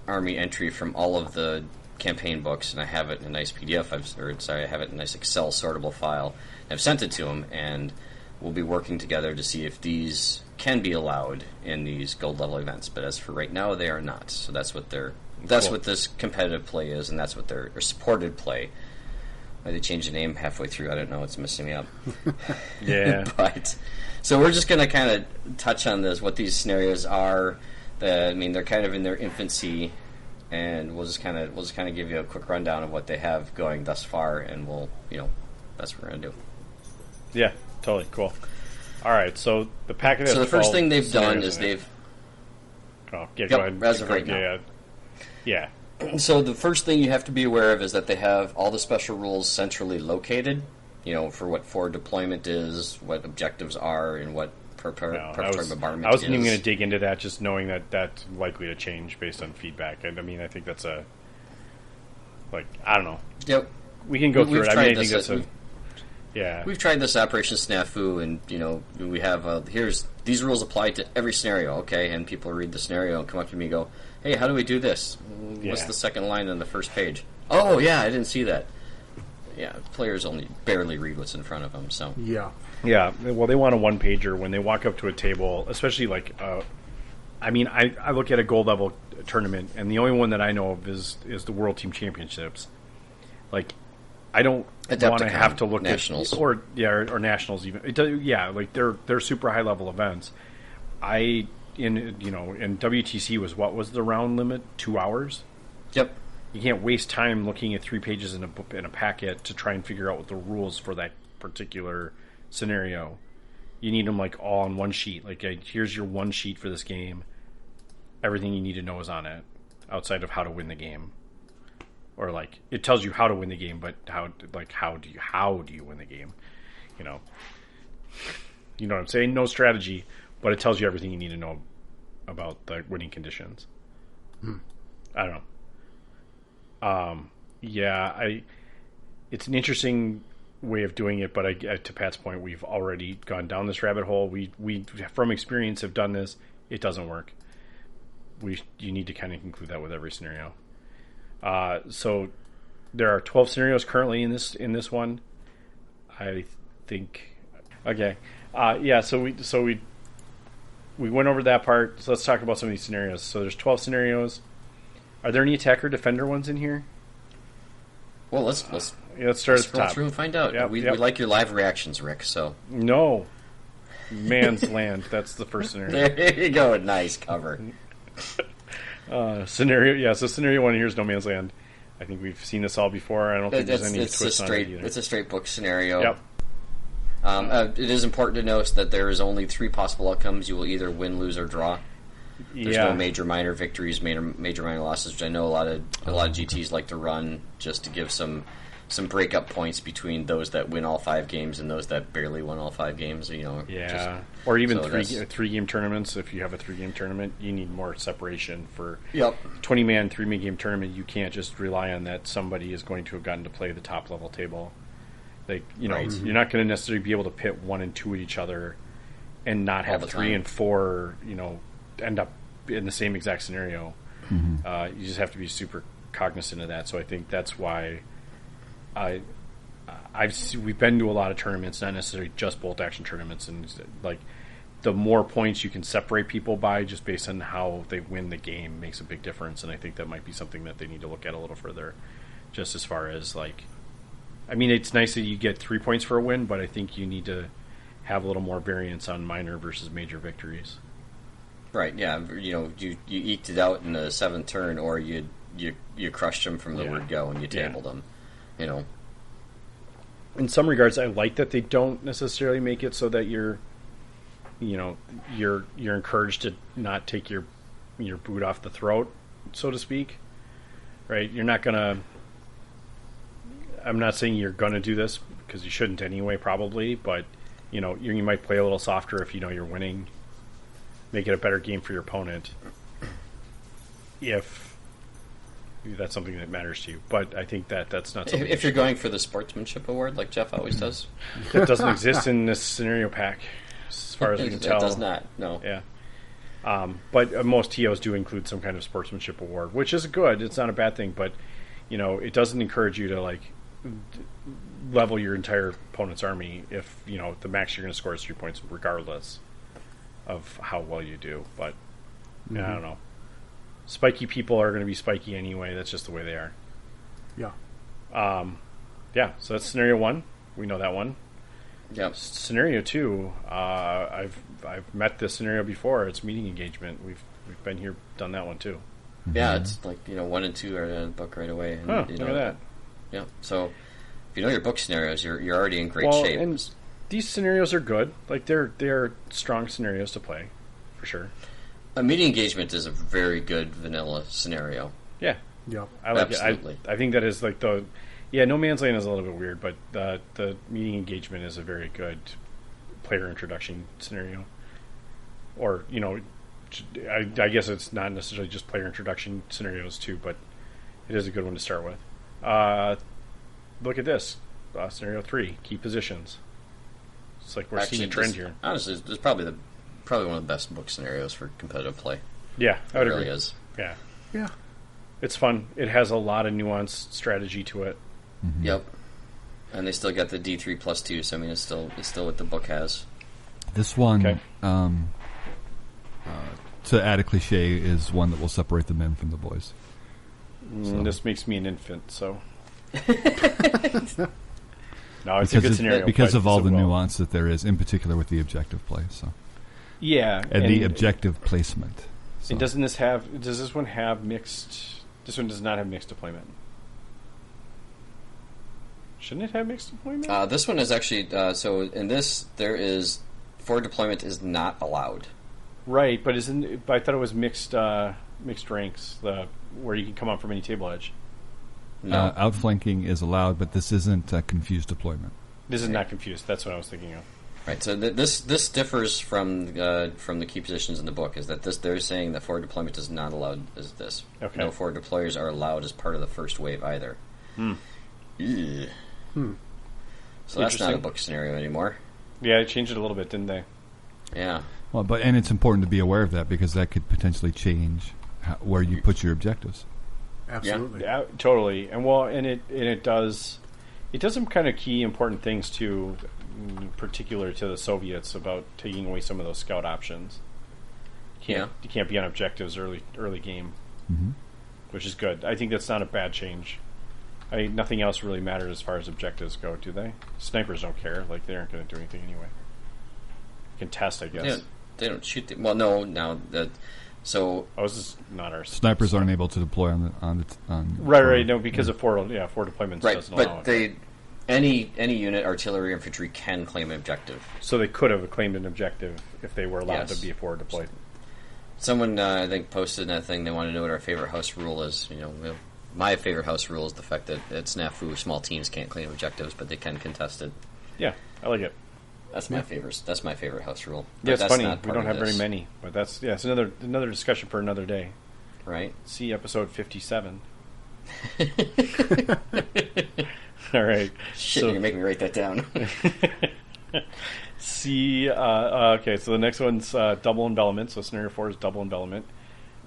army entry from all of the campaign books, and I have it in a nice PDF. I have it in a nice Excel sortable file. I've sent it to him, and we'll be working together to see if these can be allowed in these gold level events, but as for right now, they are not. So that's what what this competitive play is, and that's what their supported play. Why they changed the name halfway through, I don't know. It's messing me up. Yeah. But so we're just going to kind of touch on this, what these scenarios are. They're kind of in their infancy, and we'll just kind of give you a quick rundown of what they have going thus far, and that's what we're going to do. Yeah, totally cool. All right, so the packet. So the first thing they've done is they've. Oh, yeah, go ahead. As of right now. Yeah. So the first thing you have to be aware of is that they have all the special rules centrally located. For what forward deployment is, what objectives are, and what preparatory bombardment is. I wasn't even going to dig into that, just knowing that that's likely to change based on feedback. And I think that's I don't know. Yep. We can go through it. I think that's yeah. We've tried this Operation Snafu, and we have these rules apply to every scenario. Okay, and people read the scenario and come up to me and go, "Hey, how do we do this? What's the second line on the first page?" Oh, yeah, I didn't see that. Yeah, players only barely read what's in front of them. So Yeah. Well, they want a one pager when they walk up to a table, especially I look at a gold level tournament, and the only one that I know of is the World Team Championships. I don't want to have to look nationals. or nationals even. They're super high level events. In WTC what was the round limit? 2 hours. Yep. You can't waste time looking at 3 pages in a packet to try and figure out what the rules for that particular scenario. You need them all on one sheet. Here's your one sheet for this game. Everything you need to know is on it, outside of how to win the game. Or it tells you how to win the game, but how do you win the game? You know what I'm saying? No strategy, but it tells you everything you need to know about the winning conditions. I don't know. It's an interesting way of doing it, but to Pat's point, we've already gone down this rabbit hole. We from experience have done this. It doesn't work. You need to kind of conclude that with every scenario. So there are 12 scenarios currently in this one. I think. Okay. So we went over that part. So let's talk about some of these scenarios. So there's 12 scenarios. Are there any attacker defender ones in here? Well, let's start at the top. Through and find out. Yep, we like your live reactions, Rick. So no, Man's Land. That's the first scenario. There you go. Nice cover. Scenario. Yeah. So scenario 1 here is No Man's Land. I think we've seen this all before. I don't think there's any twist on it either. It's a straight book scenario. Yep. It is important to note that there is only 3 possible outcomes. You will either win, lose, or draw. There's no major, minor victories, major, minor losses, which I know a lot of GTs like to run just to give some breakup points between those that win all 5 games and those that barely win all 5 games. Or even 3-game tournaments. If you have a 3-game tournament, you need more separation for 20-man 3-game tournament. You can't just rely on that somebody is going to have gotten to play the top level table. Like you're not going to necessarily be able to pit 1 and 2 at each other and not have 3 and 4. End up in the same exact scenario. Mm-hmm. You just have to be super cognizant of that. So I think that's why we've been to a lot of tournaments, not necessarily just bolt action tournaments, and like the more points you can separate people by just based on how they win the game makes a big difference. And I think that might be something that they need to look at a little further, just as far as like, I mean, it's nice that you get 3 points for a win, but I think you need to have a little more variance on minor versus major victories. Right, yeah. You eked it out in the 7th turn, or you crushed them from the word go and you tabled them. In some regards, I like that they don't necessarily make it so that you're encouraged to not take your boot off the throat, so to speak. Right? You're not gonna. I'm not saying you're gonna do this because you shouldn't anyway, probably. But you might play a little softer if you know you're winning. Make it a better game for your opponent if that's something that matters to you. But I think that's not something... If you're going for the sportsmanship award, like Jeff always does. That doesn't exist in this scenario pack, as far as we can tell. It does not, no. Yeah. But most TOs do include some kind of sportsmanship award, which is good. It's not a bad thing, but it doesn't encourage you to like level your entire opponent's army if the max you're going to score is 3 points regardless of how well you do. But I don't know. Spiky people are going to be spiky anyway. That's just the way they are. Yeah. So that's scenario 1. We know that one. Yep. Scenario 2. I've met this scenario before. It's meeting engagement. We've been here, done that one too. Yeah, it's like 1 and 2 are in the book right away. And, look at that. Yeah. So if you know your book scenarios, you're already in great shape. And these scenarios are good. Like they're strong scenarios to play, for sure. A meeting engagement is a very good vanilla scenario. Yeah. Yep. I like Absolutely. it. I think that is like No Man's Land is a little bit weird, but the meeting engagement is a very good player introduction scenario. Or I guess it's not necessarily just player introduction scenarios too, but it is a good one to start with. Look at this. Scenario 3, key positions. It's like we're seeing a trend here. Honestly, it's probably one of the best book scenarios for competitive play. Yeah, I would agree. It really is. Yeah. Yeah. It's fun. It has a lot of nuanced strategy to it. Mm-hmm. Yep. And they still got the D3 plus 2, so I mean it's still what the book has. This one, to add a cliche, is one that will separate the men from the boys. This makes me an infant, so... No, it's a good scenario. Because of all the nuance that there is, in particular with the objective play. So, yeah. And the objective placement. So. And does this one have mixed... This one does not have mixed deployment. Shouldn't it have mixed deployment? This one is actually... so in this, there is... Forward deployment is not allowed. Right, but I thought it was mixed ranks, where you can come up from any table edge. No. Outflanking is allowed, but this isn't confused deployment. This is not confused. That's what I was thinking of. Right. So this differs from the key positions in the book. Is that they're saying that forward deployment is not allowed. Is this? Okay. No forward deployers are allowed as part of the first wave either. So So that's not a Interesting. book scenario anymore. Yeah, they changed it a little bit, didn't they? Yeah. Well, and it's important to be aware of that because that could potentially change where you put your objectives. Absolutely. Yeah, totally. And it does some kind of key important things too, particular to the Soviets about taking away some of those scout options. You can't be on objectives early game, which is good. I think that's not a bad change. Nothing else really matters as far as objectives go, do they? Snipers don't care. Like, they aren't going to do anything anyway. Contest, I guess. They don't shoot. Well, no. Now that this is not our Snipers aren't able to deploy on right. No, because of four deployments right, doesn't allow but it. any unit, artillery, infantry can claim objective. So they could have claimed an objective if they were allowed Yes. to be forward deployed. Someone I think posted in that thing. They want to know what our favorite house rule is. My favorite house rule is the fact that at Snafu, small teams can't claim objectives, but they can contest it. Yeah, I like it. That's my favorite. That's my favorite house rule. But Yeah, it's that's funny. not We part don't of have very this, many, but it's another discussion for another day. right? See episode 57. All right. Shit, you're making me write that down. See, okay, so the next one's double envelopment. So scenario 4 is double envelopment.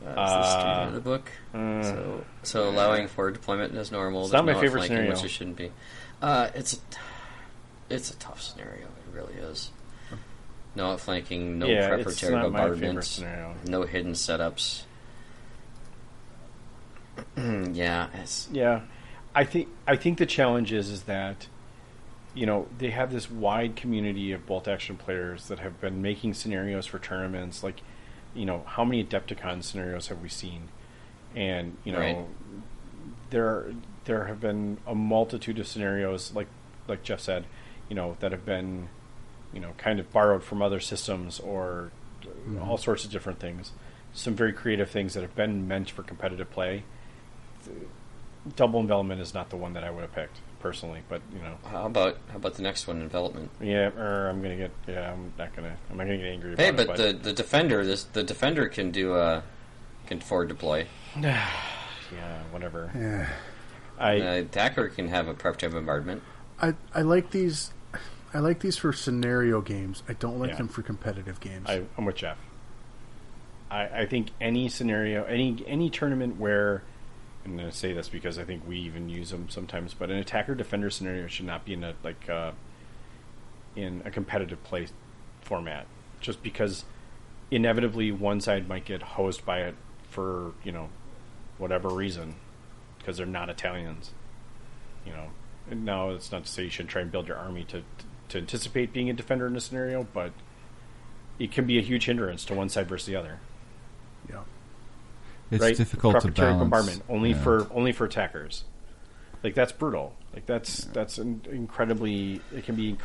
That's the standard of the book. So allowing for deployment as normal. It's There's not my no favorite outflanking, scenario. which it shouldn't be. It's a tough scenario. It really is. No outflanking, no Yeah, it's preparatory not my favorite bombardments, scenario. no hidden setups. Yeah. I think the challenge is that they have this wide community of bolt action players that have been making scenarios for tournaments. Like, how many Adepticon scenarios have we seen? And Right. there have been a multitude of scenarios, like Jeff said, that have been kind of borrowed from other systems or all sorts of different things. Some very creative things that have been meant for competitive play. Double envelopment is not the one that I would have picked personally, but How about the next one, envelopment? yeah, I'm not gonna get angry about Hey, it. but the defender, the defender can can forward deploy. yeah, whatever. Yeah. The attacker can have a preparatory bombardment. I like these. I like these for scenario games. I don't like Yeah. them for competitive games. I'm with Jeff. I think any scenario, any tournament where, I'm going to say this because I think we even use them sometimes, but an attacker-defender scenario should not be in a competitive play format, just because inevitably one side might get hosed by it for whatever reason, because they're not Italians. And now it's not to say you should try and build your army to anticipate being a defender in a scenario, but it can be a huge hindrance to one side versus the other. Yeah. It's right? difficult to Preparatory balance. bombardment only Yeah. for attackers. Like, that's brutal. Like, that's incredibly. It can be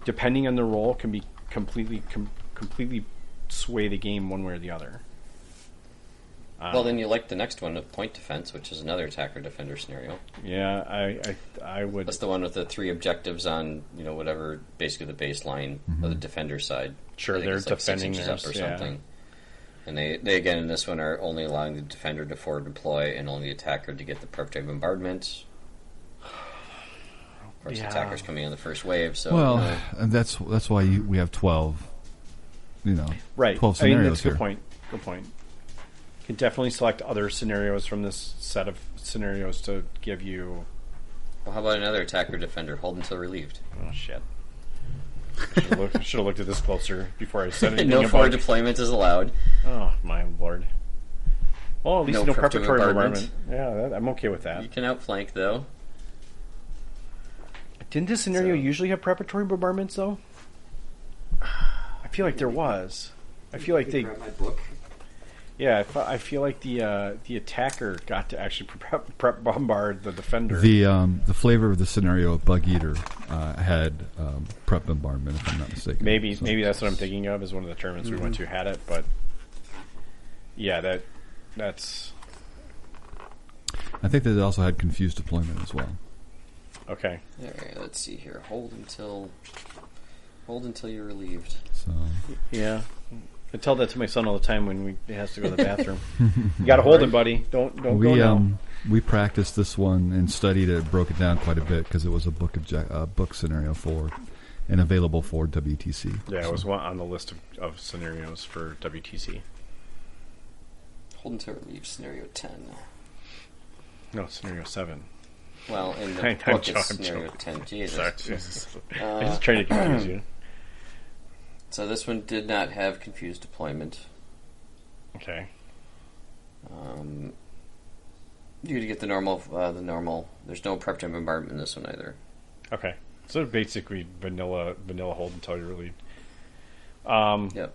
depending on the role, can be completely sway the game one way or the other. Well, then you like the next one, of point defense, which is another attacker-defender scenario. Yeah, I would. That's the one with the 3 objectives on, whatever, basically the baseline of the defender side. Sure, I think they're it's like 6 defending inches theirs, up or yeah. something. And they again in this one are only allowing the defender to forward deploy and only the attacker to get the preparatory bombardment. Of course, the attacker's coming in the first wave, so and that's why we have 12. Right. 12 I mean, scenarios that's a here. good point. Good point. You can definitely select other scenarios from this set of scenarios to give you. Well, how about another attacker-defender? Hold until relieved. Oh shit! Should have looked at this closer before I said anything. No about forward deployment is allowed. Oh my lord! Well, at least No no preparatory preparatory bombardment. bombardment. Yeah, I'm okay with that. You can outflank, though. Didn't this scenario usually have preparatory bombardments though? I feel like there was. I feel like they. Grab my book. Yeah, I feel like the attacker got to actually prep bombard the defender. The flavor of the scenario of Bug Eater had prep bombardment, if I'm not mistaken. Maybe So- that's what I'm thinking of. Is one of the tournaments we went to had it, but yeah, that's I think they also had confused deployment as well. okay. All right, let's see here. Hold until you're relieved. So Yeah, I tell that to my son all the time when he has to go to the bathroom. You got to hold him, buddy. Don't go now. we practiced this one and studied it, broke it down quite a bit because it was a book scenario for and available for WTC. Yeah, it was one on the list of scenarios for WTC. Hold until relief scenario 10. No, scenario 7. Well, in the I'm book joking, it's scenario I'm 10. Jesus. Sorry, Jesus. I'm just trying to confuse you. So this one did not have confused deployment. Okay. You get the normal. There's no prep time bombardment in this one either. Okay. So basically vanilla hold until you're relieved. Yep.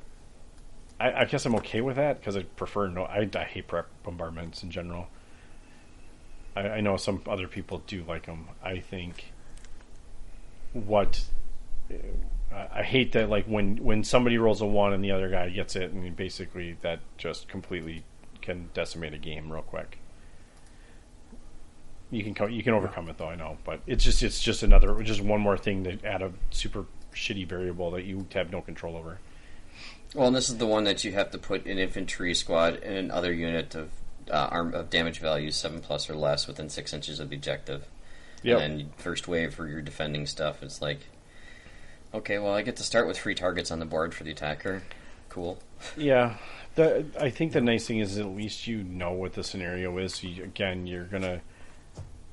I guess I'm okay with that because I prefer I hate prep bombardments in general. I know some other people do like them. I think I hate that, like when somebody rolls a 1 and the other guy gets it, and basically that just completely can decimate a game real quick. You can overcome it though, I know, but it's just one more thing to add a super shitty variable that you have no control over. Well, and this is the one that you have to put an infantry squad and another unit of damage values 7+ or less within 6 inches of the objective. Yep. And then first wave for your defending stuff. It's like, okay, well, I get to start with 3 targets on the board for the attacker. Cool. Yeah. I think the nice thing is at least you know what the scenario is. So you're going to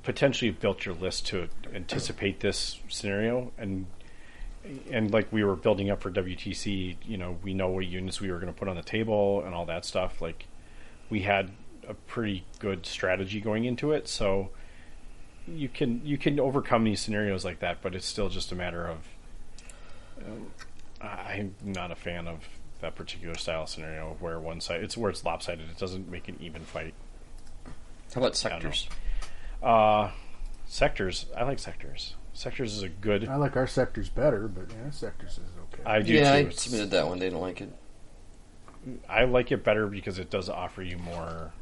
potentially have built your list to anticipate this scenario. And like we were building up for WTC, we know what units we were going to put on the table and all that stuff. Like, we had a pretty good strategy going into it. So you can overcome these scenarios like that, but it's still just a matter of I'm not a fan of that particular style scenario where it's lopsided. It doesn't make an even fight. How about sectors? Sectors. I like sectors. Sectors is a good. I like our sectors better, but yeah, sectors is okay. I do yeah, too. I submitted that one. They didn't like it. I like it better because it does offer you more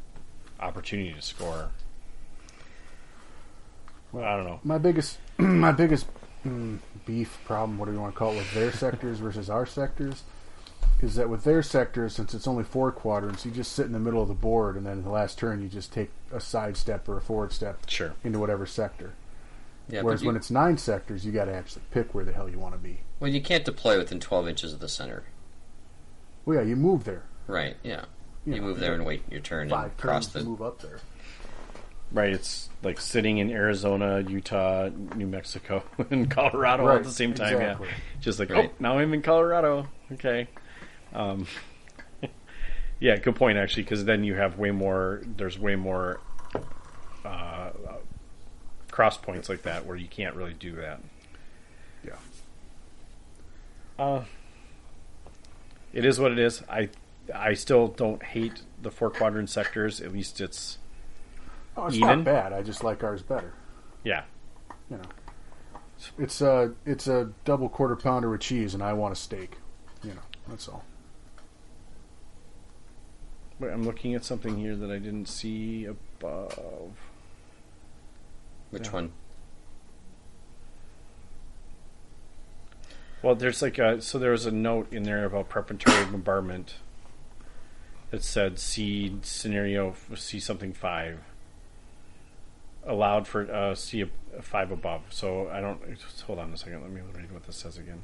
opportunity to score. Well, I don't know. My biggest beef problem, whatever you want to call it, with their sectors versus our sectors, is that with their sectors, since it's only 4 quadrants, you just sit in the middle of the board, and then in the last turn you just take a side step or a forward step into whatever sector. Yeah, whereas when it's 9 sectors, you got to actually pick where the hell you want to be. Well, you can't deploy within 12 inches of the center. Well, yeah, you move there. Right, yeah. You move there and wait your turn 5 and cross turns to move up there. Right, it's like sitting in Arizona, Utah, New Mexico, and Colorado all at the same time. Exactly. Yeah, just like now I'm in Colorado. Okay. Yeah, good point actually, because then you have way more. There's way more cross points like that where you can't really do that. Yeah. It is what it is. I still don't hate the 4 quadrant sectors. At least it's. Oh, it's even. not bad. I just like ours better. Yeah. It's a double quarter pounder with cheese, and I want a steak. That's all. Wait, I'm looking at something here that I didn't see above. Which one? Well, there's so there was a note in there about preparatory bombardment that said see scenario, see something 5. Allowed for see a 5 above. So I don't. Hold on a second. Let me read what this says again.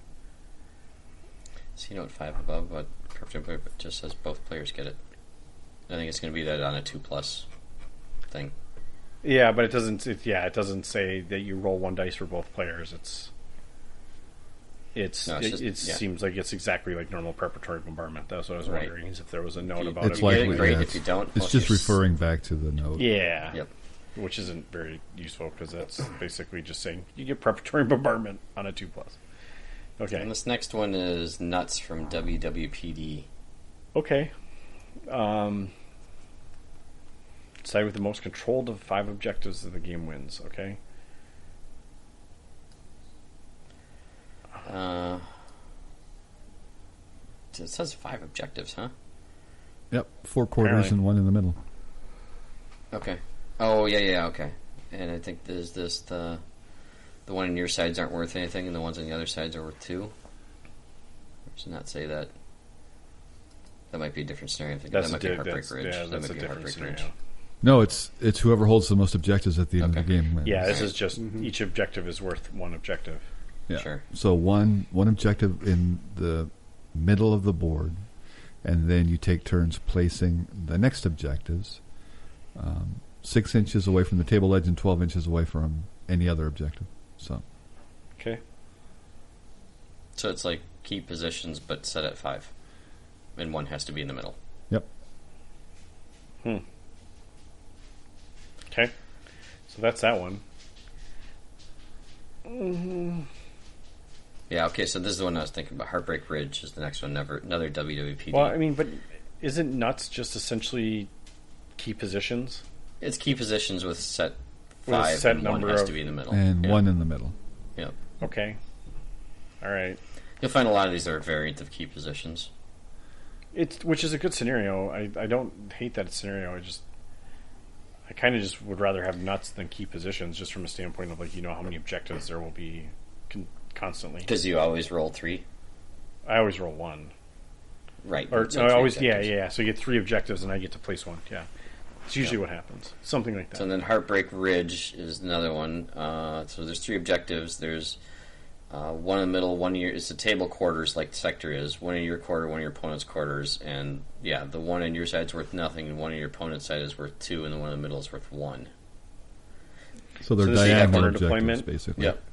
See note 5 above, but it just says both players get it. I think it's going to be that on a 2+ thing. Yeah, but it doesn't. It doesn't say that you roll 1 dice for both players. It seems like it's exactly like normal preparatory bombardment. That's what I was wondering. Is if there was a note about it. It's likely, great. If you don't, it's just referring back to the note. Yeah. Yep. Which isn't very useful because that's basically just saying you get preparatory bombardment on a 2+. Okay. And this next one is Nuts from WWPD. Okay. Side with the most controlled of 5 objectives of the game wins. Okay. It says 5 objectives, huh? Yep, 4 quarters and 1 in the middle. Okay. Oh, yeah, okay. And I think there's this, the one on your sides aren't worth anything, and the ones on the other sides are worth 2. I should not say that. That might be a different scenario. That might be Heartbreak Ridge. Yeah, that's a different scenario. No, it's whoever holds the most objectives at the end of the game wins. Yeah, this is just each objective is worth one objective. Yeah. Sure. So one objective in the middle of the board, and then you take turns placing the next objectives 6 inches away from the table edge and 12 inches away from any other objective. So. Okay. So it's like key positions, but set at 5, and one has to be in the middle. Yep. Okay. So that's that one. Yeah, okay, so this is the one I was thinking about. Heartbreak Ridge is the next one, another WWPD. Well, I mean, but isn't nuts just essentially key positions? It's key positions with set With a 5, set and one number has of- to be in the middle. And one in the middle. Yep. Okay. All right. You'll find a lot of these are a variant of key positions. Which is a good scenario. I don't hate that scenario. I kind of just would rather have nuts than key positions, just from a standpoint of, like, you know how many objectives there will be constantly. Because you always roll 3. I always roll 1. Right. Or so no, I three always objectives. yeah. So you get 3 objectives and I get to place 1. Yeah. It's usually what happens. Something like that. So then Heartbreak Ridge is another one. So there's 3 objectives. There's one in the middle, one in your... It's the table quarters, like the sector is. One in your quarter, one in your opponent's quarters. And, yeah, the one in your side's worth nothing, and one in your opponent's side is worth 2, and the one in the middle is worth 1. So they're So this is diagonal corner objectives, deployment? basically. Yep.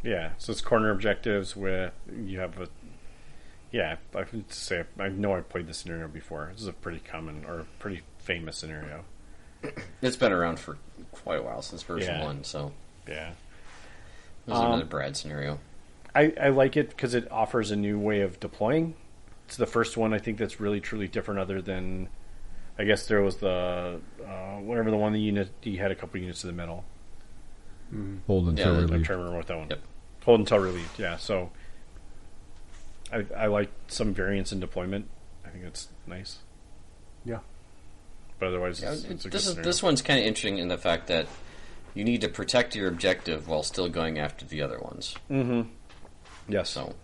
Yeah. So it's corner objectives with you have a... Yeah, I would say I know I've played this scenario before. This is a pretty common or pretty famous scenario. It's been around for quite a while, since version Yeah. 1, so... Yeah. This is another Brad scenario. I like it because it offers a new way of deploying. It's the first one I think that's really truly different. Other than, I guess there was the whatever the one you had a couple units in the middle. Hold until Yeah, I'm relieved. trying to remember what that one. Yep. Hold until relieved. Yeah. So I like some variance in deployment. I think it's nice. Yeah. But otherwise, Yeah, it's a good this scenario. one's kind of interesting in the fact that you need to protect your objective while still going after the other ones. Yes. So,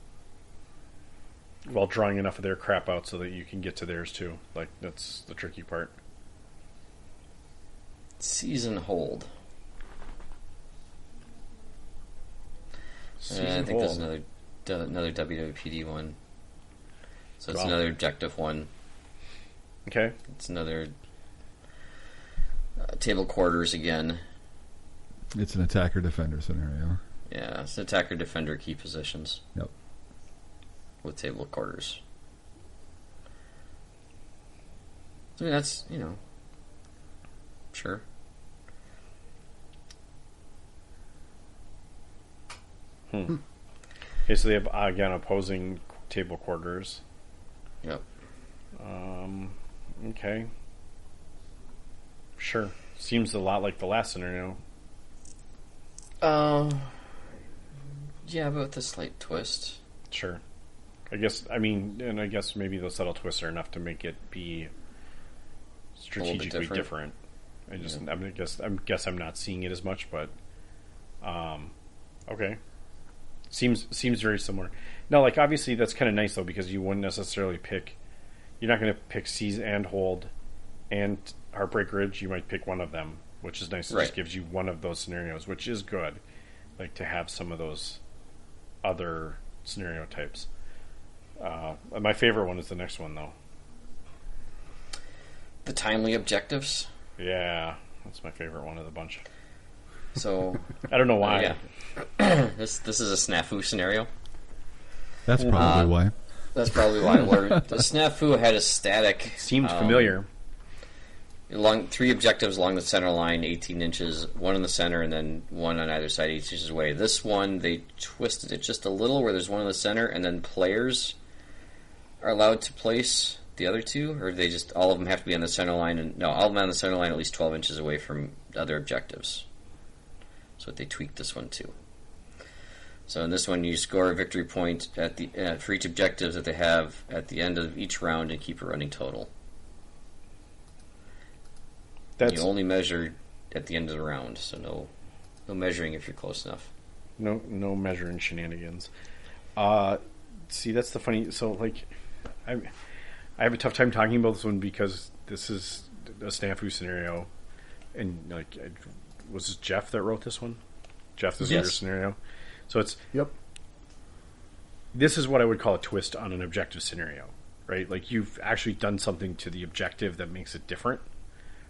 While drawing enough of their crap out so that you can get to theirs too. Like, that's the tricky part. Season Hold. Season I think hold. there's another WWPD one. So it's Wow. another objective one. Okay. It's another table quarters again. It's an attacker-defender scenario. Yeah, it's attacker defender key positions Yep. with table quarters. I mean, that's, sure. Okay, so they have, again, opposing table quarters. Yep. Okay. Sure. Seems a lot like the last scenario. Yeah, but with a slight twist. Sure. I guess maybe those subtle twists are enough to make it be strategically different. I guess I'm not seeing it as much, but okay. Seems very similar. Now, like, obviously that's kind of nice though, because you wouldn't necessarily pick. You're not going to pick Seize and Hold and Heartbreak Ridge. You might pick one of them, which is nice. It Right. just gives you one of those scenarios, which is good. Like, to have some of those other scenario types. My favorite one is the next one, though. The timely objectives. Yeah, that's my favorite one of the bunch. So I don't know why. yeah, this is a snafu scenario. That's probably why. That's probably why. Where the snafu had a static. Seemed familiar. Along 3 objectives along the center line, 18 inches, one in the center, and then one on either side, 8 inches away. This one, they twisted it just a little, where there's one in the center, and then players are allowed to place the other 2, or they just all of them have to be on the center line? And no, all of them on the center line, at least 12 inches away from other objectives. So they tweaked this one too. So in this one, you score a victory point at the for each objective that they have at the end of each round, and keep a running total. That's You only measure at the end of the round, so no measuring if you're close enough. no measuring shenanigans. See, that's the funny. So, like, I have a tough time talking about this one because this is a Snafu scenario, and like, was it Jeff that wrote this one? Jeff, this is your scenario. So it's this is what I would call a twist on an objective scenario, right? Like you've actually done something to the objective that makes it different,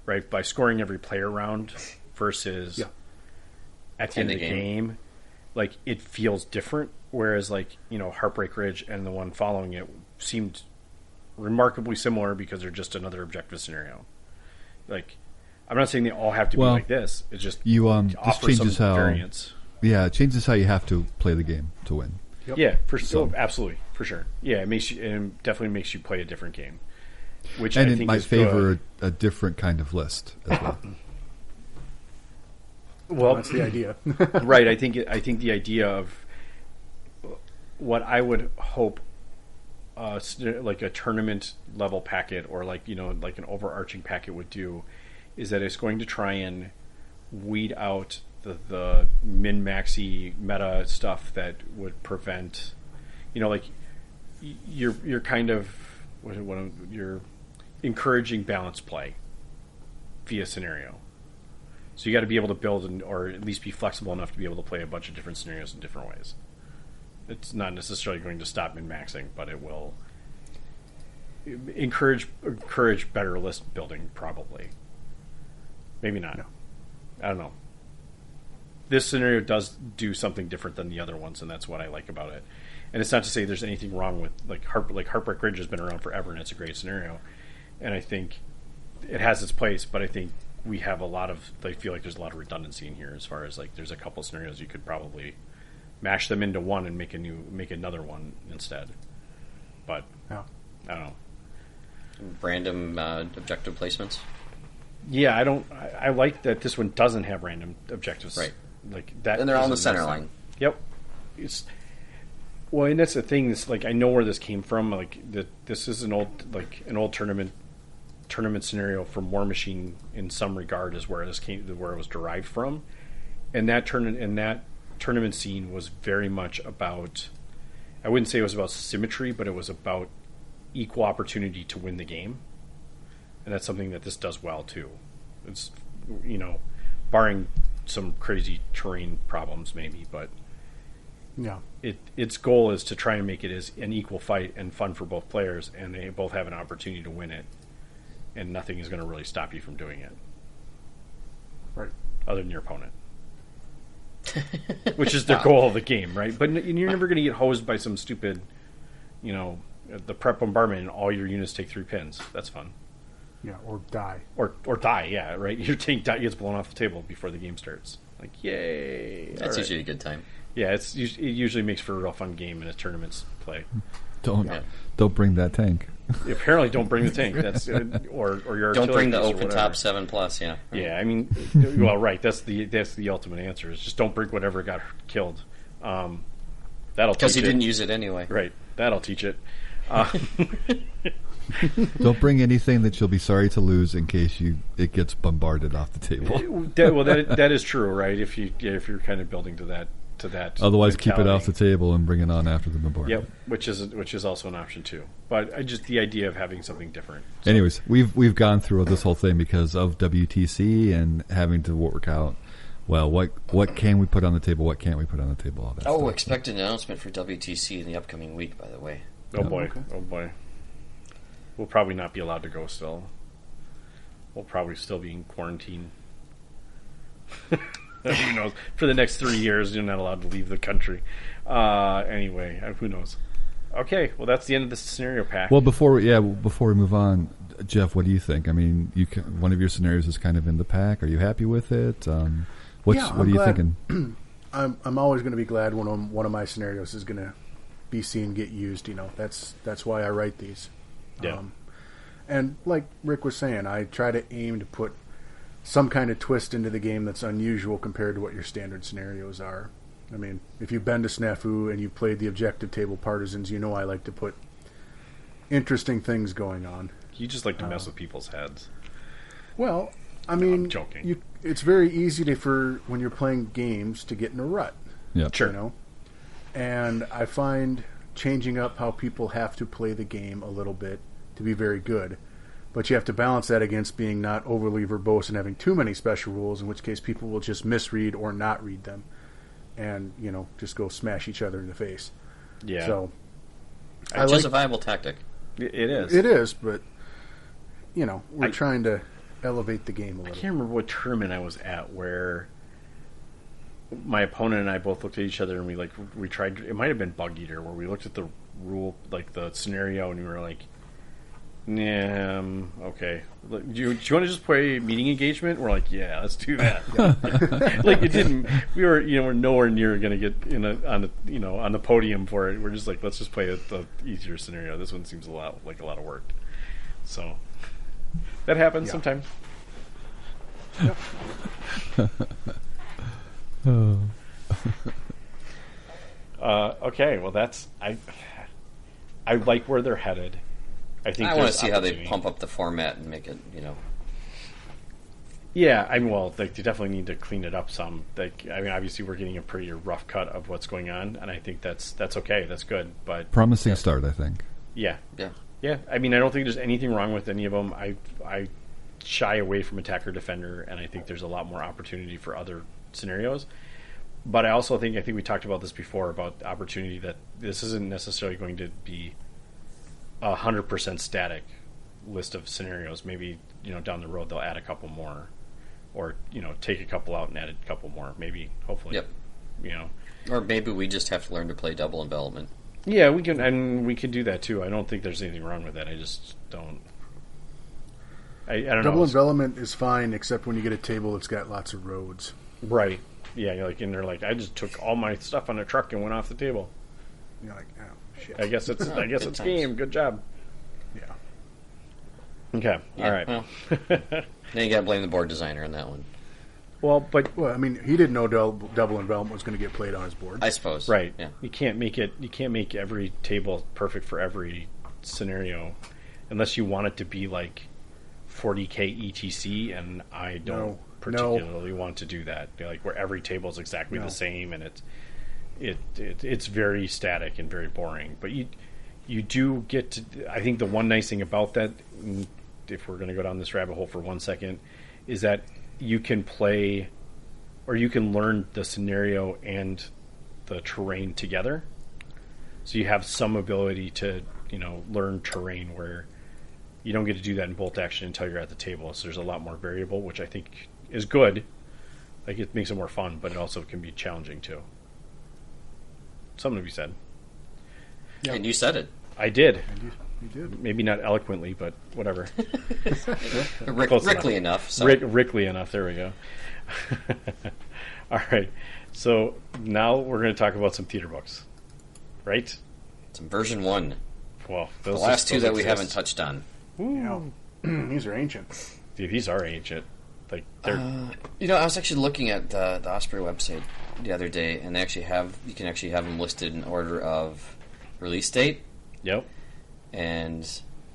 right? By scoring every player round versus at the end of the game, like it feels different. Whereas like, Heartbreak Ridge and the one following it seemed remarkably similar because they're just another objective scenario. Like, I'm not saying they all have to be like this. It's just this changes some variance. Yeah, it changes how you have to play the game to win. Yep. Yeah, absolutely, for sure. Yeah, it definitely makes you play a different game, which and I it think might is favor a different kind of list as well. Well, that's the idea, right? I think the idea of what I would hope, like a tournament level packet or like like an overarching packet would do, is that it's going to try and weed out the min-maxy meta stuff that would prevent, like you're kind of you're encouraging balanced play via scenario. So you got to be able to build or at least be flexible enough to be able to play a bunch of different scenarios in different ways. It's not necessarily going to stop min-maxing, but it will encourage better list building, probably. Maybe not. No. I don't know. This scenario does do something different than the other ones, and that's what I like about it. And it's not to say there's anything wrong with Heartbreak Ridge has been around forever, and it's a great scenario. And I think it has its place, but I think we have I feel like there's a lot of redundancy in here as far as like there's a couple scenarios you could probably mash them into one and make another one instead. But I don't know. Random objective placements. Yeah, I like that this one doesn't have random objectives. Right. Like that. And they're all in the center line. Yep. And that's the thing. It's like I know where this came from. Like this is an old tournament scenario from War Machine in some regard is where where it was derived from, and that tournament scene was very much about. I wouldn't say it was about symmetry, but it was about equal opportunity to win the game, and that's something that this does well too. It's barring some crazy terrain problems maybe, but its goal is to try and make it as an equal fight and fun for both players, and they both have an opportunity to win it, and nothing is going to really stop you from doing it, right? Other than your opponent, which is the goal of the game, right? But you're never going to get hosed by some stupid, the prep bombardment and all your units take 3 pins. That's fun. Yeah, or die. Or die, yeah, right? Your tank gets blown off the table before the game starts. Like, yay! That's usually a good time. Yeah, it usually makes for a real fun game in a tournament's play. Don't bring that tank. Apparently, don't bring the tank. That's or your don't bring the open top 7+. Yeah. Yeah, I mean, well, right. That's the ultimate answer. Is just don't bring whatever got killed. That'll because he didn't use it anyway. Right. That'll teach it. Don't bring anything that you'll be sorry to lose in case it gets bombarded off the table. That is true, right? If you're kind of building to that. Otherwise, keep it off the table and bring it on after the bombardment. Yep, which is also an option too. But just the idea of having something different. So. Anyways, we've gone through this whole thing because of WTC and having to work out. Well, what can we put on the table? What can't we put on the table? All that stuff. Expect an announcement for WTC in the upcoming week. By the way. Oh boy! Okay. Oh boy! We'll probably not be allowed to go still. We'll probably still be in quarantine. Who knows? For the next 3 years, you're not allowed to leave the country. Anyway, who knows? Okay, well, that's the end of the scenario pack. Well, before we move on, Jeff, what do you think? I mean, one of your scenarios is kind of in the pack. Are you happy with it? What are you thinking? I'm always going to be glad when one of my scenarios is going to be seen get used. That's why I write these. Yeah. And like Rick was saying, I try to aim to put some kind of twist into the game that's unusual compared to what your standard scenarios are. I mean, if you've been to Snafu and you've played the objective table Partisans, I like to put interesting things going on. You just like to mess with people's heads. Well, I mean, I'm joking. It's very easy for when you're playing games to get in a rut. Yeah, sure. And I find changing up how people have to play the game a little bit to be very good. But you have to balance that against being not overly verbose and having too many special rules, in which case people will just misread or not read them, and just go smash each other in the face. Yeah. So, Which is a viable tactic. It is. It is, but we're trying to elevate the game a I little. can't remember what tournament I was at where my opponent and I both looked at each other and we tried. It might have been Bug Eater, where we looked at the rule, like the scenario, and we were like, "Yeah, okay. Do you want to just play meeting engagement?" We're like, "Yeah, let's do that." Like it didn't. We were we're nowhere near going to get on the podium for it. We're just like, let's just play the easier scenario. This one seems like a lot of work. So that happens sometimes. Okay, well that's I like where they're headed. I want to see how they pump up the format and make it, Yeah, they definitely need to clean it up some. Obviously we're getting a pretty rough cut of what's going on, and I think that's okay. That's good, but promising start, I think. Yeah. Yeah. I don't think there's anything wrong with any of them. I shy away from attacker defender, and I think there's a lot more opportunity for other scenarios. But I also think we talked about this before, about the opportunity that this isn't necessarily going to be 100% static list of scenarios. Maybe down the road they'll add a couple more, or take a couple out and add a couple more. Maybe, hopefully. Yep. Or maybe we just have to learn to play double envelopment. Yeah, we can do that too. I don't think there's anything wrong with that. I just don't. I don't know. Double envelopment is fine, except when you get a table that's got lots of roads. Right. Yeah, and they're like, I just took all my stuff on a truck and went off the table. You're like, oh shit. I guess it's game. Good job. Yeah. Okay. Yeah, all right. Well, then you got to blame the board designer on that one. Well, he didn't know double envelopment was going to get played on his board. I suppose. Right. Yeah. You can't make every table perfect for every scenario, unless you want it to be like 40K ETC, and I don't particularly want to do that. Like where every table is exactly the same, and it's very static and very boring. But you do get to. I think the one nice thing about that, if we're going to go down this rabbit hole for 1 second, is that you can play, or you can learn the scenario and the terrain together. So you have some ability to learn terrain where you don't get to do that in bolt action until you're at the table. So there's a lot more variable, which I think is good. Like, it makes it more fun, but it also can be challenging too. Something to be said. Yep. And you said it. I did. You did. Maybe not eloquently, but whatever. Rickly enough. So. Rickly enough. There we go. All right. So now we're going to talk about some theater books, right? Some version 1. Well, the last two that we haven't touched on. Yeah. These are ancient. Dude, these are ancient. Like they're. I was actually looking at the Osprey website the other day, and you can actually have them listed in order of release date. Yep. And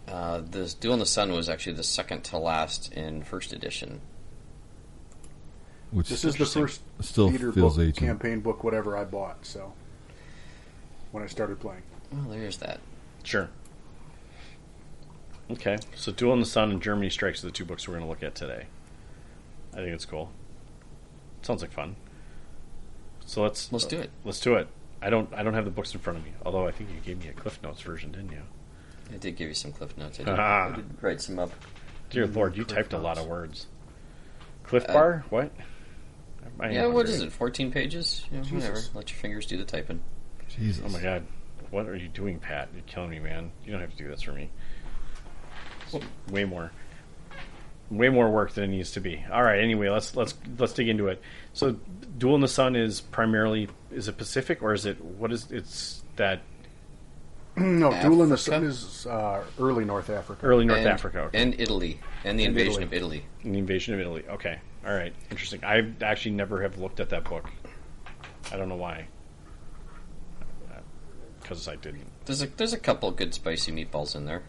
this Duel in the Sun was actually the second to last in first edition. Which this is the first still theater feels book, ancient. campaign book, whatever I bought. So when I started playing. Well, there's that. Sure. Okay, so Duel in the Sun and Germany Strikes are the two books we're going to look at today. I think it's cool. Sounds like fun. So let's do it. Let's do it. I don't have the books in front of me, although I think you gave me a Cliff Notes version, didn't you? I did give you some Cliff Notes. I did write some up. Dear Lord, you typed a lot of words. Cliff Bar? What? What is it? 14 pages? Whatever. Let your fingers do the typing. Jesus. Oh my God. What are you doing, Pat? You're killing me, man. You don't have to do this for me. It's way more work than it needs to be. All right. Anyway, let's dig into it. So, Duel in the Sun is it Pacific, or is it it's that? No, Duel in the Sun is early North Africa. Africa. Okay. And Italy, and the invasion of Italy. And the invasion of Italy. Okay. All right. Interesting. I actually never have looked at that book. I don't know why. Because I didn't. There's a couple of good spicy meatballs in there.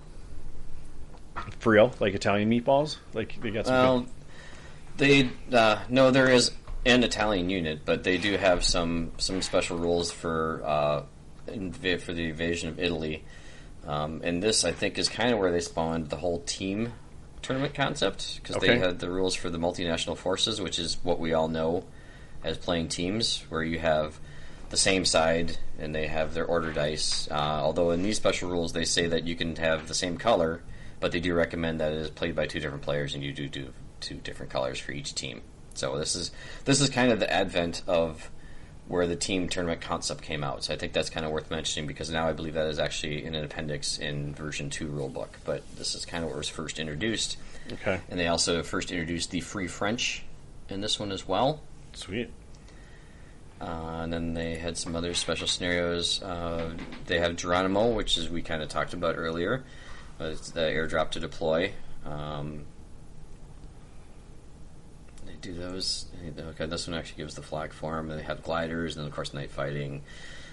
For real? Like Italian meatballs? Like they got some no, there is an Italian unit, but they do have some special rules for the invasion of Italy. And this, I think, is kind of where they spawned the whole team tournament concept, because Okay. they had the rules for the multinational forces, which is what we all know as playing teams, where you have the same side and they have their order dice. Although in these special rules they say that you can have the same color, but they do recommend that it is played by two different players and you do two different colors for each team. So this is kind of the advent of where the team tournament concept came out. So I think that's kind of worth mentioning, because now I believe that is actually in an appendix in version 2 rulebook. But this is kind of where it was first introduced. Okay. And they also first introduced the free French in this one as well. Sweet. And then they had some other special scenarios. They have Geronimo, which is we kind of talked about earlier. It's the airdrop to deploy. They do those. Okay, this one actually gives the flag for them. They have gliders, and then of course night fighting,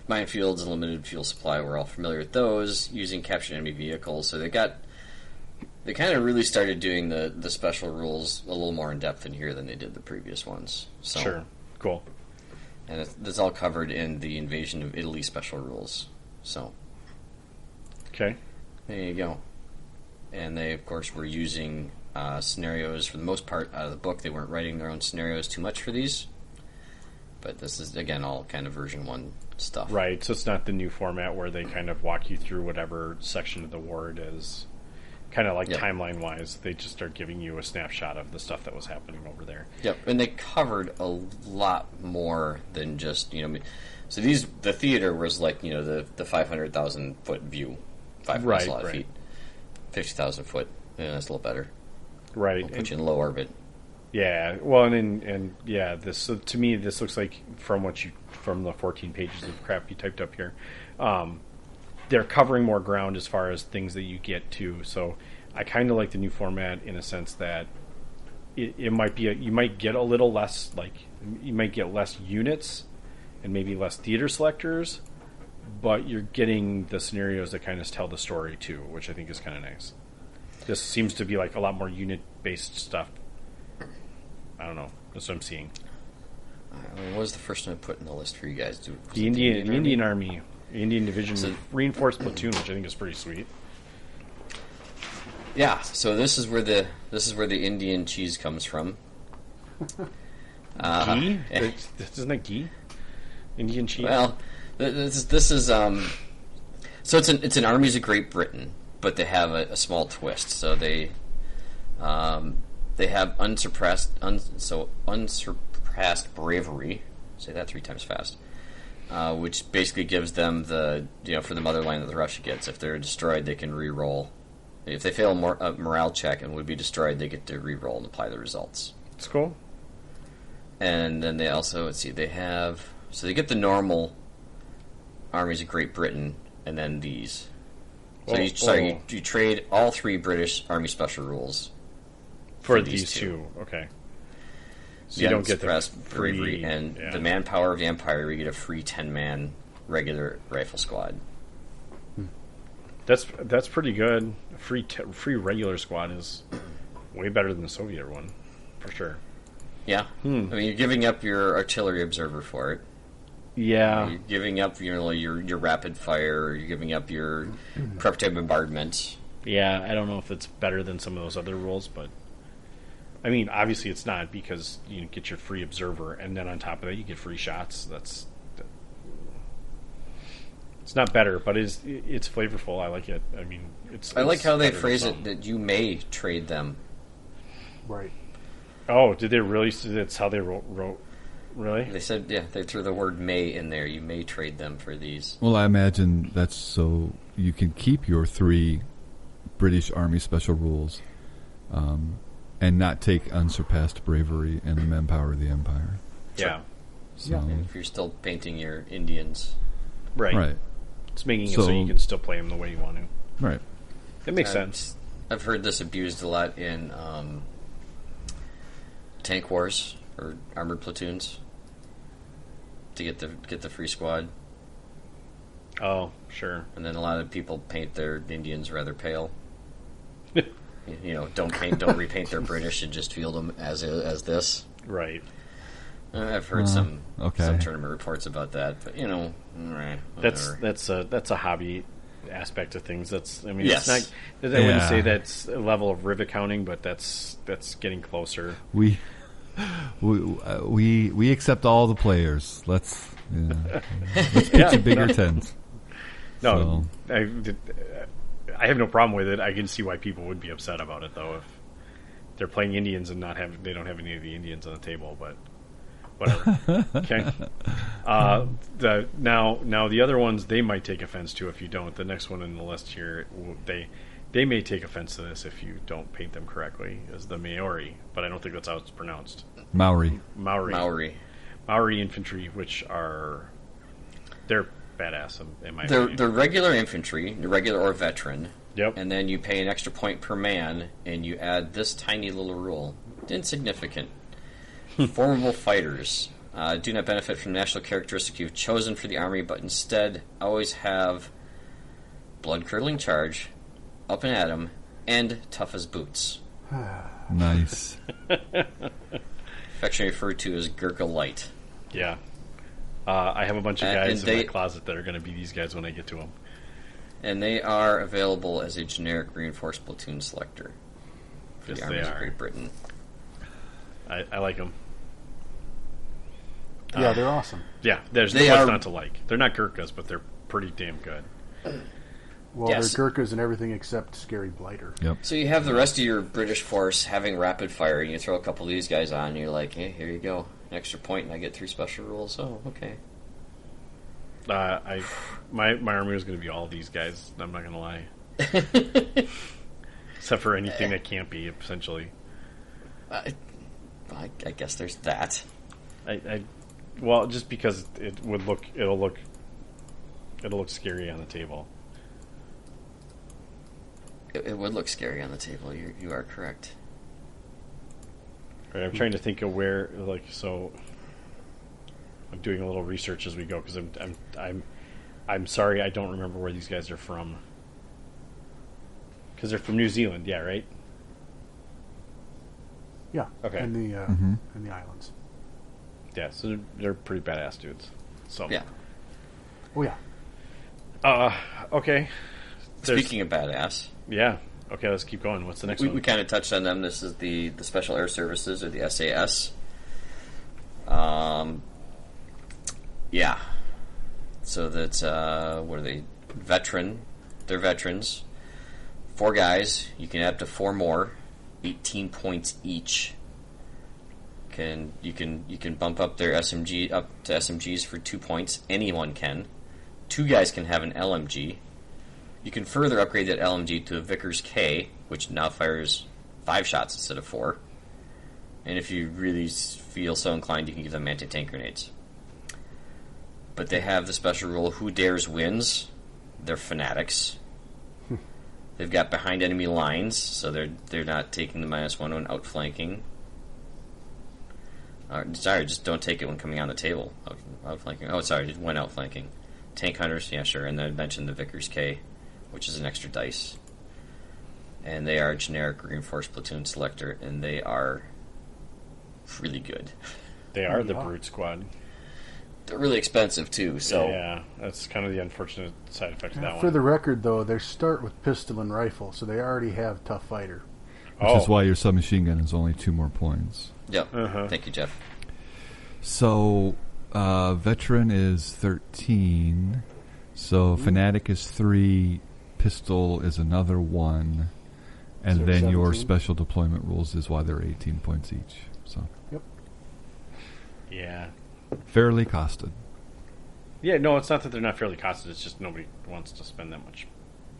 minefields, and limited fuel supply. We're all familiar with those. Using captured enemy vehicles. So they kind of really started doing the special rules a little more in depth in here than they did the previous ones. So, Sure. Cool. and it's all covered in the Invasion of Italy special rules. So Okay. there you go. And they, of course, were using scenarios for the most part out of the book. They weren't writing their own scenarios too much for these. But this is, again, all kind of version 1 stuff. Right. So it's not the new format where they kind of walk you through whatever section of the war it is. Kind of like Yep. timeline-wise, they just start giving you a snapshot of the stuff that was happening over there. Yep, and they covered a lot more than just, so the theater was like, the 500,000 foot view. That's a lot of feet. 50,000 foot, that's a little better. Right. We'll put you in low orbit. Yeah. Well, and yeah, so to me, this looks like from the 14 pages of crap you typed up here, they're covering more ground as far as things that you get to. So I kind of like the new format in a sense that it might be you might get a little less, like you might get less units and maybe less theater selectors, but you're getting the scenarios that kind of tell the story too, which I think is kind of nice. This seems to be like a lot more unit-based stuff. I don't know. That's what I'm seeing. What was the first one I put in the list for you guys? The Indian Army, Indian Division Reinforced Platoon, which I think is pretty sweet. Yeah, so this is where the Indian cheese comes from. Ghee? Isn't that ghee? Indian cheese? Well, this is so it's an armies of Great Britain, but they have a small twist. So they have unsurpassed bravery. Say that 3 times fast. Which basically gives them for the motherland that the Russia gets. If they're destroyed, they can re-roll. If they fail a morale check and would be destroyed, they get to re-roll and apply the results. It's cool. And then they also, they get the normal armies of Great Britain, and then these. So you trade all 3 British Army Special Rules for these two. Okay. So you don't get the bravery and the manpower of the Empire. We get a free 10-man regular rifle squad. That's pretty good. Free regular squad is way better than the Soviet one, for sure. Yeah, I mean you're giving up your artillery observer for it. Yeah, you're giving up your rapid fire. You're giving up your prep bombardment. Yeah, I don't know if it's better than some of those other rules, but I mean, obviously it's not, because you get your free observer, and then on top of that you get free shots. It's not better, but it's flavorful. I like it. I mean, I like how they phrase it that you may trade them. Right. Oh, did they really? That's how they wrote. Really? They said, they threw the word "may" in there. You may trade them for these. Well, I imagine that's so you can keep your 3 British Army Special Rules, and not take unsurpassed bravery and the manpower of the Empire. Yeah. So, And if you're still painting your Indians, right. It's making it so you can still play them the way you want to. Right. It makes sense. I've heard this abused a lot in tank wars or armored platoons to get the free squad. Oh, sure. And then a lot of people paint their Indians rather pale. Don't repaint their British and just field them as this. Right. I've heard some okay. tournament reports about that, but that's a hobby. aspect of things. That's, I mean, Yes. it's not. I wouldn't say that's a level of rivet counting, but that's getting closer. We accept all the players. Let's pitch a bigger tent. No, I have no problem with it. I can see why people would be upset about it, though, if they're playing Indians and they don't have any of the Indians on the table. But whatever. Okay. Now the other ones, they might take offense to if you don't. The next one in the list here, they may take offense to this if you don't paint them correctly, is the Maori, but I don't think that's how it's pronounced. Maori infantry, which they're badass in my opinion. They're regular infantry, regular or veteran. Yep. And then you pay an extra point per man, and you add this tiny little rule. Insignificant. Formable fighters do not benefit from the national characteristic you've chosen for the army, but instead always have blood-curdling charge, up and at 'em, and tough as boots. Nice. Affectionately referred to as Gurkha Light. Yeah. I have a bunch of guys in they, my closet that are going to be these guys when I get to them. And they are available as a generic reinforced platoon selector for Yes, the armies they of are. Great Britain. I like them. Yeah, they're awesome. Yeah, there's They no much are- not to like. They're not Gurkhas, but they're pretty damn good. Well, Yes. they're Gurkhas and everything except Scary Blighter. Yep. So you have the rest of your British force having rapid fire, and you throw a couple of these guys on, and you're like, hey, here you go. An extra point, and I get 3 special rules. Oh, okay. My army was going to be all these guys. I'm not going to lie, except for anything that can't be. Essentially, I guess there's that. Well, just because it'll look scary on the table. It would look scary on the table. You are correct. Right, I'm trying to think of where, so. I'm doing a little research as we go because I'm sorry I don't remember where these guys are from. Because they're from New Zealand, yeah, right? Yeah. Okay. In the in the islands. Yeah, so they're pretty badass dudes. So Yeah. Oh yeah. Okay. Speaking of badass, Yeah. Okay, let's keep going. What's the next we one? kind of touched on them. This is the Special Air Services, or the SAS. Yeah. So that's, what are they? They're veterans. 4 guys. You can add up to 4 more. 18 points each. You can bump up their SMG up to SMGs for 2 points. Anyone can. 2 guys can have an LMG. You can further upgrade that LMG to a Vickers K, which now fires 5 shots instead of 4. And if you really feel so inclined, you can give them anti-tank grenades. But they have the special rule, who dares wins. They're fanatics. They've got behind enemy lines, so they're not taking the -1 when outflanking. Sorry, just don't take it when coming on the table. Outflanking. Oh, sorry, when outflanking. Tank hunters, yeah, sure. And then I mentioned the Vickers K, which is an extra dice. And they are a generic reinforced platoon selector, and they are really good. They are the Brute Squad. They're really expensive, too, so... Yeah, that's kind of the unfortunate side effect of that For one. the record, though, they start with pistol and rifle, so they already have tough fighter. Which is why your submachine gun is only 2 more points. Yep. Thank you, Jeff. So, veteran is 13. So, fanatic is 3. Pistol is another 1. And So then your 17? special deployment rules is why they're 18 points each. So, Yep. Yeah. fairly costed. Yeah, no, it's not that they're not fairly costed. It's just nobody wants to spend that much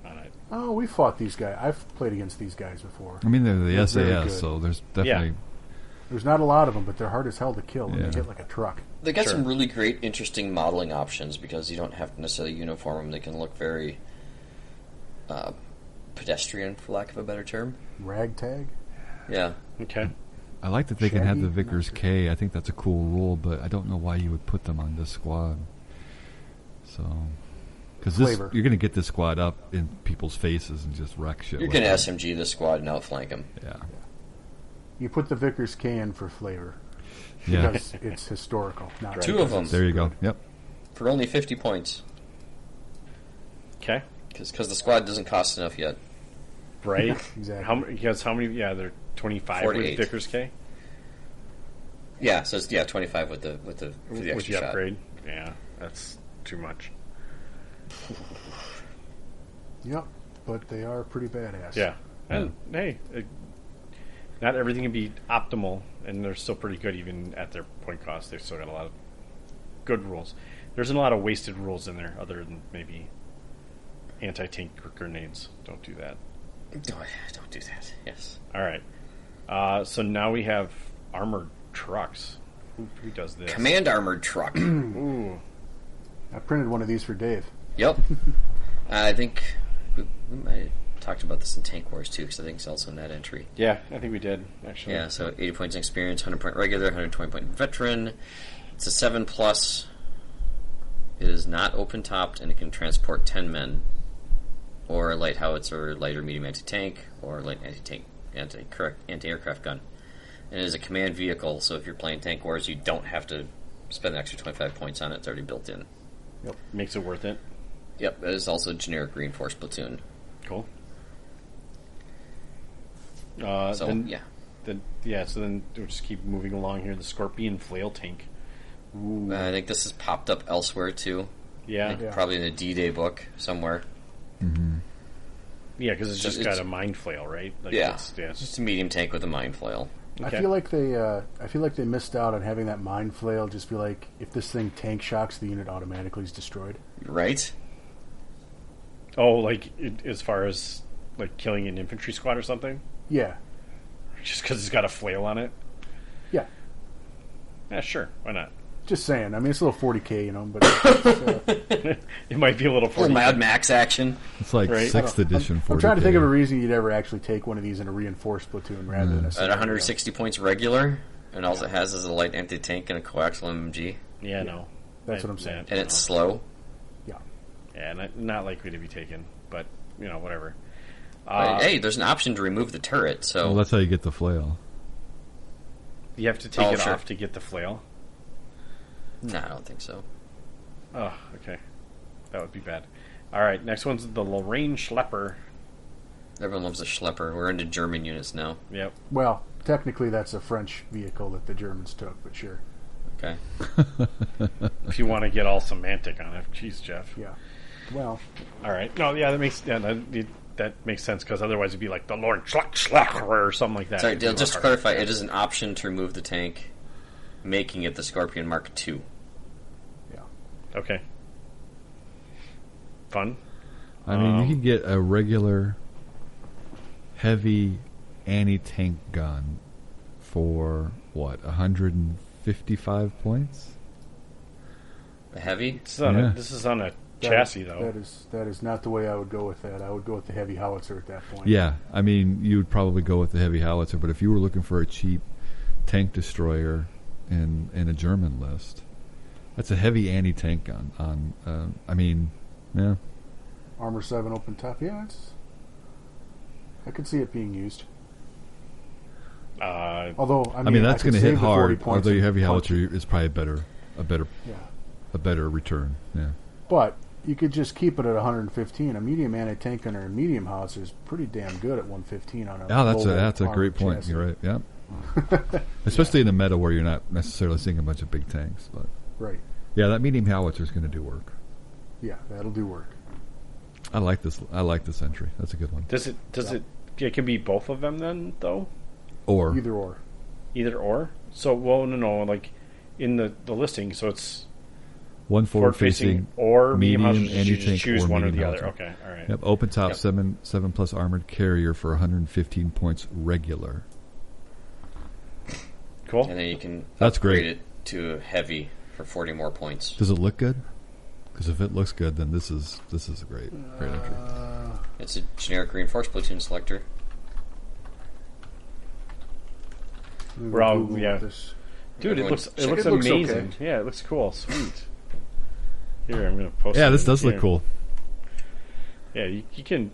on it. Oh, we fought these guys. I've played against these guys before. I mean, they're the They're very SAS, good. so there's definitely... There's not a lot of them, but they're hard as hell to kill when Yeah. they hit like a truck. They got Sure. some really great, interesting modeling options because you don't have to necessarily uniform them. They can look very pedestrian, for lack of a better term. Ragtag? Yeah. Okay. I like that they can have the Shaggy? Vickers K. I think that's a cool rule, but I don't know why you would put them on this squad. So, because Flavor. you're going to get this squad up in people's faces and just wreck shit. You're with going to them. SMG this squad and outflank them. Yeah, You put the Vickers K in for flavor. yeah. Because it's historical. Not 2 of them There you go. Yep. for only 50 points. Okay. Because the squad doesn't cost enough yet. Right? Exactly. How many? Yeah, they're 25 with 48. Vickers K. Yeah, so it's 25 with the for the With extra the shot. upgrade. Yeah, that's too much. Yep, but they are pretty badass. Yeah, and hey, not everything can be optimal, and they're still pretty good even at their point cost. They've still got a lot of good rules. There's a lot of wasted rules in there, other than maybe anti-tank grenades. Don't do that. Don't do that. Yes. All right. So now we have armored trucks. Who does this? Command armored truck. Ooh. I printed one of these for Dave. Yep. I think we might have talked about this in Tank Wars too, because I think it's also in that entry. Yeah, I think we did, actually. Yeah, so 80 points in experience, 100 point regular, 120 point veteran. It's a 7+. It is not open topped, and it can transport 10 men, or a light howitzer, light or medium anti-tank, or light anti-tank, anti-aircraft gun. And it is a command vehicle, so if you're playing Tank Wars, you don't have to spend an extra 25 points on it. It's already built in. Yep. Makes it worth it. Yep, it is also a generic reinforced platoon. Cool. So, So then we'll just keep moving along here. The Scorpion Flail Tank. Ooh. I think this has popped up elsewhere too. Yeah. Yeah. Probably in the D-Day book somewhere. Yeah, because it's just It's- got a mind flail, right? Like Yeah. it's Just a medium tank with a mine flail. I Okay. feel like they missed out on having that mind flail. Just be like, if this thing tank shocks, the unit automatically is destroyed. Right? Oh, like as far as like killing an infantry squad or something? Yeah, Just because it's got a flail on it? yeah. Yeah, sure. Why not? Just saying. I mean, it's a little 40K, but it's, It might be a little Or 40. Mad Max action. It's like Right. 6th edition. I'm trying to 40K. think of a reason you'd ever actually take one of these in a reinforced platoon rather than a. At scenario. 160 points regular, and all it has is a light anti-tank and a coaxial MMG. Yeah, no. That's what I'm saying. And it's slow. Yeah. Yeah, not likely to be taken, but, whatever. But, hey, there's an option to remove the turret, so... Well, that's how you get the flail. You have to take Oh, it sure. off to get the flail? No, I don't think so. Oh, okay. That would be bad. All right, next one's the Lorraine Schlepper. Everyone loves a Schlepper. We're into German units now. Yep. Well, technically, that's a French vehicle that the Germans took, but sure. Okay. If you want to get all semantic on it. Jeez, Jeff. Yeah. Well, All right. No, yeah, that makes sense, because otherwise it'd be like the Lord Schlepper or something like that. Sorry, It'd be a Dale, just to lot harder. clarify, it is an option to remove the tank, making it the Scorpion Mark II. yeah. Okay. Fun. I mean, you can get a regular heavy anti-tank gun for, 155 points? The heavy? This is on a chassis, though. That is not the way I would go with that. I would go with the heavy howitzer at that point. Yeah, I mean, you would probably go with the heavy howitzer, but if you were looking for a cheap tank destroyer in a German list, that's a heavy anti-tank gun. Yeah. Armor 7 open top. Yeah, I could see it being used. Although, I mean that's could going to hit save the 40 hard. points Although your and heavy punch. howitzer is probably Yeah. a better return. Yeah. But you could just keep it at 115. A medium anti-tank gunner and medium howitzer is pretty damn good at 115 on a. Yeah, that's a armored great point. chassis. You're right. Yeah. Especially in a meta where you're not necessarily seeing a bunch of big tanks, but Right. yeah, that medium howitzer is going to do work. Yeah, that'll do work. I like this entry. That's a good one. Does it? It can be both of them then, though. Or Either or. Either or. So, no. Like in the listing, so it's one forward facing or medium howitzer. You anti-tank just choose or one or medium the other. howitzer. Okay, all right. Yep. Open top Yep. 7 plus armored carrier for 115 points regular. Cool. And then you can That's upgrade great. it to heavy for 40 more points. Does it look good? Because if it looks good, then this is a great entry. It's a generic reinforced platoon selector. We're all- Google yeah. this. Dude, it Everyone looks check it. Looks amazing. okay. Yeah, it looks cool. Sweet. Here, I'm gonna post. Yeah, it this in does look here. cool. Yeah, you can.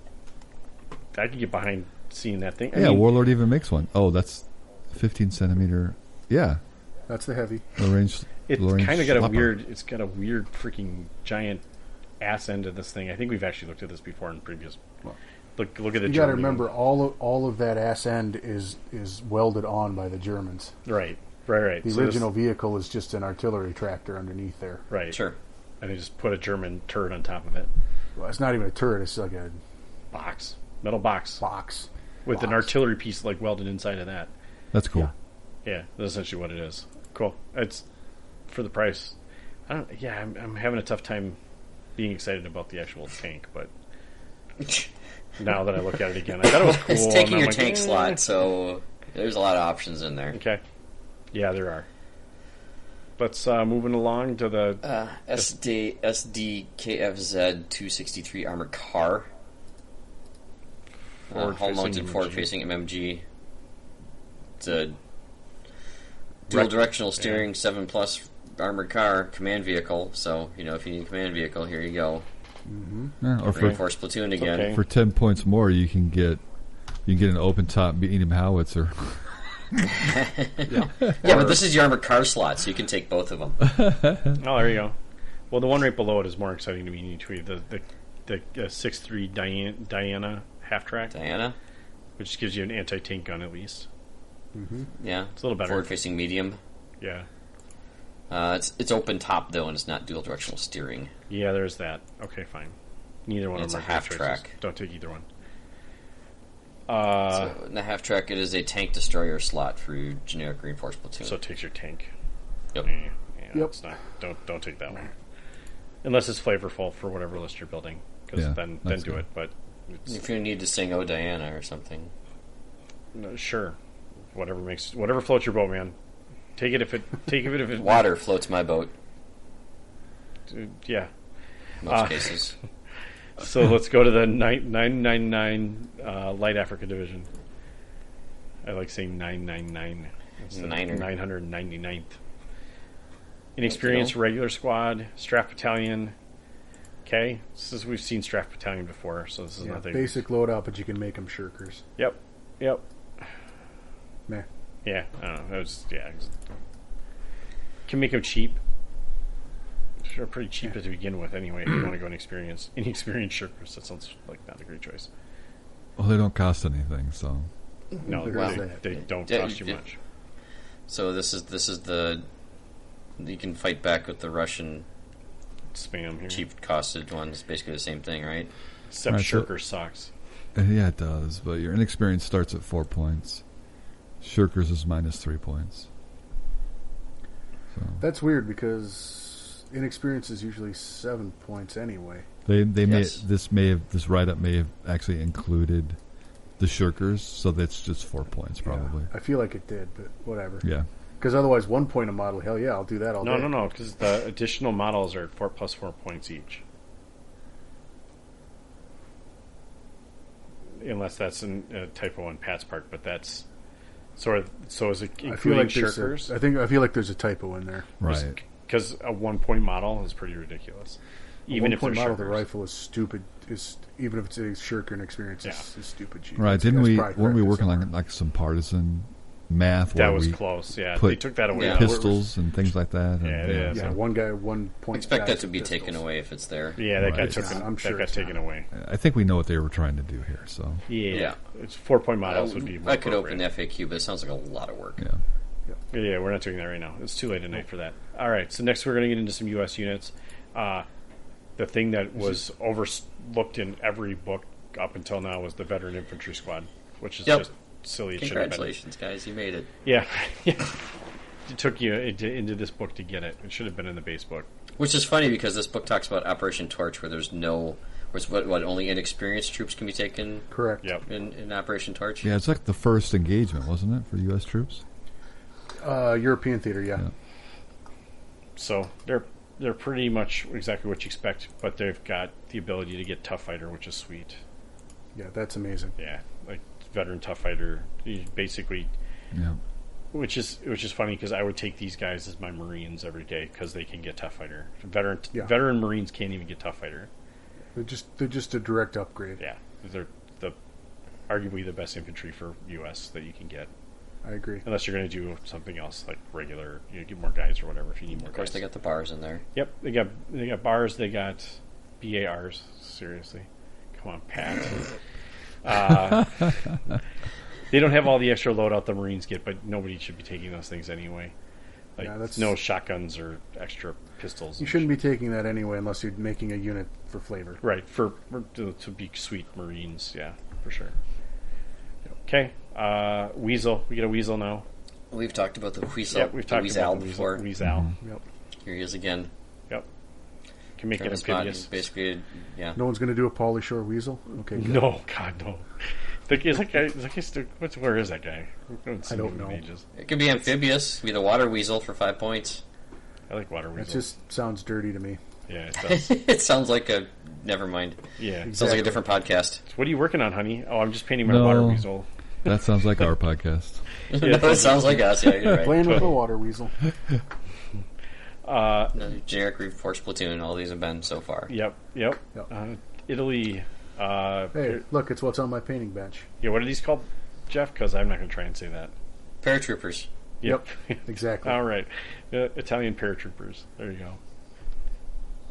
I can get behind seeing that thing. I Yeah, mean, Warlord even makes one. Oh, that's 15 centimeter. Yeah, That's the heavy. low range. it's low range kind of got a Schlepper. weird. It's got a weird freaking giant ass end of this thing. I think we've actually looked at this before in previous. Look at the. You got to remember, all of that ass end is welded on by the Germans. Right. The original vehicle is just an artillery tractor underneath there. Right. Sure. And they just put a German turret on top of it. Well, it's not even a turret; it's like a metal box with an artillery piece like welded inside of that. That's cool. Yeah, that's essentially what it is. Cool. It's for the price. I'm having a tough time being excited about the actual tank, but now that I look at it again, I thought it was cool. It's taking and your I'm tank slot, so there's a lot of options in there. Okay. Yeah, there are. Let's moving along to the SDKFZ 263 armored car. Hull-mounted forward-facing MMG. It's a dual-directional steering, 7+ armored car, command vehicle. So, if you need a command vehicle, here you go. Mm-hmm. Yeah, or Reinforced platoon again. Okay. for 10 points more, you can get an open-top medium howitzer. Yeah, but this is your armored car slot, so you can take both of them. Oh, there you go. Well, the one right below it is more exciting to me. The 6.3 Diana half-track. Diana? Which gives you an anti-tank gun at least. Mm-hmm. Yeah. It's a little better. Forward-facing medium. Yeah. It's open top, though, and it's not dual-directional steering. Yeah, there's that. Okay, fine. Neither one And of them it's are a half great track. choices. Don't take either one. So in the half track, it is a tank destroyer slot for your generic reinforced platoon. So it takes your tank. Yep. Yeah, Yep. It's not. Don't take that one. Unless it's flavorful for whatever list you're building, because then do good. it. But If you need to sing "Oh Diana" or something, no, sure, whatever floats your boat, man. Take it if it water floats my boat. Yeah. In most cases. So let's go to the 999 Light Africa Division. I like saying 999. It's the Niner. 999th. Inexperienced regular squad, Straff Battalion. Okay, we've seen Straff Battalion before, so this is nothing. Basic loadout, but you can make them shirkers. Yep. Meh. Yeah, I don't know. Can make them cheap. Sure, pretty cheap to begin with, anyway. If you want to go inexperienced shirkers, that sounds like not a great choice. Well, they don't cost anything, so No, they don't cost you much. So this is the you can fight back with the Russian Spam here. cheap costed ones. Basically the same thing, right? Except Right, so- shirker sucks. yeah, it does. But your inexperience starts at 4 points. Shirkers is -3 points. So That's weird because inexperience is usually 7 points anyway. they Yes. this write-up may have actually included the shirkers, so that's just 4 points probably. Yeah, I feel like it did, but whatever. Yeah. Because otherwise, 1 point a model, hell yeah, I'll do that all day. No, because the additional models are 4 + 4 points each. Unless that's a typo on Pat's part, but that's so is it I feel including like shirkers? I feel like there's a typo in there. Right. Because a 1 point model is pretty ridiculous. Even if a 1 point they're model, the shirkers. rifle is stupid. Even if it's a shirker and experience, Yeah. is stupid cheap. Right. That's probably Weren't we corrected working somewhere. on like some partisan math That where was we close. Yeah, put they took that away. Yeah. pistols and things like that? Yeah, And, yeah. Yeah, one guy, 1 point. Expect that shots to be with taken pistols. away if it's there. Yeah, that Right. got I'm sure it's taken not. away. I think we know what they were trying to do here. So Yeah, it's 4 point models would be. More I could open appropriate. FAQ, but it sounds like a lot of work. yeah. Yeah, we're not doing that right now. It's too late at night for that. All right, so next we're going to get into some U.S. units. The thing that was overlooked in every book up until now was the Veteran Infantry Squad, which is just silly. It shouldn't have been. Congratulations, guys. You made it. Yeah. It took you into this book to get it. It should have been in the base book. Which is funny because this book talks about Operation Torch, where there's no... Where it's what only inexperienced troops can be taken Correct. Yep. in Operation Torch? Yeah, it's like the first engagement, wasn't it, for U.S. troops? European theater, yeah. So they're pretty much exactly what you expect, but they've got the ability to get Tough Fighter, which is sweet. Yeah, that's amazing. Yeah, like Veteran Tough Fighter, you basically... Yeah. Which is funny because I would take these guys as my Marines every day because they can get Tough Fighter. Veteran Marines can't even get Tough Fighter. They're just a direct upgrade. Yeah, they're arguably the best infantry for U.S. that you can get. I agree. Unless you're going to do something else like regular, get more guys or whatever if you need more. Of course, guys. they got the bars in there. Yep, they got bars. They got BARs. Seriously. Come on, Pat. They don't have all the extra loadout the Marines get, but nobody should be taking those things anyway. Like, Yeah, that's- no shotguns or extra pistols. You shouldn't be taking that anyway unless you're making a unit for flavor. Right, to be sweet Marines, yeah, for sure. Okay, Weasel. We get a Weasel now. We've talked about the Weasel, Yep, we've talked Weasel about the before. Weasel. Yep. Here he is again. Yep. Can make it Travis Scott amphibious. is basically, yeah. No one's going to do a Pauly Shore Weasel? Okay, good. No, God, no. Is that guy still, where is that guy? I don't know. Ages. It could be amphibious. It could be the water weasel for 5 points. I like water That weasel. just sounds dirty to me. Yeah, it does. It sounds like a... Never mind. Yeah. Sounds like a different podcast. What are you working on, honey? Oh, I'm just painting my No. water weasel. That sounds like our podcast. It sounds like us. Yeah, you're right. Playing with the water weasel. Another generic reinforced platoon. All these have been so far. Yep. Yep. Italy. Hey, look, it's what's on my painting bench. Yeah, what are these called, Jeff? Because I'm not going to try and say that. Paratroopers. Yep. Exactly. All right. Italian paratroopers. There you go.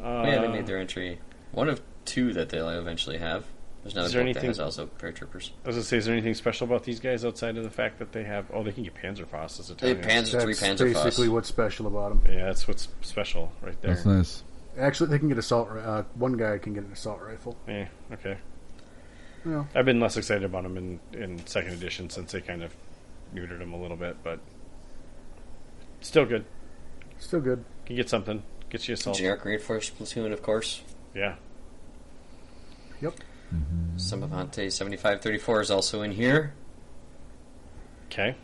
Yeah, they made their entry. One of 2 that they'll eventually have. There's another Is there book that anything- has also paratroopers. I was going to say, is there anything special about these guys outside of the fact that they have... Oh, they can get Panzerfaust as They Italians. have 3 That's Panzerfaust. basically what's special about them. Yeah, that's what's special right there. That's nice. Actually, they can get assault. One guy can get an assault rifle. Yeah, okay. Yeah. I've been less excited about them in second edition since they kind of muted them a little bit, but still good. Still good. Can get something. Gets you assault. Generic reinforced platoon, of course. Yeah. Yep. Samavante 7534 is also in here. Okay.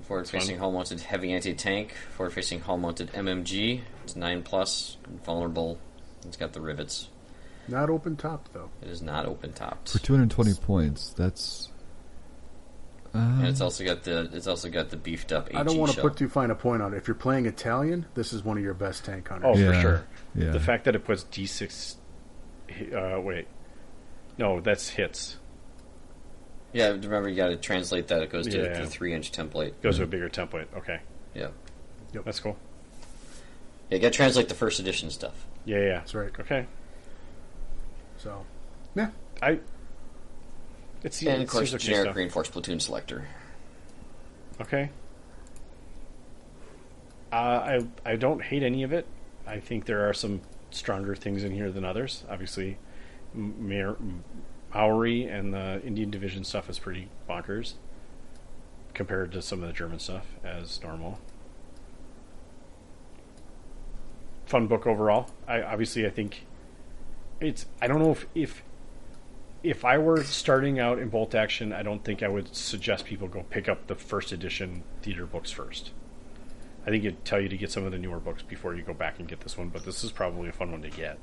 Forward-facing hull-mounted heavy anti-tank. Forward-facing hull-mounted MMG. It's 9+, vulnerable. It's got the rivets. Not open top though. It is not open-topped. For 220 points, that's... And it's also got the beefed up HE I don't want to shell. put too fine a point on it. If you're playing Italian, this is one of your best tank hunters. Oh, for Yeah, sure. yeah. The fact that it puts D6... wait. No, that's hits. Yeah, remember you got to translate that. It goes to Yeah. the 3-inch template. Goes to a bigger template. Okay. Yeah. That's cool. Yeah, you got to translate the first edition stuff. Yeah. That's right. Okay. So, yeah. It's And of it course, seems okay generic stuff. reinforced platoon selector. Okay. I don't hate any of it. I think there are some stronger things in here than others. Obviously, Maori and the Indian Division stuff is pretty bonkers compared to some of the German stuff, as normal. Fun book overall. I think it's. I don't know if I were starting out in bolt action, I don't think I would suggest people go pick up the first edition theater books first. I think it'd tell you to get some of the newer books before you go back and get this one, but this is probably a fun one to get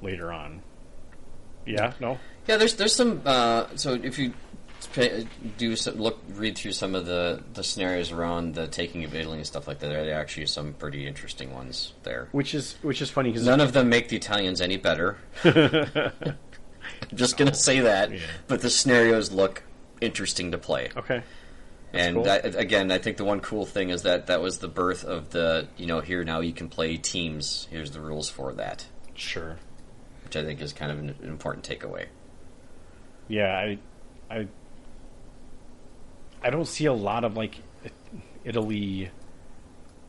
later on. Yeah, no? Yeah, there's some. So if you read through some of the scenarios around the taking of Italy and stuff like that, there are actually some pretty interesting ones there. Which is funny because None of them make the Italians any better. I'm just gonna say that, Yeah. but the scenarios look interesting to play. Okay. And cool. again, I think the one cool thing is that was the birth of the here now you can play teams. Here's the rules for that, Sure. which I think is kind of an important takeaway. Yeah, I don't see a lot of like Italy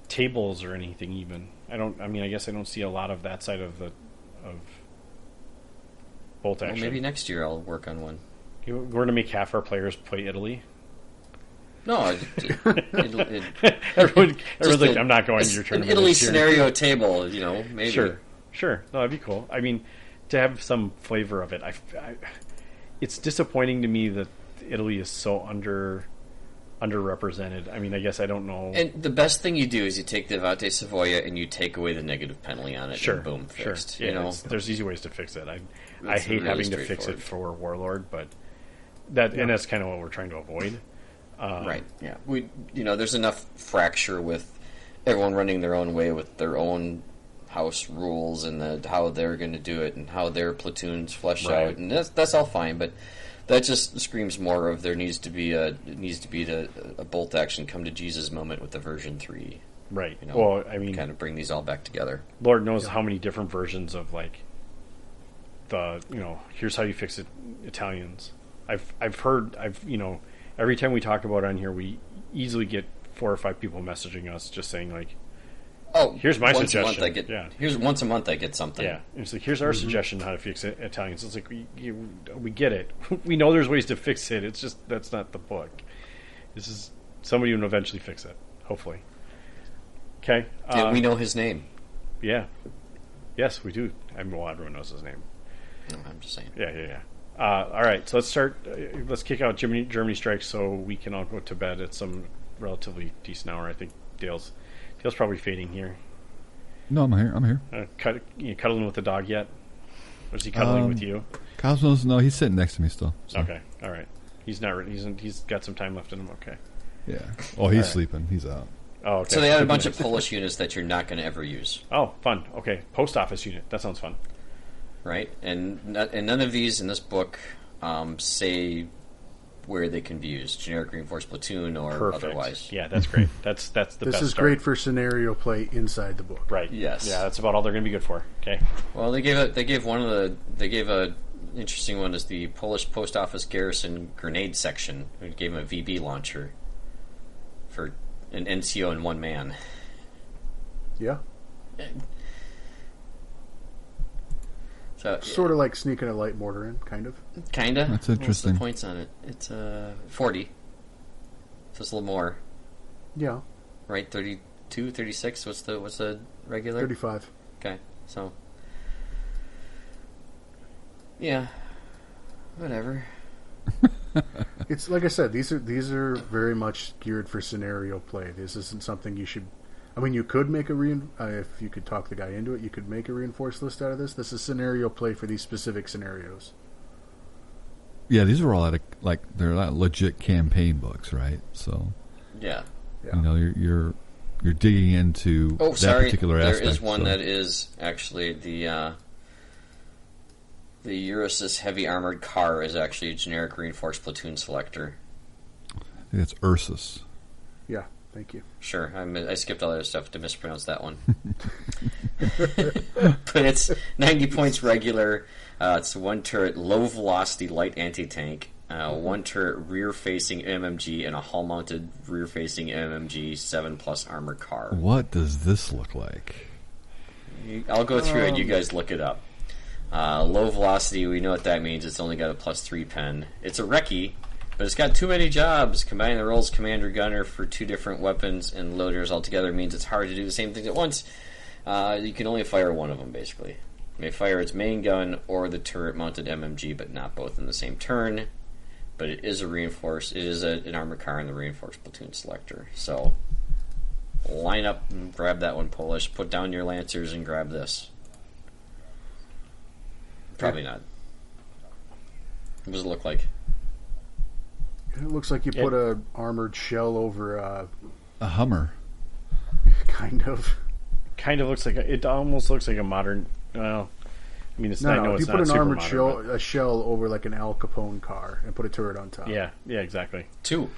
tables or anything. Even I guess I don't see a lot of that side of bolt Well, action. maybe next year I'll work on one. We're going to make half our players play Italy. No, Everyone's just like, I'm not going to your an tournament. Italy this year." scenario table, maybe. Sure. No, that'd be cool. I mean, to have some flavor of it. It's disappointing to me that Italy is so underrepresented. I mean, I guess I don't know. And the best thing you do is you take the Avante Savoia and you take away the negative penalty on it. Sure, And boom, fixed. Sure. Yeah, there's easy ways to fix it. I hate really having to fix it for Warlord, but and that's kind of what we're trying to avoid. Right. Yeah. There's enough fracture with everyone running their own way with their own house rules and how they're going to do it and how their platoons flesh Right. out, and that's all fine. But that just screams more of there needs to be a bolt action come to Jesus moment with the version 3. Right. Well, I mean, kind of bring these all back together. Lord knows how many different versions of like here's how you fix it, Italians. I've heard every time we talk about it on here, we easily get 4 or 5 people messaging us just saying like, oh, here's my once suggestion. A month I get, Here's once a month I get something. Yeah, and it's like, here's our suggestion how to fix it, Italians. It's like we get it. We know there's ways to fix it. It's just that's not the book. This is somebody will eventually fix it, hopefully. Okay. Do we know his name? Yeah. Yes, we do. Everyone knows his name. No, I'm just saying. Yeah. All right, so let's start. Let's kick out Germany Strikes so we can all go to bed at some relatively decent hour. I think Dale's probably fading here. No, I'm here. Cuddling with the dog yet? Or is he cuddling with you? Cosmos, no, he's sitting next to me still. So. Okay, all right. He's not. He's got some time left in him. Okay. Yeah. Oh, he's sleeping. He's out. Oh, okay. So they had a bunch of Polish units that you're not going to ever use. Oh, fun. Okay, post office unit. That sounds fun. Right, and none of these in this book say where they can be used, generic reinforced platoon or Perfect. Otherwise. Yeah, that's great. That's the best. This is start. great for scenario play inside the book. Right. Yes. Yeah, that's about all they're going to be good for. Okay. Well, they gave a interesting one as the Polish post office garrison grenade section. We gave him a VB launcher for an NCO and one man. Yeah. So Sort of like sneaking a light mortar in, kind of. Kinda. That's interesting. What's the points on it? It's 40. So it's a little more, Yeah. right? 32, 36. What's the regular? 35. Okay, so yeah, whatever. It's like I said, these are very much geared for scenario play. This isn't something you should. I mean, you could make if you could talk the guy into it, you could make a reinforced list out of this. This is scenario play for these specific scenarios. Yeah, these are all they're not legit campaign books, right? So Yeah. you're digging into that particular aspect. There is one that is actually the Eurosys heavy armored car is actually a generic reinforced platoon selector. I think it's Ursus. Yeah, thank you. Sure, I skipped all the other stuff to mispronounce that one. But it's 90 points regular. It's one turret, low velocity light anti-tank, one turret rear facing MMG, and a hull mounted rear facing MMG 7+ armored car. What does this look like? I'll go through it. You guys look it up. Low velocity, we know what that means. It's only got a +3 pen. It's a recce, but it's got too many jobs. Combining the roles commander gunner for 2 different weapons and loaders altogether means it's hard to do the same things at once. You can only fire one of them, basically. You may fire its main gun or the turret-mounted MMG, but not both in the same turn. But it is an armored car in the reinforced platoon selector. So, line up and grab that one, Polish. Put down your Lancers and grab this. Probably not. What does it look like? It looks like you put a armored shell over a Hummer. kind of. Kind of looks like it almost looks like a modern. Well, I mean, it's not. No, if it's you not put an armored modern, a shell over like an Al Capone car and put a turret on top. Yeah, exactly. 2.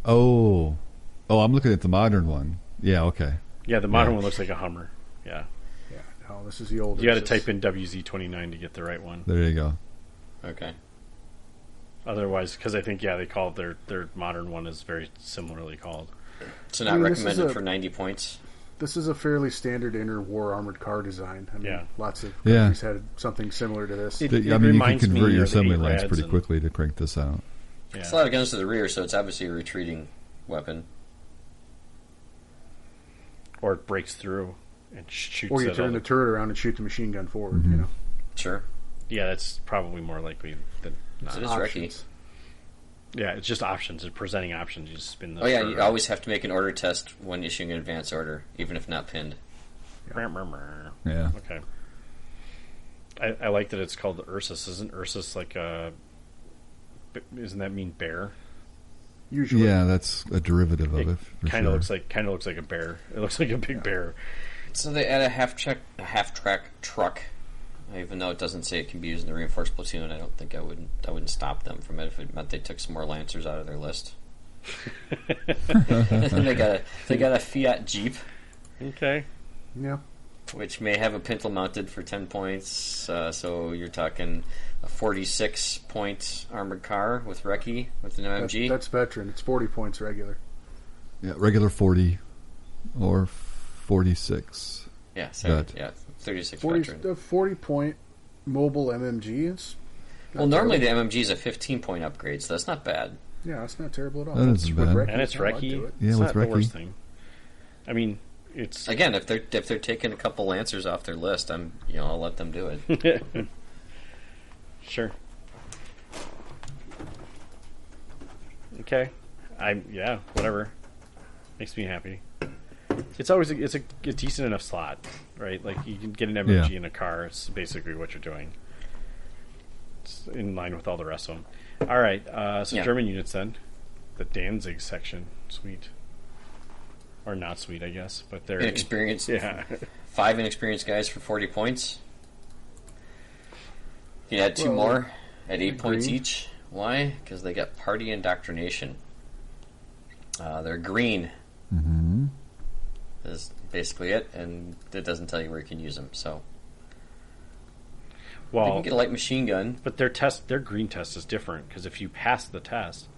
Oh, I'm looking at the modern one. Yeah, okay. Yeah, the modern one looks like a Hummer. Yeah. No, this is the old. You got to type in WZ29 to get the right one. There you go. Okay. Otherwise, because I think they call their modern one is very similarly called. So not recommended for 90 points. This is a fairly standard interwar armored car design. I mean, lots of Yeah. countries had something similar to this. I mean, you can convert your assembly lines pretty quickly to crank this out. Yeah. It's a lot of guns to the rear, so it's obviously a retreating weapon. Or it breaks through and shoots. Or you turn the turret around and shoot the machine gun forward. You know. Sure. Yeah, that's probably more likely than not. So it is recce. Yeah, it's just options. It's presenting options. You just spin the. Oh yeah, you always have to make an order test when issuing an advance order, even if not pinned. Yeah. Okay. I like that it's called the Ursus. Isn't Ursus like a? Doesn't that mean bear? Usually. Yeah, that's a derivative of it. Kind of looks like a bear. It looks like a big bear. So they add a half-track truck. Even though it doesn't say it can be used in the reinforced platoon, I don't think I wouldn't stop them from it if it meant they took some more Lancers out of their list. They got a Fiat Jeep. Okay. Yeah. which may have a pintle mounted for 10 points. So you're talking a 46-point armored car with recce with an MMG. That's veteran. It's 40 points regular. Yeah, regular 40 or 46. Yeah, Vet. 36 40, veteran. 40-point mobile MMG is. Well, normally the MMG is a 15-point upgrade, so that's not bad. Yeah, that's not terrible at all. That isn't with bad. recce, And it's I'd do recce. it. Yeah, It's with not the worst recce. thing. I mean, it's Again, if they're taking a couple Lancers off their list, I'll let them do it. sure. Okay, whatever. Makes me happy. It's always a decent enough slot, right? Like you can get an MMG Yeah. in a car. It's basically what you're doing. It's in line with all the rest of them. All right, so Yeah. German units then. The Danzig section, sweet or not sweet, I guess, but they're Inexperienced. Yeah, 5 inexperienced guys for 40 points. You add 2 Well, more at 8 points green. each. Why? Because they got party indoctrination. They're green. Mm-hmm. Is basically it, and it doesn't tell you where you can use them. So you well, can get a light machine gun. but their green test is different because if you pass the test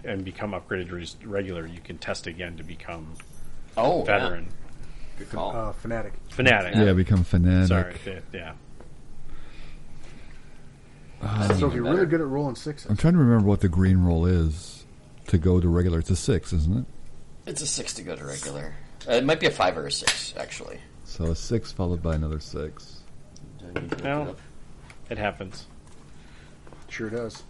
and become upgraded to regular, you can test again to become Oh, veteran, Yeah. Good call. Fanatic. fanatic. Yeah, become fanatic. Sorry, yeah. So if you're really better. good at rolling sixes, I'm trying to remember what the green roll is to go to regular. It's a 6, isn't it? It's a 6 to go to regular. It might be a 5 or a 6, actually. So a 6 followed by another 6. No. It happens. sure does.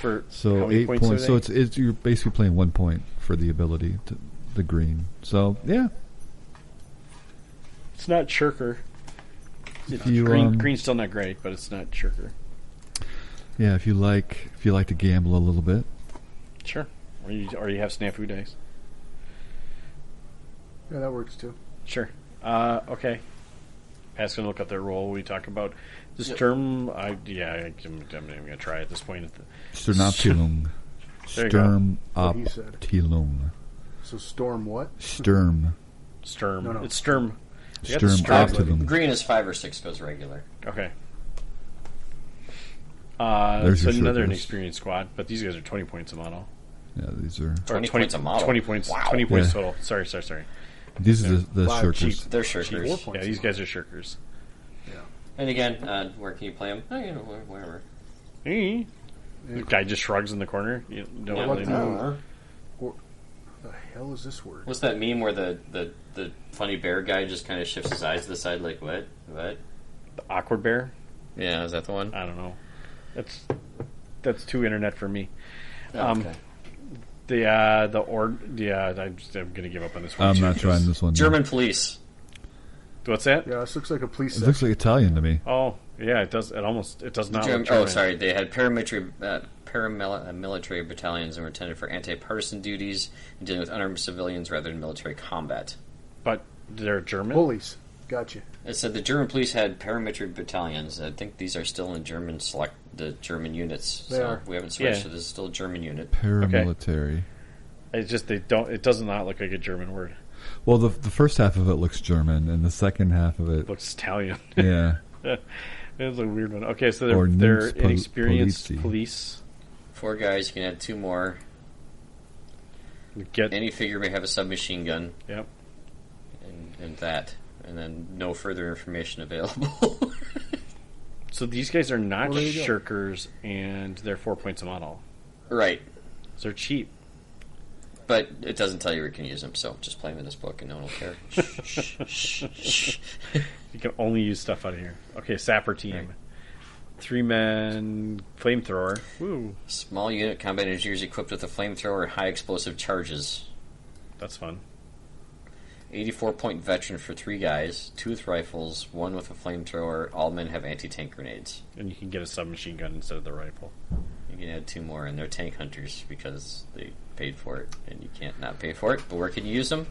For how So many 8 points points. are So they? it's you're basically playing 1 point for the ability to the green. So yeah, It's not shirker. if you Green's still not great, but it's not shirker. yeah, if you like to gamble a little bit, Sure. Or you have snafu days. Yeah, that works too. Sure. Okay. Pat's gonna look up their roll. We talk about this term. I'm gonna try at this point. Sternoptilung. There you go. Sturm What he said. Optilung. So storm what? Sturm. Sturm. No. It's Sturm. You got the Sturm Sturm. Optilung. Green is 5 or 6 goes regular. Okay. There's so your another shirkers. inexperienced squad, but these guys are 20 points a model. Yeah, these are 20 points a model. 20 points. Wow. 20 points Yeah. total. Sorry. these are the Wow, shirkers. They're Cheap. shirkers. 4 points. Yeah, these guys are shirkers. And again, where can you play them? Wherever. The guy just shrugs in the corner. You don't Yeah, really what know. The hell is this word? What's that meme where the funny bear guy just kind of shifts his eyes to the side like, what? The awkward bear. Yeah, is that the one? I don't know. That's too internet for me. Oh, okay. I'm gonna give up on this one. I'm too, not 'cause- trying this one. German police. What's that? Yeah, this looks like a police It looks section. like Italian to me. Oh, yeah, it does. It does not. Look Oh, German. sorry. They had paramilitary battalions and were intended for anti-partisan duties and dealing with unarmed civilians rather than military combat. But they're German. Bullies. Gotcha. It said the German police had paramilitary battalions. I think these are still in the German units. They So are. we haven't switched, Yeah. so this is still a German unit. Paramilitary. It's just they don't. It does not look like a German word. Well, the first half of it looks German, and the second half of it, It looks Italian. yeah. It's a weird one. Okay, so Or they're Nunz inexperienced Polizi. police. 4 guys. You can add 2 more. Get Any figure may have a submachine gun, yep. and then no further information available. So these guys are not Well, there you go. shirkers, and they're 4 points a model. Right. So they're cheap. But it doesn't tell you where you can use them, so just play them in this book and no one will care. Shh, shh, shh. You can only use stuff out of here. Okay, sapper team. Right. 3-man flamethrower. Woo, Small unit combat engineers equipped with a flamethrower and high explosive charges. that's fun. 84-point veteran for 3 guys, 2 with rifles, 1 with a flamethrower. All men have anti-tank grenades. And you can get a submachine gun instead of the rifle. You can add 2 more, and they're tank hunters because they paid for it, and you can't not pay for it. But where can you use them?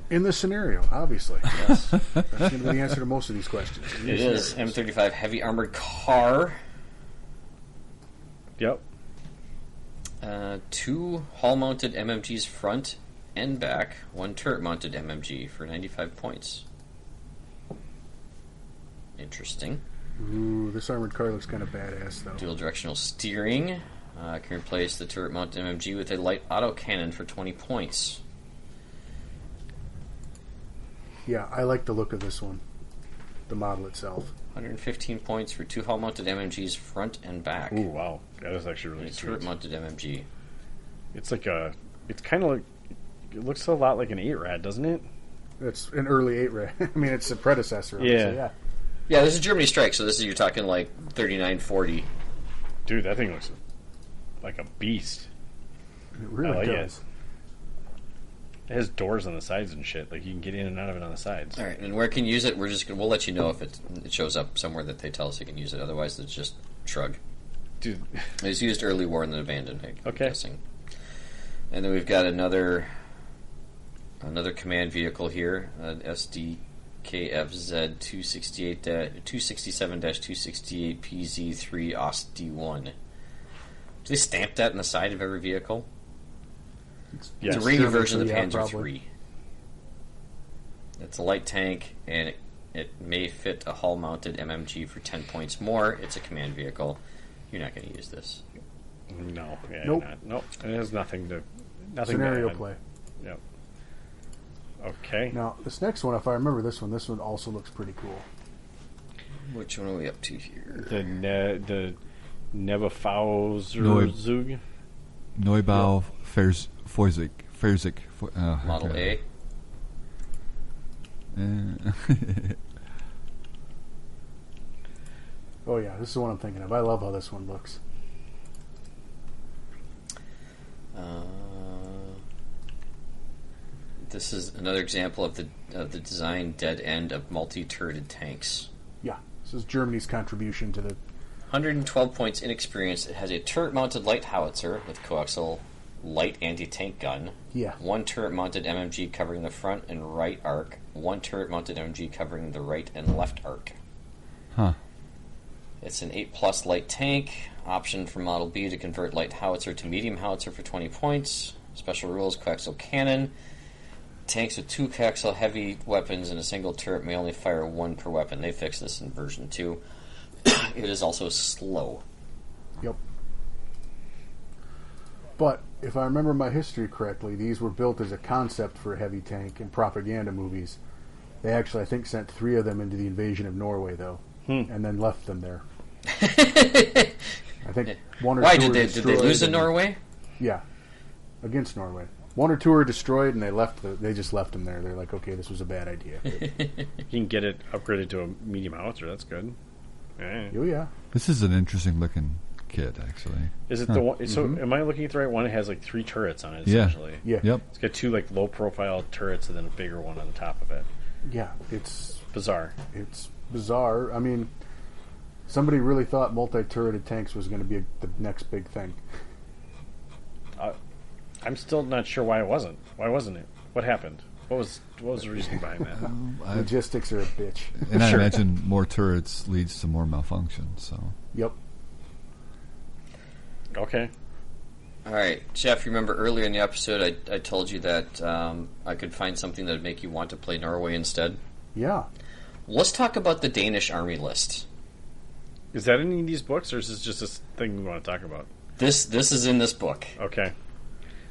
In this scenario, obviously. Yes, That's going to be the answer to most of these questions. In it these is scenarios. M35 heavy armored car. Yep. 2 hull-mounted MMGs front and back, 1 turret-mounted MMG for 95 points. Interesting. Ooh, this armored car looks kind of badass, though. Dual directional steering. Can replace the turret-mounted MMG with a light autocannon for 20 points. Yeah, I like the look of this one. The model itself. 115 points for 2 hull-mounted MMGs front and back. Ooh, wow. That is actually really And a sweet. turret-mounted MMG. It's like a... It's kind of like... It looks a lot like an 8-rad, doesn't it? It's an early 8-rad. I mean, it's a predecessor. Yeah. So yeah. Yeah, this is Germany Strike, so this is, you're talking like 3940. Dude, that thing looks like a beast. It really I like does. It has doors on the sides and shit. Like, you can get in and out of it on the sides. All right, and where can you use it? We'll let you know if it shows up somewhere that they tell us you can use it. Otherwise, it's just shrug. Dude. It's used early war and then abandoned. I'm Okay. guessing. And then we've got another command vehicle here, an SDKFZ 267-268 PZ3 OS D1. Do they stamp that in the side of every vehicle? Yes. It's a rainy version of the Yeah, Panzer probably. III. It's a light tank, and it may fit a hull-mounted MMG for 10 points more. It's a command vehicle. You're not going to use this. No. Yeah, Nope. Not. Nope. It has nothing to... Nothing Scenario bad. play. Yep. Okay. Now, this next one, if I remember this one also looks pretty cool. Which one are we up to here? The Nebefauserzug. Neubau Fersig. Model A. Oh yeah, this is the one I'm thinking of. I love how this one looks. This is another example of the design dead end of multi-turreted tanks. Yeah, this is Germany's contribution to the... 112 points inexperienced. It has a turret-mounted light howitzer with coaxial light anti-tank gun. Yeah. 1 turret-mounted MMG covering the front and right arc. 1 turret-mounted MMG covering the right and left arc. Huh. It's an 8+ light tank. Option for Model B to convert light howitzer to medium howitzer for 20 points. Special rules, coaxial cannon. Tanks with 2 coaxial heavy weapons and a single turret may only fire 1 per weapon. They fixed this in version 2. It is also slow. Yep. But, if I remember my history correctly, these were built as a concept for a heavy tank in propaganda movies. They actually, I think, sent 3 of them into the invasion of Norway, though, and then left them there. I think 1 or 2 Why were did they destroyed lose in and- Norway? Yeah, against Norway. 1 or 2 were destroyed, and they just left them there. They're like, okay, this was a bad idea. You can get it upgraded to a medium howitzer. That's good. Yeah. Oh yeah. This is an interesting looking kit, actually. Is it the one? So, am I looking at the right one? It has like 3 turrets on it, Yeah. essentially. Yeah. Yep. It's got 2 like low-profile turrets and then a bigger one on the top of it. Yeah, it's Bizarre. bizarre. I mean, somebody really thought multi-turreted tanks was going to be the next big thing. I'm still not sure why it wasn't. Why wasn't it? What happened? What was the reason behind that? Logistics are a bitch. And I Sure. imagine more turrets leads to more malfunction. So Yep. Okay. All right, Jeff, you remember earlier in the episode I told you that I could find something that would make you want to play Norway instead? Yeah. Let's talk about the Danish army list. Is that in any of these books, or is this just this thing we want to talk about? This is in this book. Okay.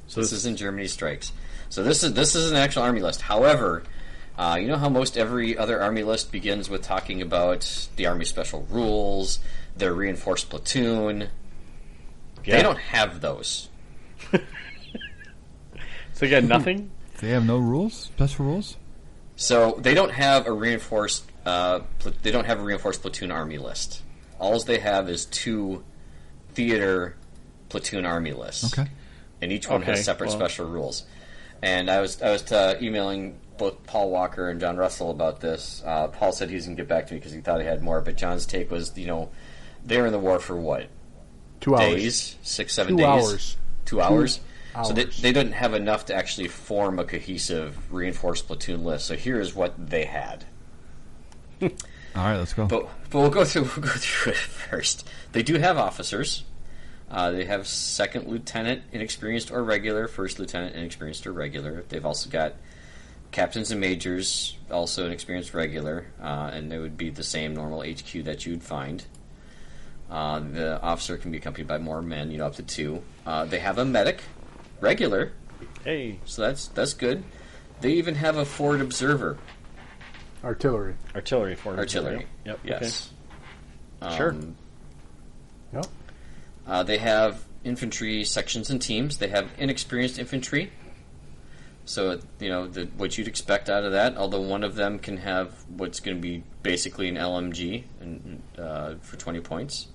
So This is in Germany Strikes. So this is an actual army list. However, you know how most every other army list begins with talking about the army special rules, their reinforced platoon. Yeah. They don't have those. So they got nothing? they have no rules, special rules. So they don't have a reinforced. They don't have a reinforced platoon army list. All they have is 2 theater platoon army lists. Okay. And each one has separate special rules. And I was emailing both Paul Walker and John Russell about this. Paul said he was going to get back to me because he thought he had more, but John's take was, they were in the war for what? 2 hours. Days? 6, 7 2 days? hours. 2 hours? So hours. they didn't have enough to actually form a cohesive reinforced platoon list. So here's what they had. All right, let's go. But we'll go through it first. They do have officers. They have 2nd lieutenant, inexperienced or regular, 1st lieutenant, inexperienced or regular. They've also got Captains and majors, also an experienced regular, and they would be the same normal HQ that you'd find. The officer can be accompanied by more men, up to 2. They have a medic, regular. Hey. So that's good. They even have a forward observer. Artillery. Artillery for Artillery. Yep. Yes. Okay. Sure. Yep. They have infantry sections and teams. They have inexperienced infantry. So, what you'd expect out of that, although one of them can have what's going to be basically an LMG for 20 points.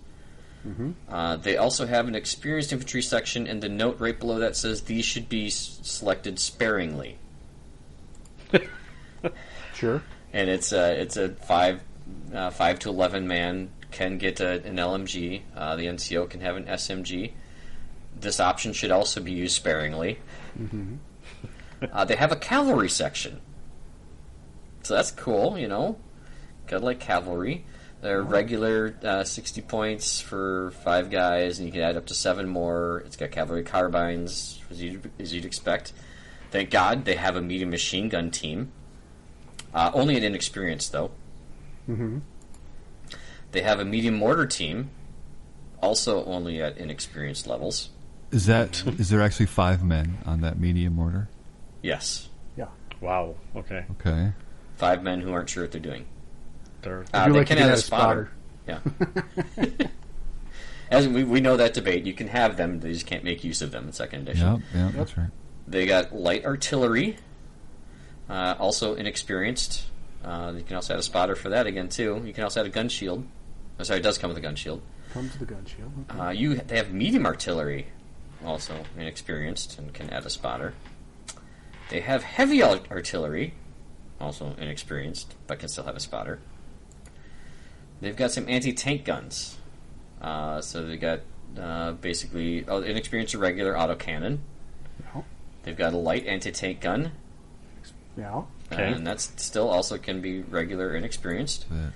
Mm-hmm. They also have an experienced infantry section, and the note right below that says these should be selected sparingly. Sure. And it's a 5 to 11 man can get an LMG. The NCO can have an SMG. This option should also be used sparingly. Mm-hmm. They have a cavalry section, so that's cool. Gotta like cavalry. They're regular 60 points for 5 guys, and you can add up to 7 more. It's got cavalry carbines, as you'd expect. Thank God they have a medium machine gun team. Only an inexperienced, though. Mm-hmm. They have a medium mortar team, also only at inexperienced levels. Is there actually 5 men on that medium mortar? Yes. Yeah. Wow. Okay. Okay. 5 men who aren't sure what they're doing. They're I do they like can to add get a spotter. Yeah. As we know that debate, you can have them, they just can't make use of them in second edition. Yep, that's right. They got light artillery, also inexperienced. You can also add a spotter for that again too. You can also add a gun shield. Oh, sorry, it does come with a gun shield. Comes with a gun shield. Okay. They have medium artillery, also inexperienced, and can add a spotter. They have heavy artillery, also inexperienced, but can still have a spotter. They've got some anti-tank guns. So they've got basically inexperienced or regular autocannon. No. They've got a light anti-tank gun. Yeah. Okay. And that's still also can be regular and experienced. Yeah.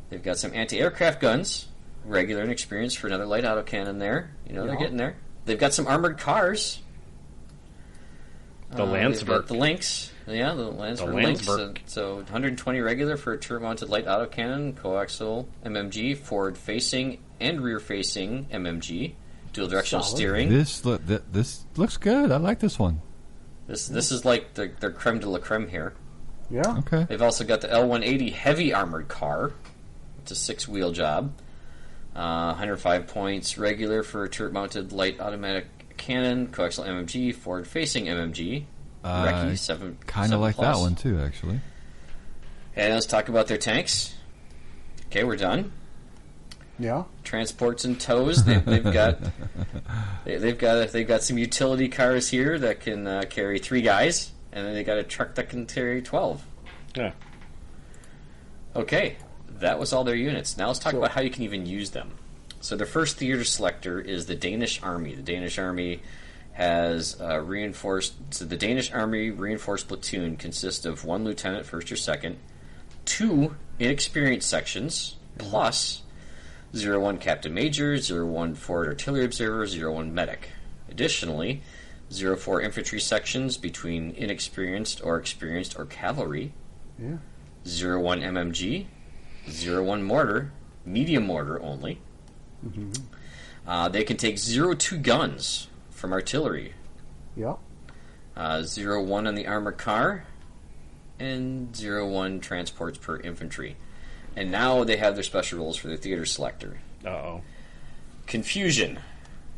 They've got some anti-aircraft guns, regular and experienced for another light autocannon there. They're getting there. They've got some armored cars. The Landsberg. The Lynx. Yeah, the Landsberg Lynx. So 120 regular for a turret-mounted light autocannon, coaxial MMG, forward-facing and rear-facing MMG, dual-directional steering. This looks good. I like this one. This is like their creme de la creme here. Yeah. Okay. They've also got the L-180 heavy armored car. It's a 6-wheel job. 105 points regular for a turret-mounted light automatic cannon, coaxial MMG, forward-facing MMG. Recce 7. Kind of like that one too, actually. And let's talk about their tanks. Okay, we're done. Yeah. Transports and tows. They've got some utility cars here that can carry 3 guys, and then they got a truck that can carry 12. Yeah. Okay, that was all their units. Now let's talk about how you can even use them. So their first theater selector is the Danish Army. The Danish Army has reinforced. So the Danish Army reinforced platoon consists of 1 lieutenant, first or second, 2 inexperienced sections, plus 01 captain major, 01 forward artillery observer, 01 medic. Additionally, 04 infantry sections between inexperienced or experienced or cavalry, Yeah. 01 MMG, 01 mortar, medium mortar only. Mm-hmm. They can take 02 guns from artillery, Yeah. 01 on the armored car, and 01 transports per infantry. And now they have their special rules for the theater selector. Uh-oh. Confusion.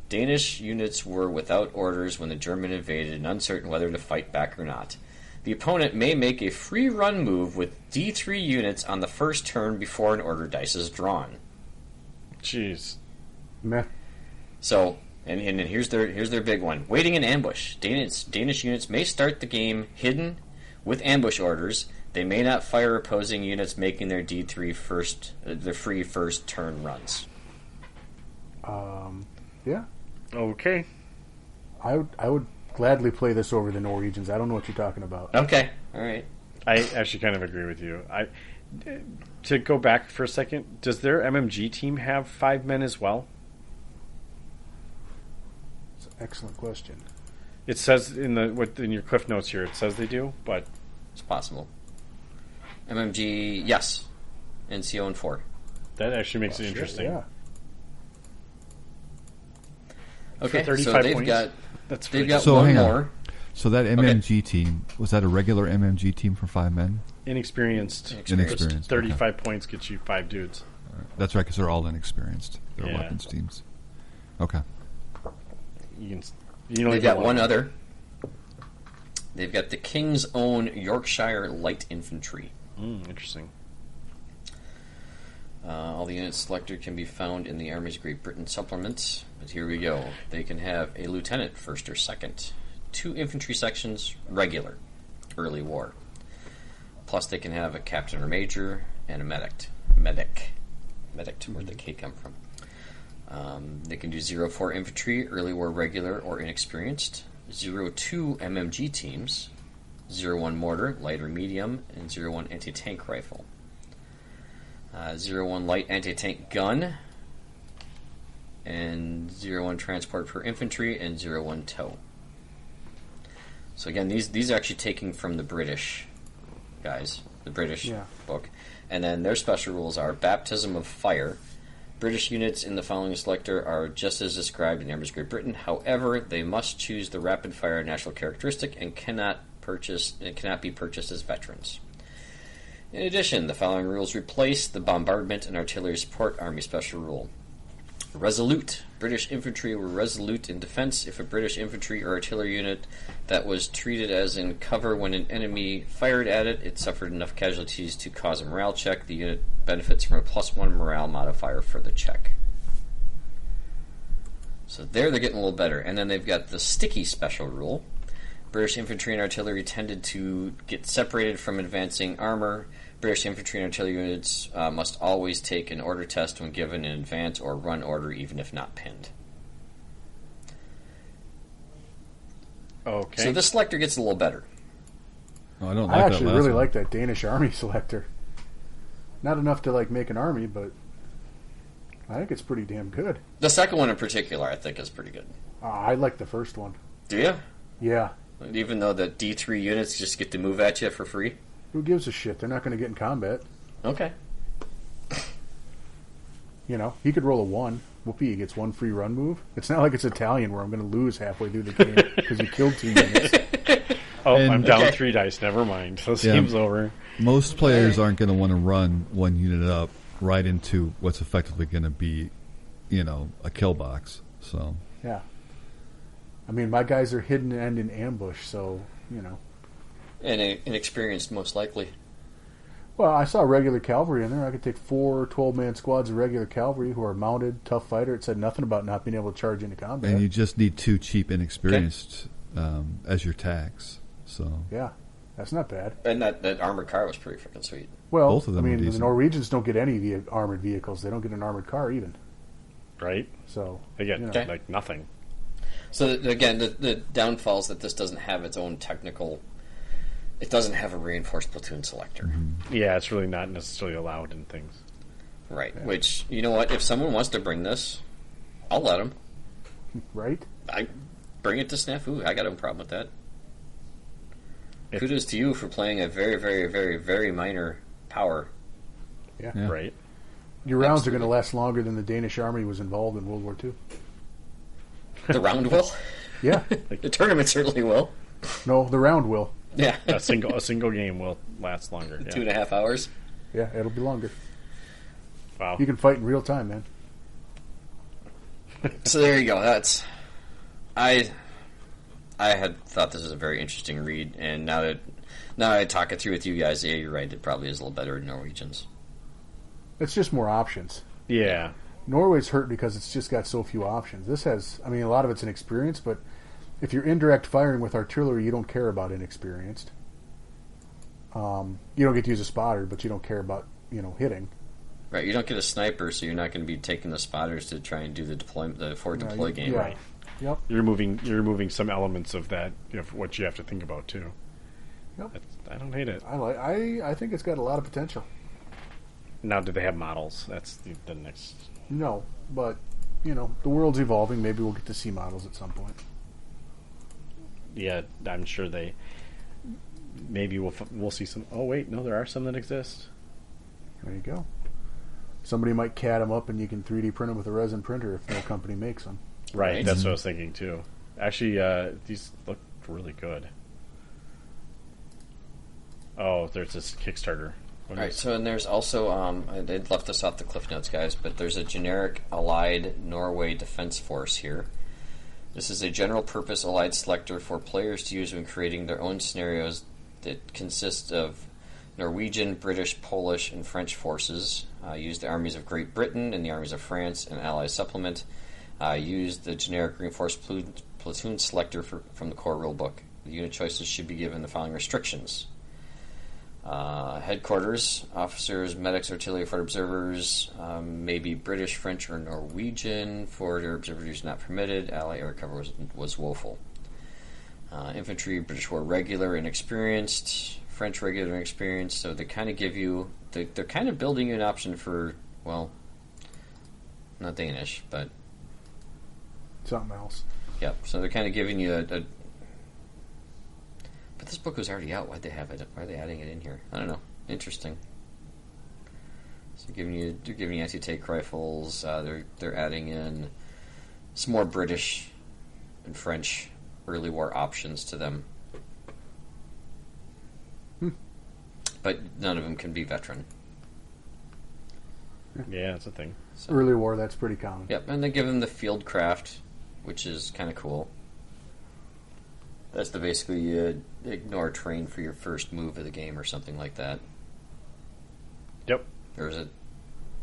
Danish units were without orders when the German invaded and uncertain whether to fight back or not. The opponent may make a free run move with D3 units on the first turn before an order dice is drawn. Jeez. Meh. So, and here's their big one. Waiting in ambush. Danish units may start the game hidden with ambush orders. They may not fire opposing units making their D3 their free first turn runs. Yeah. Okay. I would gladly play this over the Norwegians. I don't know what you're talking about. Okay, all right. I actually kind of agree with you. To go back for a second, does their MMG team have 5 men as well? It's an excellent question. It says in your cliff notes here, it says they do, but It's possible. MMG, yes. NCO and 4. that actually makes it interesting. Yeah. Okay, For 35 so they've points. got That's they've pretty got So one hang on. more. So that MMG team, was that a regular MMG team for 5 men? inexperienced. Inexperienced. 35 points gets you 5 dudes. That's right, because they're all inexperienced. They're Yeah. weapons teams. Okay. You only They've get got one other. They've got the King's Own Yorkshire Light Infantry. Interesting. All the units selected can be found in the Army's Great Britain supplement. But here we go. They can have a lieutenant, first or second, 2 infantry sections, regular, early war. Plus, they can have a captain or major and a medic. Where'd the K come from? They can do 0-4 infantry, early war regular or inexperienced, 0-2 MMG teams, 0-1 mortar, light or medium, and 0-1 anti-tank rifle. 0-1 light anti-tank gun, and 0-1 transport for infantry, and 0-1 tow. So again, these are actually taking from the British guys, the British book. And then their special rules are Baptism of Fire. British units in the following selector are just as described in Army's Great Britain. However, they must choose the rapid fire national characteristic and cannot be purchased as veterans. In addition, the following rules replace the bombardment and artillery support Army special rule. Resolute. British infantry were resolute in defense if a British infantry or artillery unit that was treated as in cover when an enemy fired at it, it suffered enough casualties to cause a morale check. The unit benefits from a +1 morale modifier for the check. So they're getting a little better. And then they've got the sticky special rule. British infantry and artillery tended to get separated from advancing armor. British infantry and artillery units must always take an order test when given an advance or run order, even if not pinned. Okay. So this selector gets a little better. Oh, I don't I like actually that last really one. like that Danish army selector. Not enough to make an army, but I think it's pretty damn good. The second one in particular, I think, is pretty good. I like the first one. Do you? Yeah. Even though the D3 units just get to move at you for free? Who gives a shit? They're not going to get in combat. Okay. You know, he could roll a 1. Whoopee, he gets 1 free run move. It's not like it's Italian where I'm going to lose halfway through the game because you killed 2 units. Oh, And- I'm down Okay. 3 dice. Never mind. This Yeah. game's over. Most players aren't going to want to run one unit up right into what's effectively going to be, a kill box. So Yeah. I mean, my guys are hidden and in ambush, so, And inexperienced, most likely. Well, I saw regular cavalry in there. I could take 4 12-man squads of regular cavalry who are mounted, tough fighter. It said nothing about not being able to charge into combat. and you just need 2 cheap inexperienced as your tax. So Yeah, that's not bad. And that armored car was pretty freaking sweet. Well, Both of them I are mean, the decent. Norwegians don't get any armored vehicles. They don't get an armored car even. Right? So They get, Okay. nothing. So, again, the downfall is that this doesn't have its own technical... It doesn't have a reinforced platoon selector. Yeah, it's really not necessarily allowed in things. Right. Which, you know what? If someone wants to bring this, I'll let them. right? I bring it to Snafu. I got no problem with that. Kudos to you for playing a very, very, very, very minor power. Yeah. Yeah. Right? Your rounds Absolutely. are going to last longer than the Danish army was involved in World War II. The round will. Yeah. The tournament certainly will. No, the round will. Yeah. A single game will last longer. Yeah. 2.5 hours. Yeah, it'll be longer. Wow. You can fight in real time, man. So there you go. That's... I had thought this was a very interesting read, and now that I talk it through with you guys, yeah, you're right. It probably is a little better than Norwegians. It's just more options. Yeah. Norway's hurt because it's just got so few options. This has, I mean, a lot of it's inexperienced, but if you're indirect firing with artillery, you don't care about inexperienced. You don't get to use a spotter, but you don't care about, hitting. Right. You don't get a sniper, so you're not going to be taking the spotters to try and do the deployment, the forward deploy game. Yeah. Right. Yep. You're removing some elements of that, of what you have to think about, too. Yep. I don't hate it. I think it's got a lot of potential. Now, do they have models? That's the next... No, but, the world's evolving. Maybe we'll get to see models at some point. yeah, I'm sure maybe we'll see some. Oh wait, no, there are some that exist. There you go. Somebody might CAD them up, and you can 3D print them with a resin printer if no company makes them. Right, that's what I was thinking too. Actually, these look really good. Oh, there's this Kickstarter. All right, so and there's also, I left this off the Cliff Notes, guys, but there's a generic Allied Norway Defense Force here. This is a general-purpose Allied selector for players to use when creating their own scenarios that consist of Norwegian, British, Polish, and French forces. Use the armies of Great Britain and the armies of France and Allied supplement. Use the generic reinforced platoon selector from the core rulebook. The unit choices should be given the following restrictions. Headquarters, officers, medics, artillery, forward observers, may be British, French, or Norwegian. Forward observers not permitted. Allied air cover was woeful. Infantry, British war regular and experienced. French regular and experienced. So they kind of give you... They're kind of building you an option for, well, not Danish, but... Something else. Yep, so they're kind of giving you a... But this book was already out. Why'd they have it? Why are they adding it in here? I don't know. Interesting. So they're giving you anti-tank rifles. They're adding in some more British and French early war options to them. But none of them can be veteran. Yeah, that's a thing. So, Early war, that's pretty common. yep, and they give them the field craft, which is kind of cool. That's the basically ignore terrain for your first move of the game or something like that. Yep. There's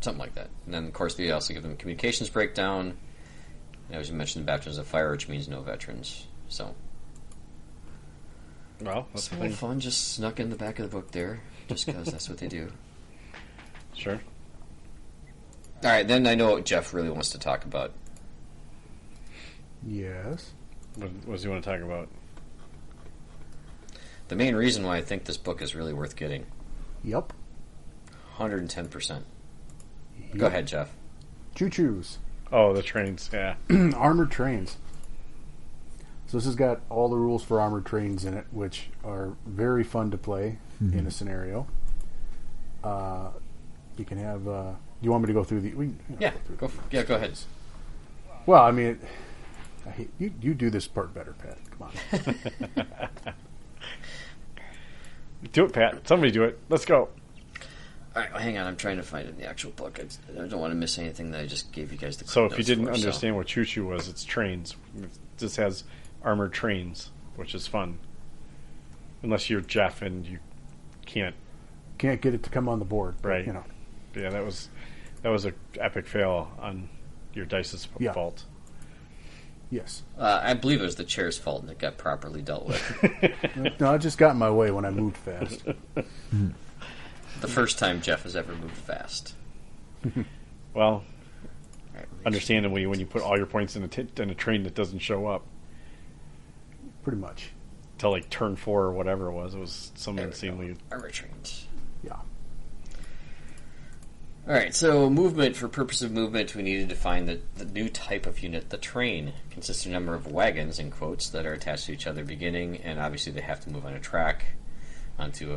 something like that. And then, of course, they also give them communications breakdown. And as you mentioned, Baptisms of Fire, which means no veterans. So, Well, that's some the thing. fun just snuck in the back of the book there, just because that's what they do. Sure. All right, then I know what Jeff really wants to talk about. Yes. What does he want to talk about? The main reason why I think this book is really worth getting. Yep. 110%. Yep. Go ahead, Jeff. Choo-choos. Oh, the trains, yeah. Armored trains. So this has got all the rules for armored trains in it, which are very fun to play in a scenario. You can have... you want me to go through the... Go ahead. Well, I mean... You do this part better, Pat. Come on. Do it, Pat. Somebody do it. Let's go. All right, hang on. I'm trying to find it in the actual book. I don't want to miss anything that I just gave you guys the So if you notes didn't for, understand what choo-choo was, it's trains. This has armored trains, which is fun. Unless you're Jeff and you can't Can't get it to come on the board. But, Right. You know. Yeah, that was an epic fail on your dice's fault. Yes. I believe it was the chair's fault and it got properly dealt with. No, I just got in my way when I moved fast. The first time Jeff has ever moved fast. Well, All right, understandably, when you put all your points in a train that doesn't show up Pretty much. till like turn 4 or whatever it was some There we insanely... go. Armor trains. Yeah. All right, so movement. For purpose of movement, we needed to find the new type of unit, the train. Consists of a number of wagons, in quotes, that are attached to each other beginning, and obviously they have to move on a track. Onto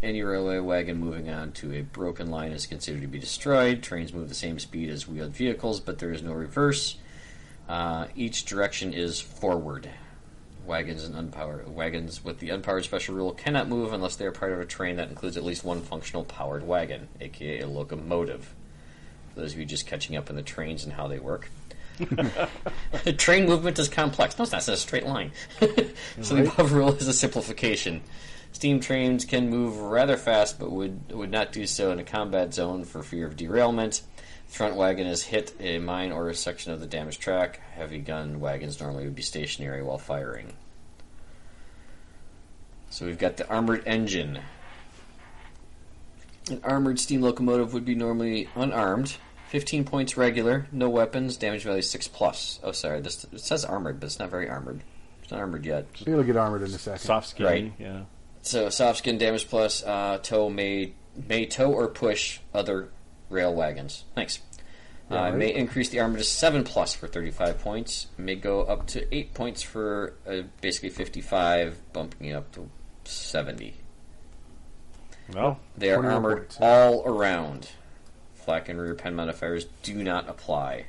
any railway wagon moving on to a broken line is considered to be destroyed. Trains move the same speed as wheeled vehicles, but there is no reverse. Each direction is forward. Wagons with the unpowered special rule cannot move unless they are part of a train that includes at least one functional powered wagon, aka a locomotive. For those of you just catching up on the trains and how they work. Train movement is complex. No, it's not. It's a straight line. So the above rule is a simplification. Steam trains can move rather fast, but would not do so in a combat zone for fear of derailment. Front wagon has hit a mine or a section of the damaged track. Heavy gun wagons normally would be stationary while firing. So we've got the armored engine. An armored steam locomotive would be normally unarmed. 15 points regular, no weapons, damage value 6+. Oh, sorry, it says armored, but it's not very armored. It's not armored yet. It'll get armored in a second. Soft skin, Right. yeah. So soft skin damage plus tow may tow or push other rail wagons. Thanks. May increase the armor to 7+ for 35 points. May go up to 8 points for basically 55, bumping it up to 70. Well, They are 21 armored points. all around. Flak and rear pen modifiers do not apply.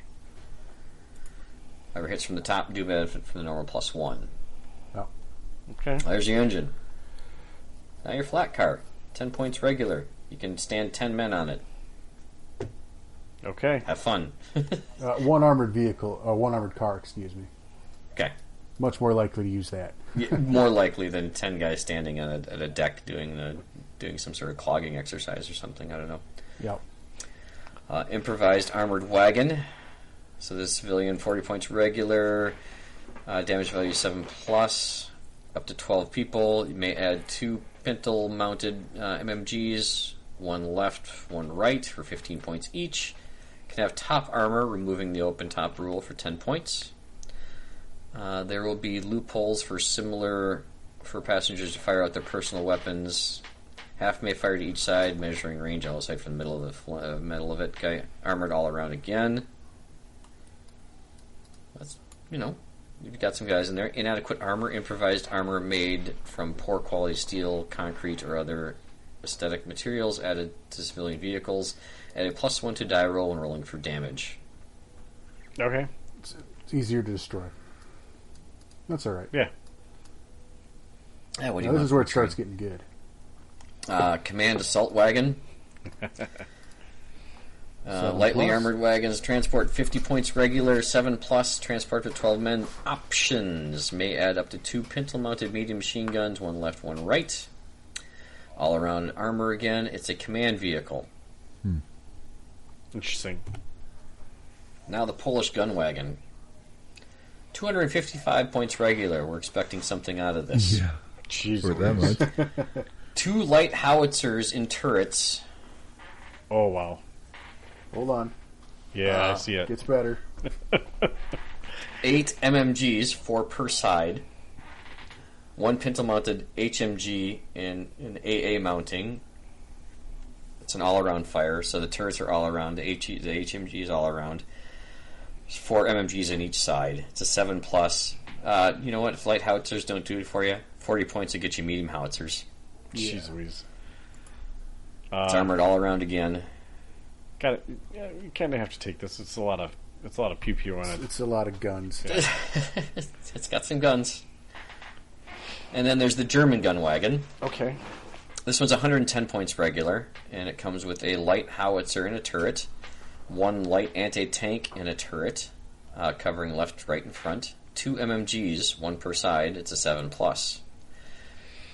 However, hits from the top do benefit from the normal +1. Oh. okay. There's your engine. Now your flat car. 10 points regular. You can stand 10 men on it. Okay. Have fun. One armored vehicle, one armored car, excuse me. Okay. Much more likely to use that. Yeah, more likely than 10 guys standing on at a deck doing some sort of clogging exercise or something. I don't know. Yep. Improvised armored wagon. So this civilian 40 points regular. Damage value 7+. Up to 12 people. You may add 2 pintle mounted MMGs. One left, one right for 15 points each. Can have top armor, removing the open top rule for 10 points. There will be loopholes for passengers to fire out their personal weapons. Half may fire to each side, measuring range outside from the middle of it. Okay, armored all around again. That's, you've got some guys in there. Inadequate armor, improvised armor made from poor quality steel, concrete, or other aesthetic materials added to civilian vehicles. Add a +1 to die roll when rolling for damage. Okay. It's easier to destroy. That's all right. Yeah. Yeah, what do Now, you this want is where for it starts train? getting good. Command assault wagon. 7+. Lightly armored wagons. Transport 50 points regular, 7+. Transport to 12 men. Options. May add up to 2 pintle-mounted medium machine guns, one left, one right. All around armor again. It's a command vehicle. Interesting. Now the Polish gun wagon. 255 points regular. We're expecting something out of this. Yeah. Jeez. For that much. 2 light howitzers in turrets. Oh, wow. Hold on. Yeah, I see it. Gets better. 8 MMGs, 4 per side. 1 pintle-mounted HMG in an AA mounting. It's an all-around fire, so the turrets are all around. The HMG is all around. There's 4 MMGs on each side. It's a 7+. You know what? If light howitzers don't do it for you, 40 points will get you medium howitzers. Jeez Louise. It's armored all around again. Got it. Yeah, you kind of have to take this. It's a lot of pew pew on it. It's a lot of guns. Yeah. It's got some guns. And then there's the German gun wagon. Okay. This one's 110 points regular, and it comes with a light howitzer and a turret, 1 light anti-tank and a turret, covering left, right, and front, 2 MMGs, 1 per side. It's a 7+.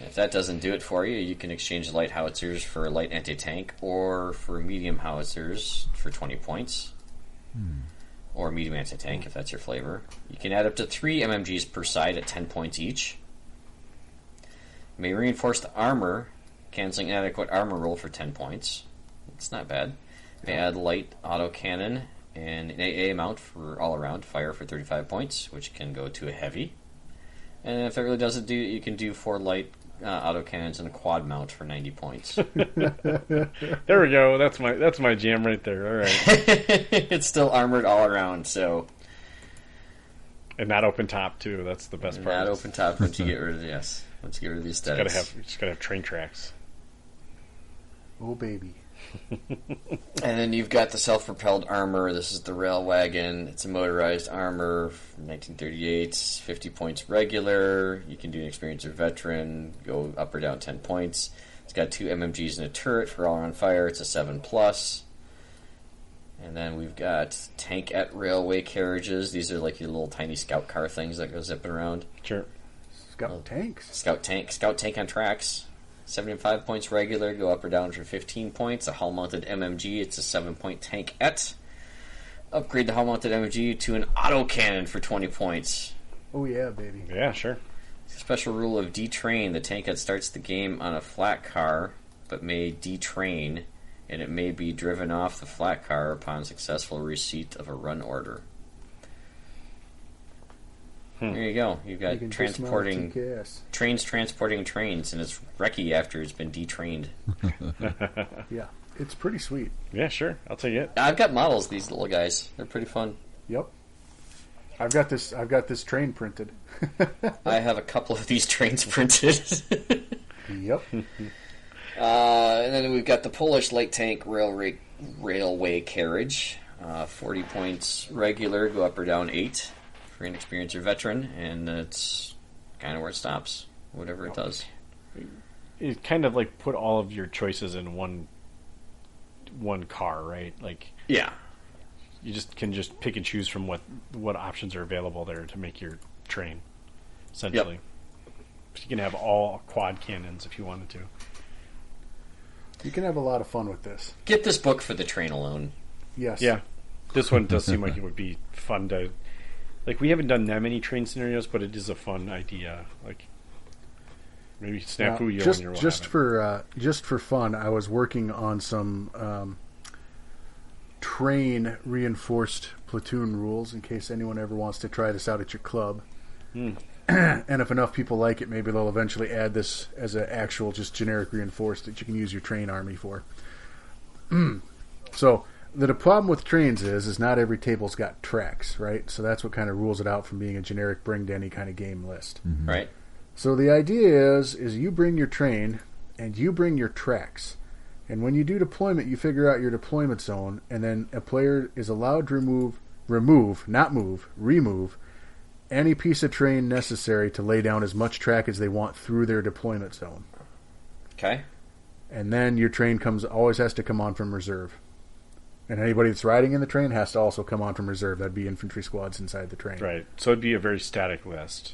If that doesn't do it for you, you can exchange the light howitzers for a light anti-tank or for medium howitzers for 20 points. Or medium anti-tank, if that's your flavor. You can add up to 3 MMGs per side at 10 points each. You may reinforce the armor, canceling inadequate armor roll for 10 points. It's not bad. You may add light autocannon and an AA mount for all-around fire for 35 points, which can go to a heavy. And if that really doesn't do it, you can do 4 light autocannons and a quad mount for 90 points. There we go. That's my jam right there. All right. It's still armored all around, so And not open top too. That's the best part. not open top once you get rid of the aesthetics. Just gotta have train tracks. Oh, baby. And then you've got the self-propelled armor. This is the rail wagon. It's a motorized armor from 1938. 50 points regular. You can do an experienced or veteran. Go up or down 10 points. It's got 2 MMGs and a turret for all-around fire. It's a 7+. And then we've got tank at railway carriages. These are like your little tiny scout car things that go zipping around. Sure. Scout tanks. Scout tank on tracks. 75 points regular, go up or down for 15 points. A hull-mounted MMG, it's a 7-point tank-et. Upgrade the hull-mounted MMG to an autocannon for 20 points. Oh, yeah, baby. Yeah, sure. Special rule of detrain. The tank-et starts the game on a flat car, but may detrain, and it may be driven off the flat car upon successful receipt of a run order. There you go. You've got You can transporting... just kick ass. Trains transporting trains, and it's wrecky after it's been detrained. Yeah. it's pretty sweet. Yeah, sure. I'll take it. I've got models of these little guys. They're pretty fun. Yep. I've got this train printed. I have a couple of these trains printed. Yep. And then we've got the Polish light tank railway carriage. 40 points regular, go up or down 8 for inexperienced or veteran, and it's kind of where it stops, whatever it does. It kind of like put all of your choices in one car, right? Like, Yeah. you can pick and choose from what options are available there to make your train, essentially. Yep. So you can have all quad cannons if you wanted to. You can have a lot of fun with this. Get this book for the train alone. Yes. Yeah, this one does seem like it would be fun to. Like, we haven't done that many train scenarios, but it is a fun idea. Like, maybe Snafu, you just and your just for fun, I was working on some train reinforced platoon rules in case anyone ever wants to try this out at your club. And if enough people like it, maybe they'll eventually add this as an actual just generic reinforced that you can use your train army for. So the problem with trains is not every table's got tracks, right? So that's what kind of rules it out from being a generic bring to any kind of game list. Mm-hmm. Right? So the idea is you bring your train and you bring your tracks. And when you do deployment, you figure out your deployment zone, and then a player is allowed to remove any piece of terrain necessary to lay down as much track as they want through their deployment zone. Okay. And then your train always has to come on from reserve. And anybody that's riding in the train has to also come on from reserve. That'd be infantry squads inside the train. Right. So it'd be a very static list.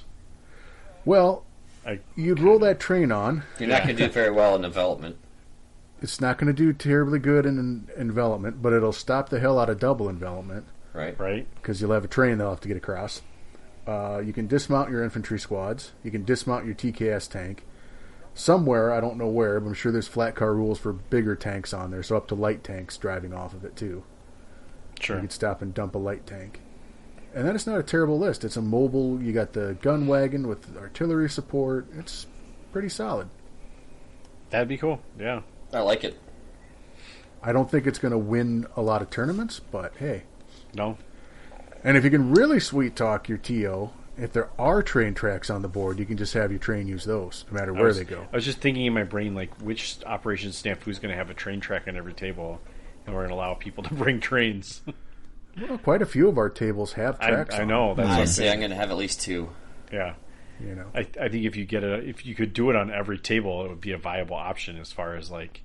Well, you'd roll that train on. You're not going to do very well in development. It's not going to do terribly good in envelopment, but it'll stop the hell out of double envelopment. Right? Right. Because you'll have a train they'll have to get across. You can dismount your infantry squads. You can dismount your TKS tank. Somewhere, I don't know where, but I'm sure there's flat car rules for bigger tanks on there, so up to light tanks driving off of it, too. Sure. You could stop and dump a light tank. And then it's not a terrible list. It's a mobile. You got the gun wagon with artillery support. It's pretty solid. That'd be cool. Yeah. I like it. I don't think it's going to win a lot of tournaments, but hey. No. And if you can really sweet talk your TO, if there are train tracks on the board, you can just have your train use those, no matter where they go. I was just thinking in my brain, like, which operation Snafu is going to have a train track on every table, and we're going to allow people to bring trains. Well, quite a few of our tables have tracks. I know. That's what I'm I'm going to have at least 2. Yeah. You know. I think if you could do it on every table, it would be a viable option as far as like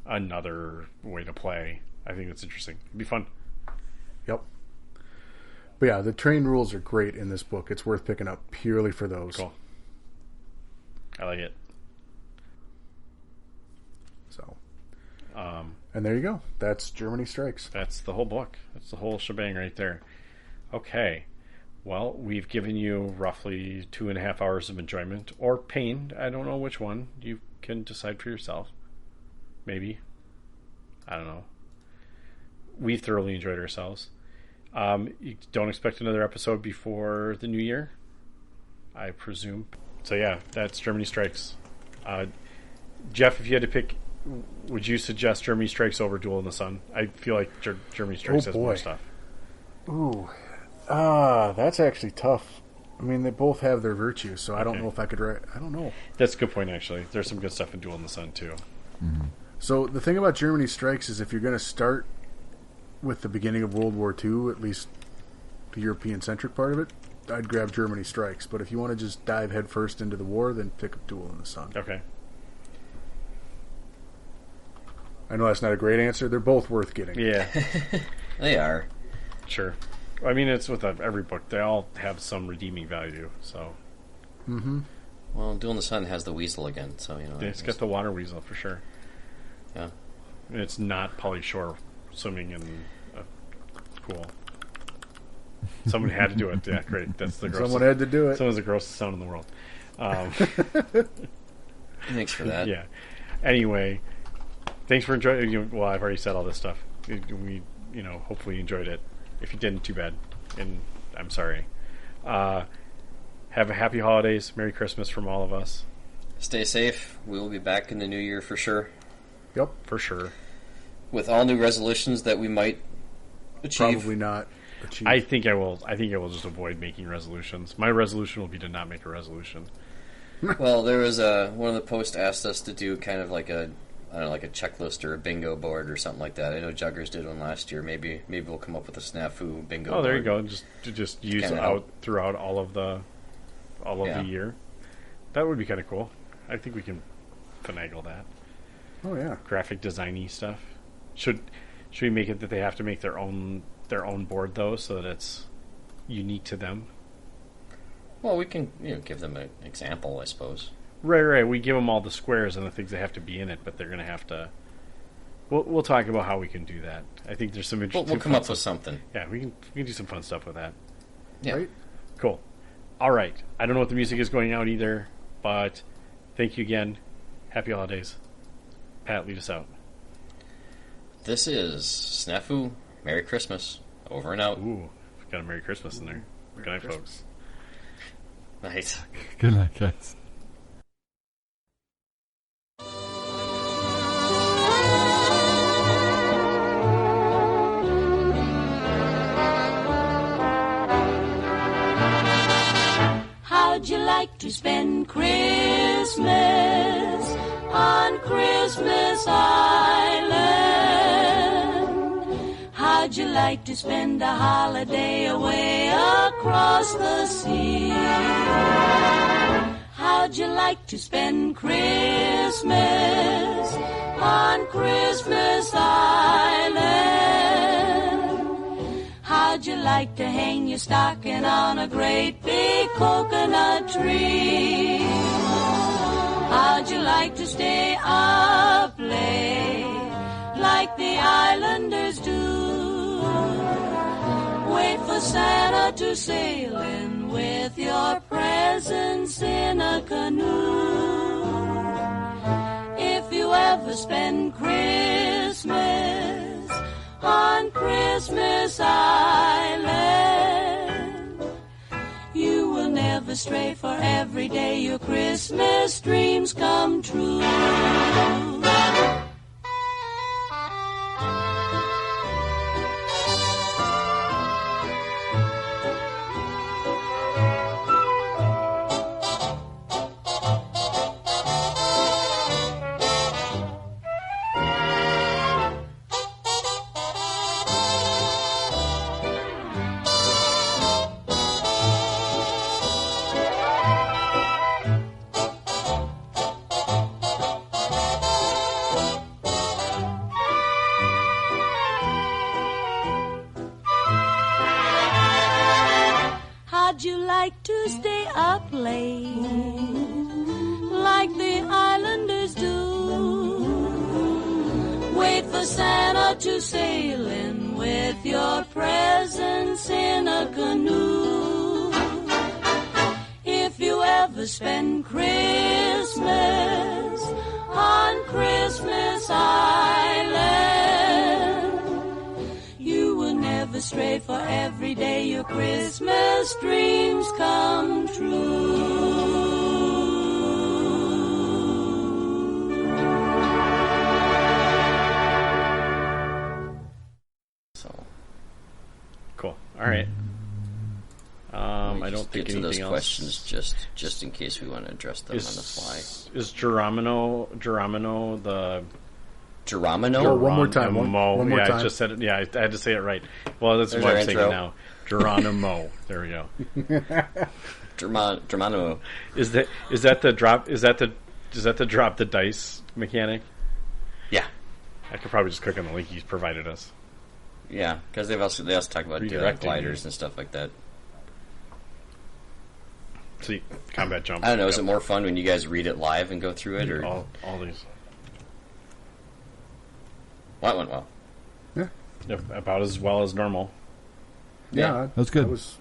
another way to play. I think that's interesting. It'd be fun. Yep. But yeah, the train rules are great in this book. It's worth picking up purely for those. Cool. I like it. So, and there you go. That's Germany Strikes. That's the whole book. That's the whole shebang right there. Okay. Well, we've given you roughly 2.5 hours of enjoyment or pain. I don't know which one. You can decide for yourself. Maybe. I don't know. We thoroughly enjoyed ourselves. You don't expect another episode before the new year, I presume. So yeah, that's Germany Strikes. Jeff, if you had to pick, would you suggest Germany Strikes over Duel in the Sun? I feel like Germany Strikes has more stuff. Ooh. That's actually tough. I mean, they both have their virtues, so I don't know if I could write. I don't know. That's a good point, actually. There's some good stuff in Duel in the Sun, too. Mm-hmm. So the thing about Germany Strikes is if you're going to start with the beginning of World War II, at least the European-centric part of it, I'd grab Germany Strikes. But if you want to just dive headfirst into the war, then pick up Duel in the Sun. Okay. I know that's not a great answer. They're both worth getting. Yeah. They are. Sure. I mean, it's with every book. They all have some redeeming value, so... Mm-hmm. Well, Duel in the Sun has the weasel again, so, you know... It's got the water weasel, for sure. Yeah. And it's not Pauly Shore swimming in a pool. Someone had to do it. Yeah, great. That's the grossest. Someone had to do it. Someone's the grossest sound in the world. Thanks for that. Yeah. Anyway, thanks for enjoying. Well, I've already said all this stuff. We, hopefully you enjoyed it. If you didn't, too bad. And I'm sorry. Have a happy holidays. Merry Christmas from all of us. Stay safe. We will be back in the new year for sure. Yep. For sure. with all new resolutions that we might achieve? Probably not achieve. I think I will just avoid making resolutions. My resolution will be to not make a resolution. Well, there was one of the posts asked us to do kind of like a checklist or a bingo board or something like that. I know Juggers did one last year. Maybe we'll come up with a Snafu bingo board. Oh, there you go. Just use it out throughout all of the year. That would be kind of cool. I think we can finagle that. Oh yeah, graphic designy stuff. Should we make it that they have to make their own board though, so that it's unique to them? Well, we can give them an example, I suppose. Right. We give them all the squares and the things that have to be in it, but they're going to have to. We'll talk about how we can do that. I think there's some interesting. We'll come up with something. Yeah, we can do some fun stuff with that. Yeah. Right? Cool. All right. I don't know what the music is going out either, but thank you again. Happy holidays. Pat, lead us out. This is Snafu. Merry Christmas. Over and out. Ooh, got a Merry Christmas in there. Good night, folks. Night. Good night, guys. How'd you like to spend Christmas on Christmas Island? How'd you like to spend a holiday away across the sea? How'd you like to spend Christmas on Christmas Island? How'd you like to hang your stocking on a great big coconut tree? How'd you like to stay up late like the islanders do? Wait for Santa to sail in with your presents in a canoe. If you ever spend Christmas on Christmas Island, you will never stray, for every day your Christmas dreams come true. How'd you like to stay up late like the islanders do? Wait for Santa to sail in with your presents in a canoe. If you ever spend Christmas on Christmas Island, you will never stray, for every day your Christmas dreams come true. So, Cool. All right. I don't think get to those anything else. questions just in case we want to address them on the fly. Is Geronimo the Geronimo? Oh, one more time. One Mo? more Yeah, time. I just said it. Yeah, I had to say it right. Well, that's There's what our I'm saying intro. now. Geronimo. There we go. Geronimo. Is that the drop? Is that the drop the dice mechanic? Yeah. I could probably just click on the link he's provided us. Yeah, because they also talk about Redirect direct it, gliders yeah. and stuff like that. See, combat jump. I don't know. Is it more fun when you guys read it live and go through it, or all these? what went well? Yeah. Yep, about as well as normal. Yeah, That's good. I was